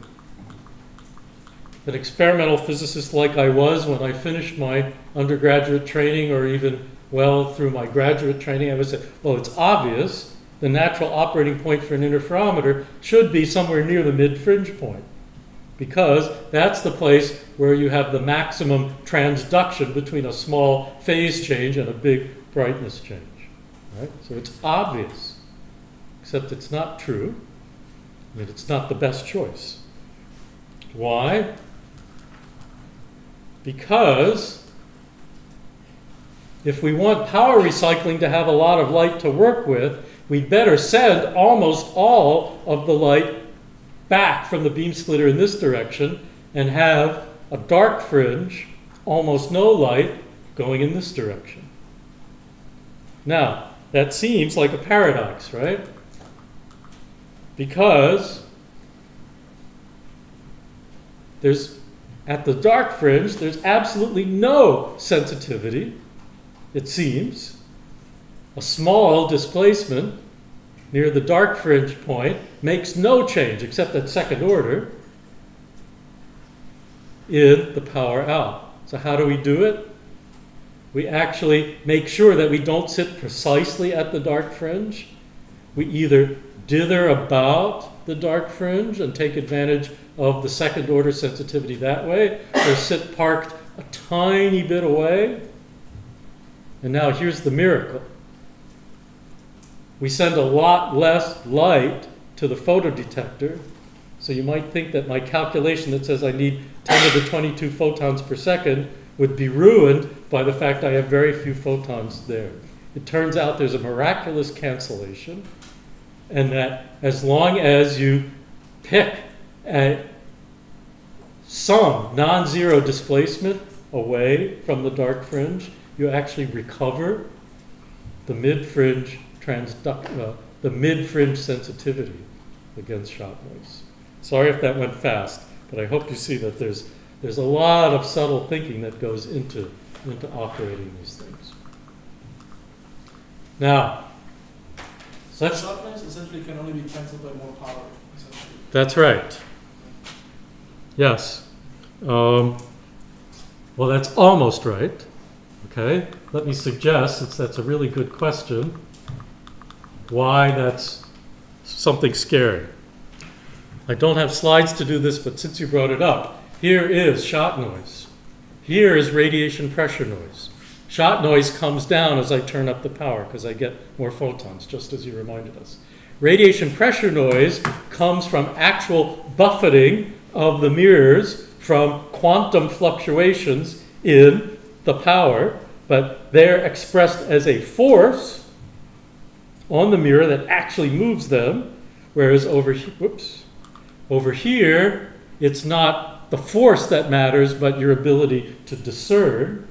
B: an experimental physicist like I was when I finished my undergraduate training, or even well through my graduate training, I would say, well, it's obvious the natural operating point for an interferometer should be somewhere near the mid-fringe point, because that's the place where you have the maximum transduction between a small phase change and a big brightness change. Right? So it's obvious, except it's not true. I mean, it's not the best choice. Why? Because if we want power recycling to have a lot of light to work with, we'd better send almost all of the light back from the beam splitter in this direction and have a dark fringe, almost no light, going in this direction. Now, that seems like a paradox, right? Because at the dark fringe, there's absolutely no sensitivity, it seems. A small displacement near the dark fringe point makes no change, except at second order, in the power out. So how do we do it? We actually make sure that we don't sit precisely at the dark fringe. We either dither about the dark fringe and take advantage of the second order sensitivity that way, or sit parked a tiny bit away. And now here's the miracle. We send a lot less light to the photodetector. So you might think that my calculation that says I need 10 to the 22 photons per second would be ruined by the fact I have very few photons there. It turns out there's a miraculous cancellation, and that as long as you pick some non-zero displacement away from the dark fringe, you actually recover the mid-fringe the mid-fringe sensitivity against shot noise. Sorry if that went fast, but I hope you see that there's a lot of subtle thinking that goes into operating these things. Now,
D: so shot noise essentially can only be cancelled by more power, essentially.
B: That's right. Yes. Well, that's almost right. Okay. Let me suggest, since that's a really good question, why that's something scary. I don't have slides to do this, but since you brought it up, here is shot noise. Here is radiation pressure noise. Shot noise comes down as I turn up the power because I get more photons, just as you reminded us. Radiation pressure noise comes from actual buffeting of the mirrors from quantum fluctuations in the power, but they're expressed as a force on the mirror that actually moves them, whereas over here, it's not the force that matters, but your ability to discern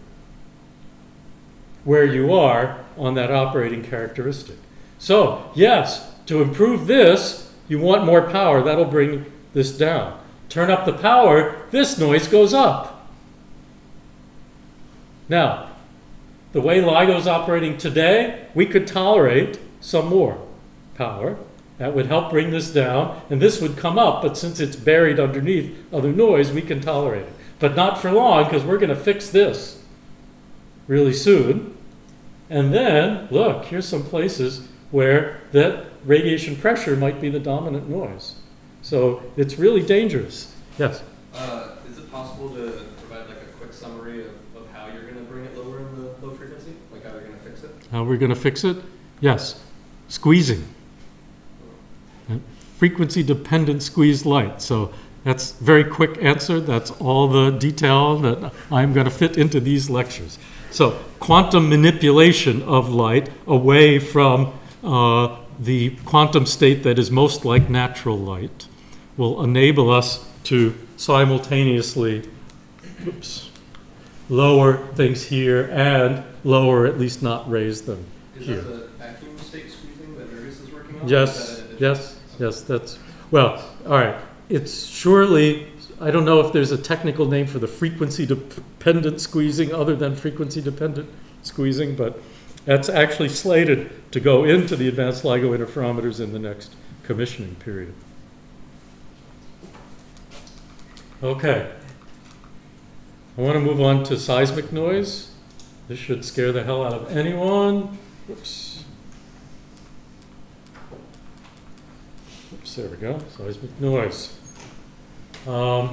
B: where you are on that operating characteristic. So, yes, to improve this, you want more power. That'll bring this down. Turn up the power, this noise goes up. Now, the way LIGO's operating today, we could tolerate some more power. That would help bring this down, and this would come up, but since it's buried underneath other noise, we can tolerate it. But not for long, because we're going to fix this really soon. And then, look, here's some places where that radiation pressure might be the dominant noise. So it's really dangerous. Yes?
C: Is it possible to provide like a quick summary of how you're going to bring it lower in the low frequency? Like how you're going to fix it?
B: How we're going to fix it? Yes. Squeezing. Frequency-dependent squeezed light. So that's a very quick answer. That's all the detail that I'm going to fit into these lectures. So quantum manipulation of light away from the quantum state that is most like natural light will enable us to simultaneously lower things here and lower, at least not raise them here.
C: Is that the vacuum state squeezing that Nergus is working on?
B: Yes, yes, that's, well, all right. It's surely, I don't know if there's a technical name for the frequency-dependent squeezing other than frequency-dependent squeezing, but that's actually slated to go into the advanced LIGO interferometers in the next commissioning period. Okay. I want to move on to seismic noise. This should scare the hell out of anyone. Whoops. Oops, there we go. Seismic noise. I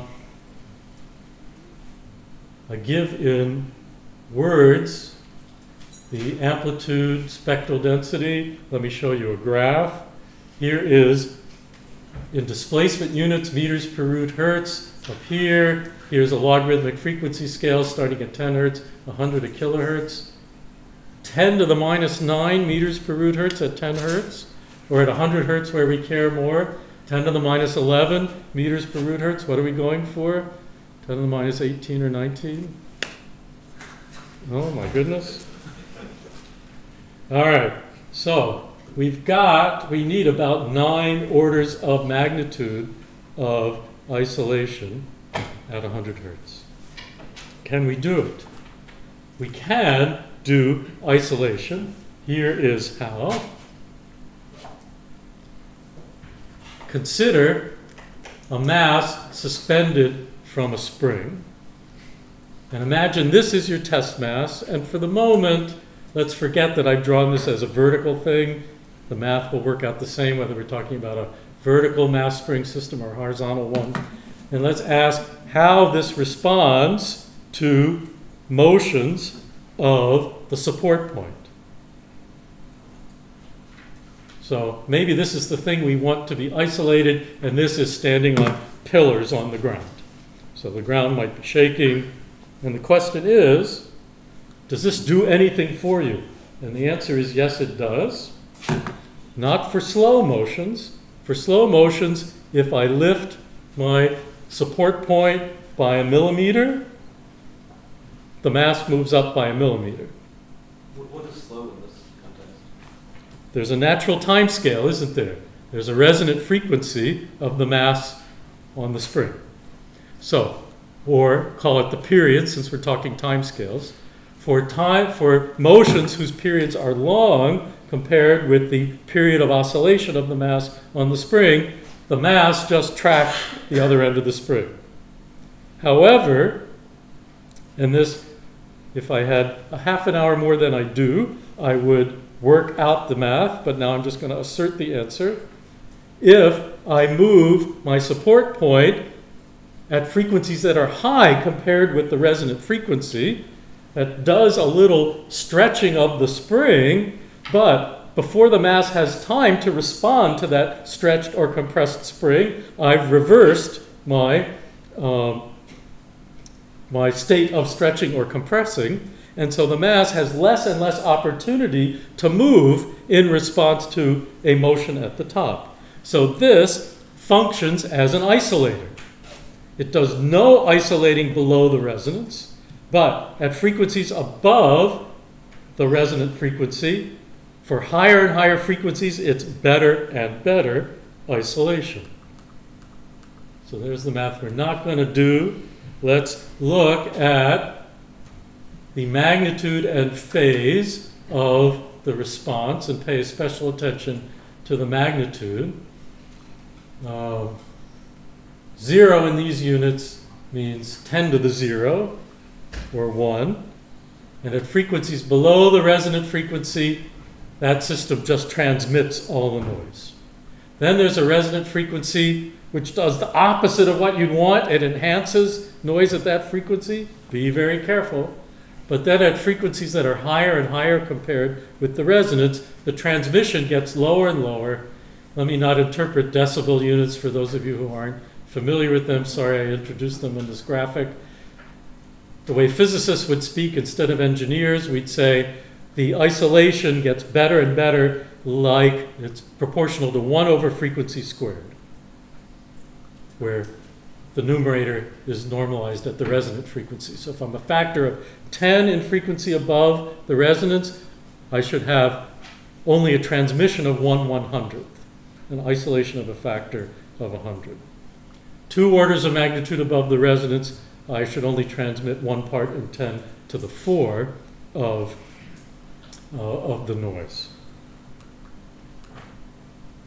B: give in words the amplitude, spectral density. Let me show you a graph. Here is in displacement units, meters per root hertz. Up here, here's a logarithmic frequency scale starting at 10 hertz, 100 a kilohertz. 10 to the minus 9 meters per root hertz at 10 hertz, or at 100 hertz where we care more. 10 to the minus 11 meters per root hertz. What are we going for? 10 to the minus 18 or 19? Oh my goodness. All right, so we need about 9 orders of magnitude of isolation at 100 hertz. Can we do it? We can do isolation. Here is how. Consider a mass suspended from a spring. And imagine this is your test mass. And for the moment, let's forget that I've drawn this as a vertical thing. The math will work out the same whether we're talking about a vertical mass spring system or a horizontal one. And let's ask how this responds to motions of the support point. So maybe this is the thing we want to be isolated, and this is standing on pillars on the ground. So the ground might be shaking, and the question is, does this do anything for you? And the answer is yes, it does. Not for slow motions. For slow motions, if I lift my support point by a millimeter, the mass moves up by a millimeter.
C: What is slow in this context?
B: There's a natural time scale, isn't there? There's a resonant frequency of the mass on the spring. So, or call it the period, since we're talking time scales. For motions whose periods are long compared with the period of oscillation of the mass on the spring, the mass just tracks the other end of the spring. However, and this, if I had a half an hour more than I do, I would work out the math, but now I'm just going to assert the answer. If I move my support point at frequencies that are high compared with the resonant frequency, that does a little stretching of the spring, but before the mass has time to respond to that stretched or compressed spring, I've reversed my my state of stretching or compressing, and so the mass has less and less opportunity to move in response to a motion at the top. So this functions as an isolator. It does no isolating below the resonance, but at frequencies above the resonant frequency, for higher and higher frequencies, it's better and better isolation. So there's the math we're not going to do. Let's look at the magnitude and phase of the response and pay special attention to the magnitude. 0 in these units means 10 to the 0, or 1. And at frequencies below the resonant frequency, that system just transmits all the noise. Then there's a resonant frequency which does the opposite of what you'd want. It enhances noise at that frequency. Be very careful. But then at frequencies that are higher and higher compared with the resonance, the transmission gets lower and lower. Let me not interpret decibel units for those of you who aren't familiar with them. Sorry I introduced them in this graphic. The way physicists would speak instead of engineers, we'd say the isolation gets better and better, like it's proportional to 1 over frequency squared, where the numerator is normalized at the resonant frequency. So if I'm a factor of 10 in frequency above the resonance, I should have only a transmission of 1/100th, an isolation of a factor of 100. 2 orders of magnitude above the resonance, I should only transmit 1 part in 10 to the 4 of the noise.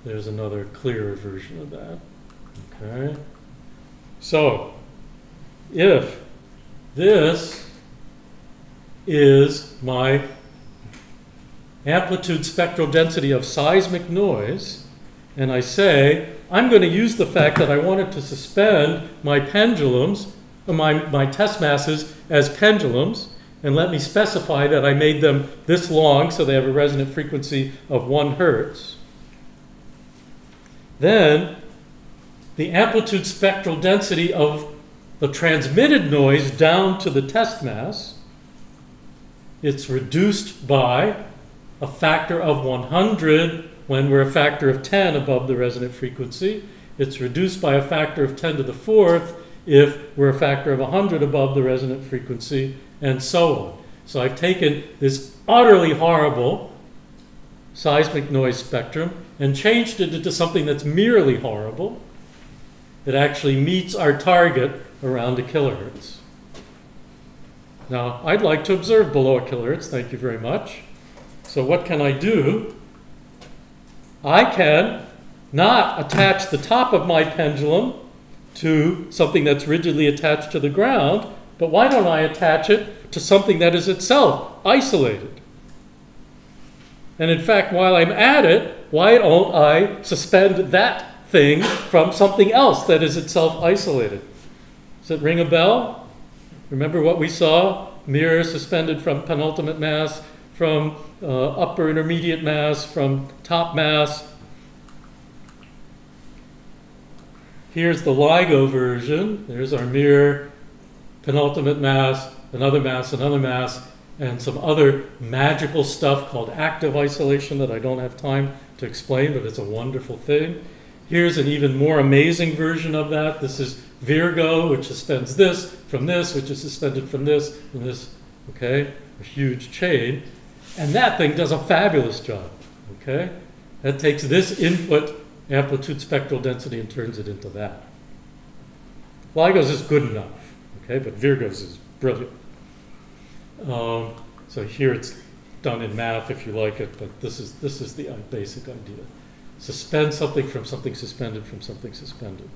B: There's another clearer version of that. Okay. So, if this is my amplitude spectral density of seismic noise, and I say, I'm going to use the fact that I wanted to suspend my pendulums, my test masses as pendulums, and let me specify that I made them this long so they have a resonant frequency of 1 hertz. Then the amplitude spectral density of the transmitted noise down to the test mass, it's reduced by a factor of 100 when we're a factor of 10 above the resonant frequency. It's reduced by a factor of 10 to the 4th if we're a factor of 100 above the resonant frequency, and so on. So I've taken this utterly horrible seismic noise spectrum and changed it into something that's merely horrible. It actually meets our target around a kilohertz. Now, I'd like to observe below a kilohertz, thank you very much. So what can I do? I can not attach the top of my pendulum to something that's rigidly attached to the ground, but why don't I attach it to something that is itself isolated? And in fact, while I'm at it, why don't I suspend that thing from something else that is itself isolated? Does it ring a bell? Remember what we saw? Mirror suspended from penultimate mass, from upper intermediate mass, from top mass. Here's the LIGO version. There's our mirror, penultimate mass, another mass, and some other magical stuff called active isolation that I don't have time to explain, but it's a wonderful thing. Here's an even more amazing version of that. This is Virgo, which suspends this from this, which is suspended from this and this, okay? A huge chain. And that thing does a fabulous job, okay? That takes this input amplitude spectral density and turns it into that. LIGO's is good enough, okay? But Virgo's is brilliant. So here it's done in math if you like it, but this is the basic idea. Suspend something from something suspended from something suspended.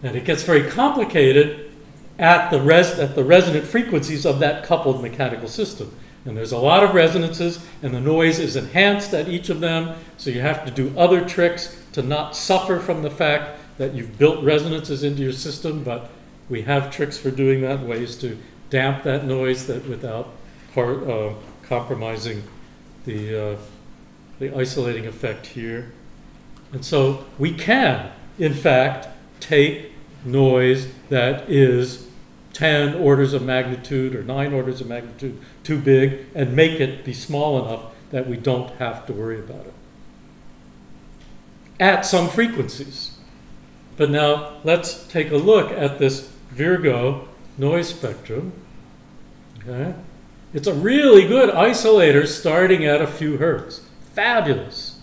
B: And it gets very complicated at the resonant frequencies of that coupled mechanical system. And there's a lot of resonances, and the noise is enhanced at each of them, so you have to do other tricks to not suffer from the fact that you've built resonances into your system, but we have tricks for doing that, ways to damp that noise that without compromising the isolating effect here. And so we can, in fact, take noise that is 10 orders of magnitude or 9 orders of magnitude too big and make it be small enough that we don't have to worry about it at some frequencies. But now let's take a look at this Virgo noise spectrum. Okay? It's a really good isolator starting at a few hertz. Fabulous.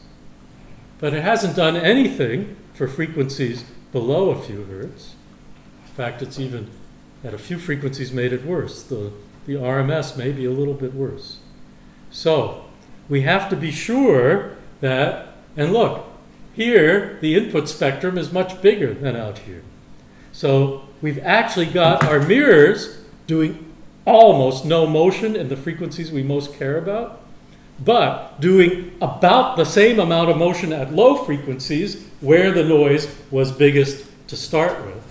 B: But it hasn't done anything for frequencies below a few hertz. In fact, it's even at a few frequencies made it worse. The RMS may be a little bit worse. So we have to be sure that, and look, here the input spectrum is much bigger than out here. So we've actually got our mirrors doing almost no motion in the frequencies we most care about, but doing about the same amount of motion at low frequencies where the noise was biggest to start with.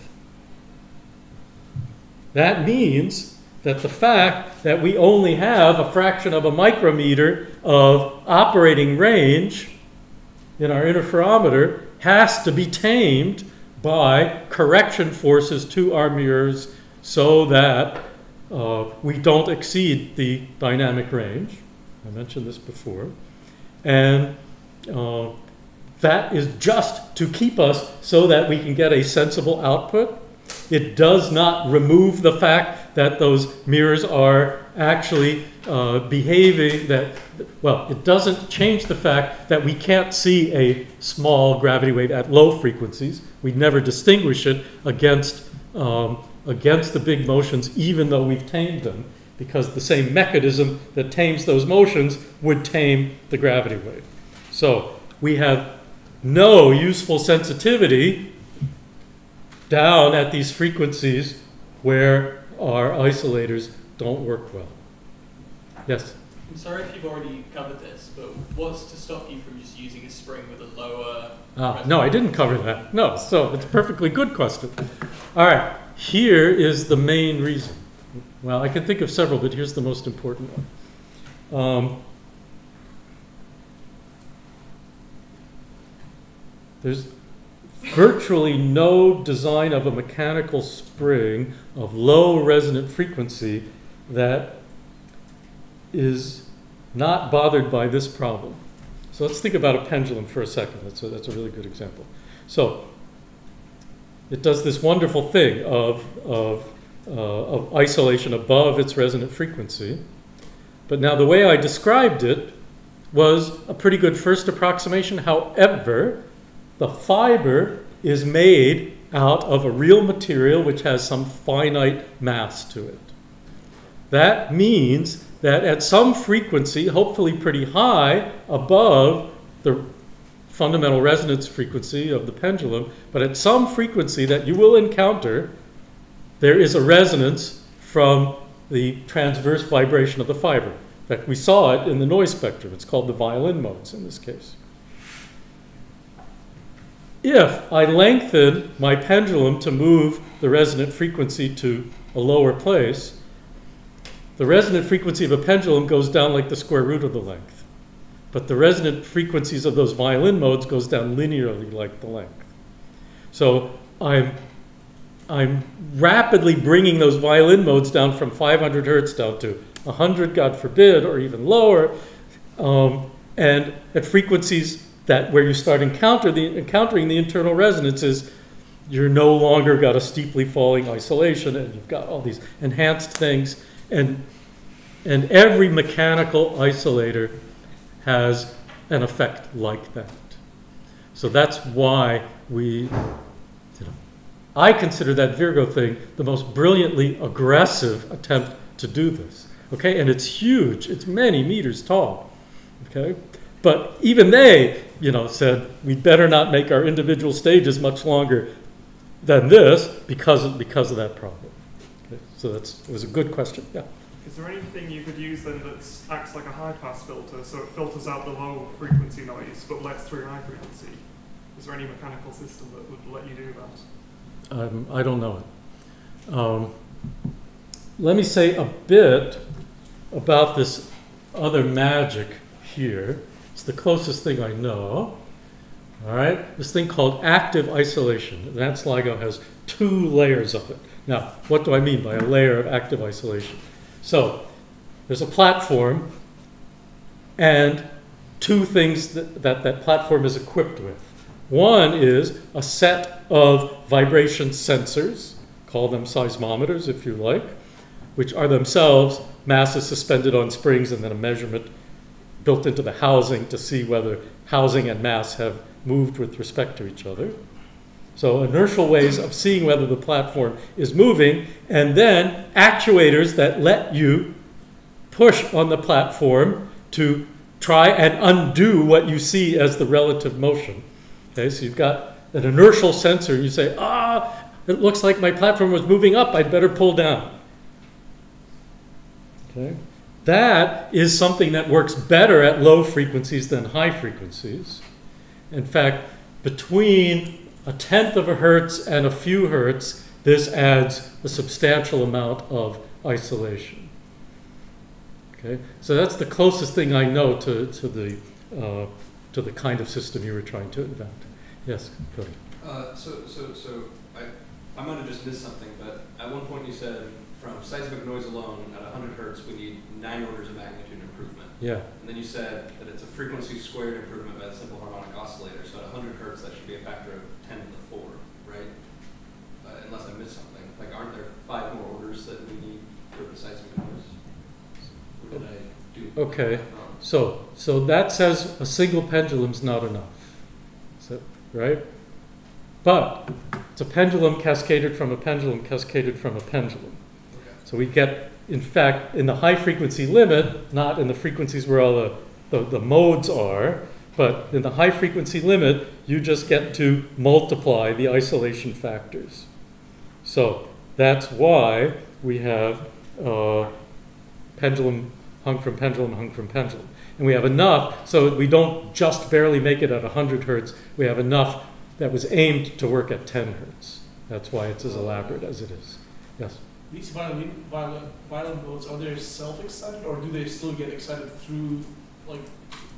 B: That means that the fact that we only have a fraction of a micrometer of operating range in our interferometer has to be tamed by correction forces to our mirrors so that we don't exceed the dynamic range. I mentioned this before. And that is just to keep us so that we can get a sensible output. It does not remove the fact that those mirrors are actually behaving well, it doesn't change the fact that we can't see a small gravity wave at low frequencies. We never distinguish it against the big motions, even though we've tamed them, because the same mechanism that tames those motions would tame the gravity wave. So we have no useful sensitivity down at these frequencies where our isolators don't work well. Yes?
I: I'm sorry if you've already covered this, but what's to stop you from just using a spring with a lower...
B: No, I didn't cover that. No, so it's a perfectly good question. All right, here is the main reason. Well, I can think of several, but here's the most important one. There's virtually no design of a mechanical spring of low resonant frequency that is not bothered by this problem. So let's think about a pendulum for a second. That's a really good example. So it does this wonderful thing of isolation above its resonant frequency. But now the way I described it was a pretty good first approximation. However, the fiber is made out of a real material which has some finite mass to it. That means that at some frequency, hopefully pretty high above the fundamental resonance frequency of the pendulum, but at some frequency that you will encounter, there is a resonance from the transverse vibration of the fiber. In fact, we saw it in the noise spectrum. It's called the violin modes in this case. If I lengthen my pendulum to move the resonant frequency to a lower place, the resonant frequency of a pendulum goes down like the square root of the length. But the resonant frequencies of those violin modes goes down linearly like the length. So I'm rapidly bringing those violin modes down from 500 hertz down to 100, God forbid, or even lower. And at frequencies that where you start encountering the internal resonances, you're no longer got a steeply falling isolation, and you've got all these enhanced things. And every mechanical isolator has an effect like that. So that's why I consider that Virgo thing the most brilliantly aggressive attempt to do this. Okay, and it's huge. It's many meters tall. Okay, but even they, said we better not make our individual stages much longer than this because of that problem. Okay, so it was a good question. Yeah.
J: Is there anything you could use then that acts like a high-pass filter, so it filters out the low frequency noise but lets through high frequency? Is there any mechanical system that would let you do that?
B: I don't know it. Let me say a bit about this other magic here. It's the closest thing I know. All right, this thing called active isolation. That LIGO has 2 layers of it. Now, what do I mean by a layer of active isolation? So there's a platform and 2 things that platform is equipped with. One is a set of vibration sensors, call them seismometers if you like, which are themselves masses suspended on springs and then a measurement built into the housing to see whether housing and mass have moved with respect to each other. So inertial ways of seeing whether the platform is moving, and then actuators that let you push on the platform to try and undo what you see as the relative motion. Okay, so you've got an inertial sensor, and you say, it looks like my platform was moving up, I'd better pull down. Okay, that is something that works better at low frequencies than high frequencies. In fact, between 1/10 of a hertz and a few hertz, this adds a substantial amount of isolation. Okay, so that's the closest thing I know to the kind of system you were trying to invent. Yes, go ahead.
C: So I might have just missed something, but at one point you said from seismic noise alone at 100 hertz we need 9 orders of magnitude improvement.
B: Yeah.
C: And then you said that it's a frequency squared improvement by the simple harmonic oscillator. So at 100 hertz that should be a factor of 10 to the 4, right? Unless I missed something. Like, aren't there 5 more orders that we need for the seismic noise? Or did I do?
B: Okay. So that says a single pendulum's not enough. So, right? But it's a pendulum cascaded from a pendulum cascaded from a pendulum.
C: Okay.
B: So we get, in fact, in the high frequency limit, not in the frequencies where all the modes are, but in the high frequency limit, you just get to multiply the isolation factors. So that's why we have pendulum hung from pendulum, hung from pendulum. And we have enough, so we don't just barely make it at 100 hertz. We have enough that was aimed to work at 10 hertz. That's why it's as elaborate as it is. Yes?
D: These violin modes, are they self-excited, or do they still get excited through, like,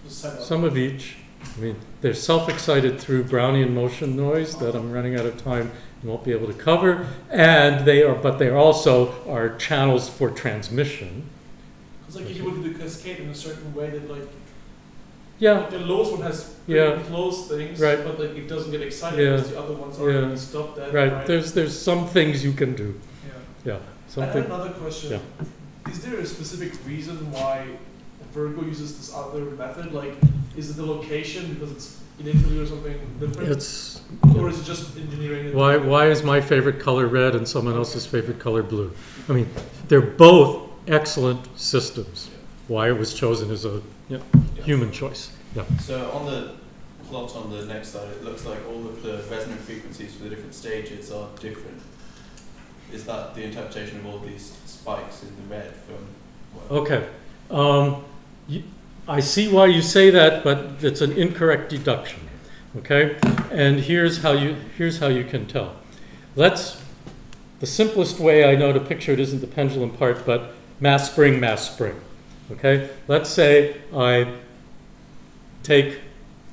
D: the setup?
B: Some of each. I mean, they're self-excited through Brownian motion noise that I'm running out of time and won't be able to cover. And but they also are channels for transmission.
D: It's like if you would do the cascade in a certain way that, like,
B: yeah,
D: like the lowest one has pretty close things,
B: right,
D: but like it doesn't get excited because the other ones already stopped that.
B: Right. There's some things you can do.
D: Yeah.
B: Yeah.
D: I have another question. Yeah. Is there a specific reason why Virgo uses this other method? Like, is it the location because it's in Italy or something different? Or is it just engineering?
B: Why is my favorite color red and someone else's favorite color blue? I mean, they're both excellent systems. Why it was chosen is a human choice. Yeah.
K: So on the plot on the next slide, it looks like all of the resonant frequencies for the different stages are different. Is that the interpretation of all these spikes in the red from?
B: Okay. I see why you say that, but it's an incorrect deduction. Okay, and here's how you can tell. The simplest way I know to picture it isn't the pendulum part, but mass spring, mass spring. Okay, let's say I take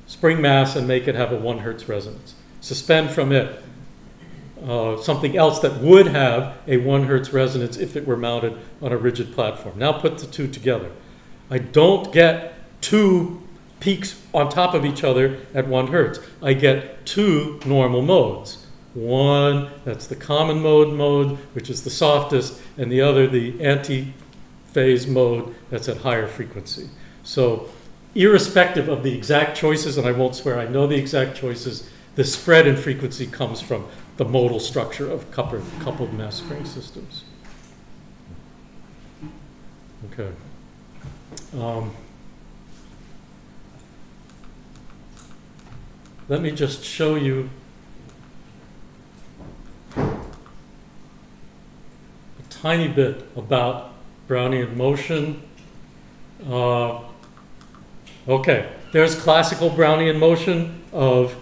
B: spring mass and make it have a 1 hertz resonance. Suspend from it something else that would have a 1 hertz resonance if it were mounted on a rigid platform. Now put the two together. I don't get two peaks on top of each other at 1 hertz. I get two normal modes. One, that's the common mode, which is the softest, and the other, the anti-phase mode, that's at higher frequency. So irrespective of the exact choices, and I won't swear I know the exact choices, the spread in frequency comes from the modal structure of coupled mass spring systems. Okay. Let me just show you a tiny bit about Brownian motion. Okay, there's classical Brownian motion of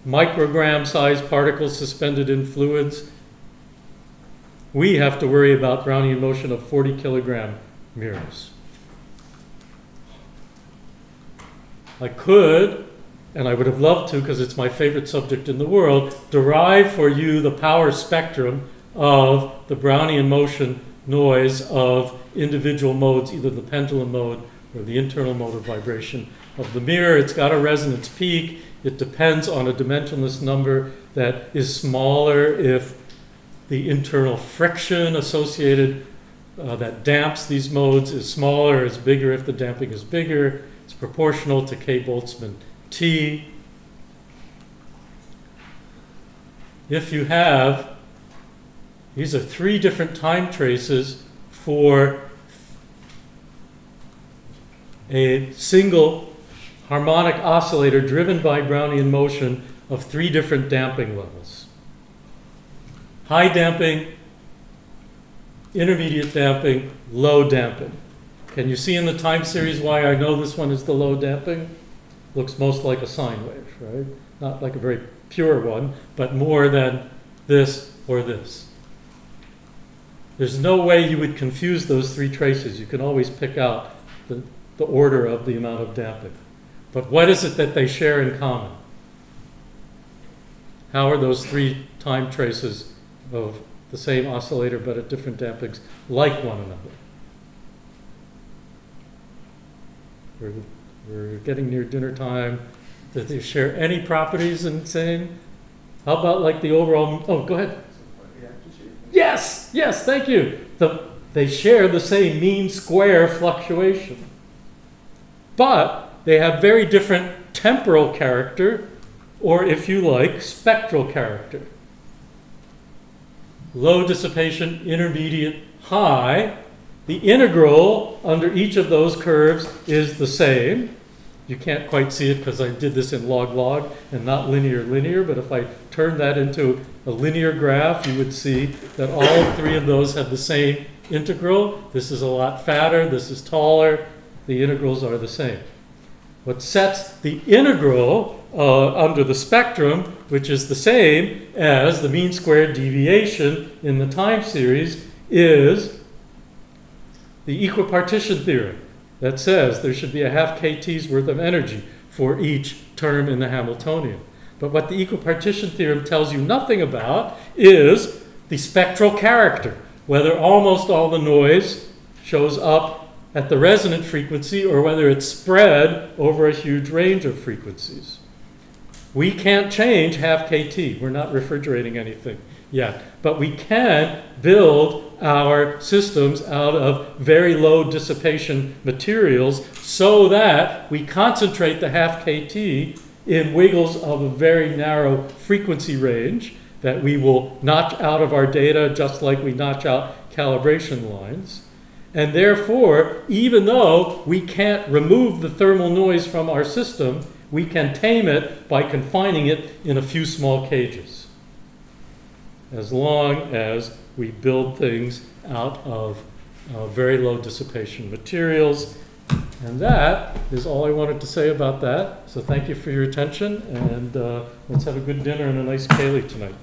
B: microgram-sized particles suspended in fluids. We have to worry about Brownian motion of 40-kilogram mirrors. I could, and I would have loved to because it's my favorite subject in the world, derive for you the power spectrum of the Brownian motion noise of individual modes, either the pendulum mode or the internal mode of vibration of the mirror. It's got a resonance peak. It depends on a dimensionless number that is smaller if the internal friction associated that damps these modes is smaller, is bigger if the damping is bigger. It's proportional to K Boltzmann T. If you have, these are 3 different time traces for a single harmonic oscillator driven by Brownian motion of 3 different damping levels. High damping, intermediate damping, low damping. Can you see in the time series why I know this one is the low damping? Looks most like a sine wave, right? Not like a very pure one, but more than this or this. There's no way you would confuse those 3 traces. You can always pick out the order of the amount of damping. But what is it that they share in common? How are those 3 time traces of the same oscillator but at different dampings like one another? We're getting near dinner time. Do they share any properties in saying? How about like the overall? Oh, go ahead. Yes, yes, thank you. They share the same mean square fluctuation. But they have very different temporal character, or if you like, spectral character. Low dissipation, intermediate, high. The integral under each of those curves is the same. You can't quite see it because I did this in log and not linear, but if I turn that into a linear graph, you would see that all 3 of those have the same integral. This is a lot fatter, this is taller. The integrals are the same. What sets the integral under the spectrum, which is the same as the mean squared deviation in the time series, is the equipartition theorem that says there should be a half kT's worth of energy for each term in the Hamiltonian. But what the equipartition theorem tells you nothing about is the spectral character, whether almost all the noise shows up at the resonant frequency or whether it's spread over a huge range of frequencies. We can't change half kT. We're not refrigerating anything yet. But we can build our systems out of very low dissipation materials so that we concentrate the half kT in wiggles of a very narrow frequency range that we will notch out of our data just like we notch out calibration lines. And therefore, even though we can't remove the thermal noise from our system, we can tame it by confining it in a few small cages, as long as we build things out of very low dissipation materials. And that is all I wanted to say about that. So thank you for your attention, and let's have a good dinner and a nice Kaylee tonight.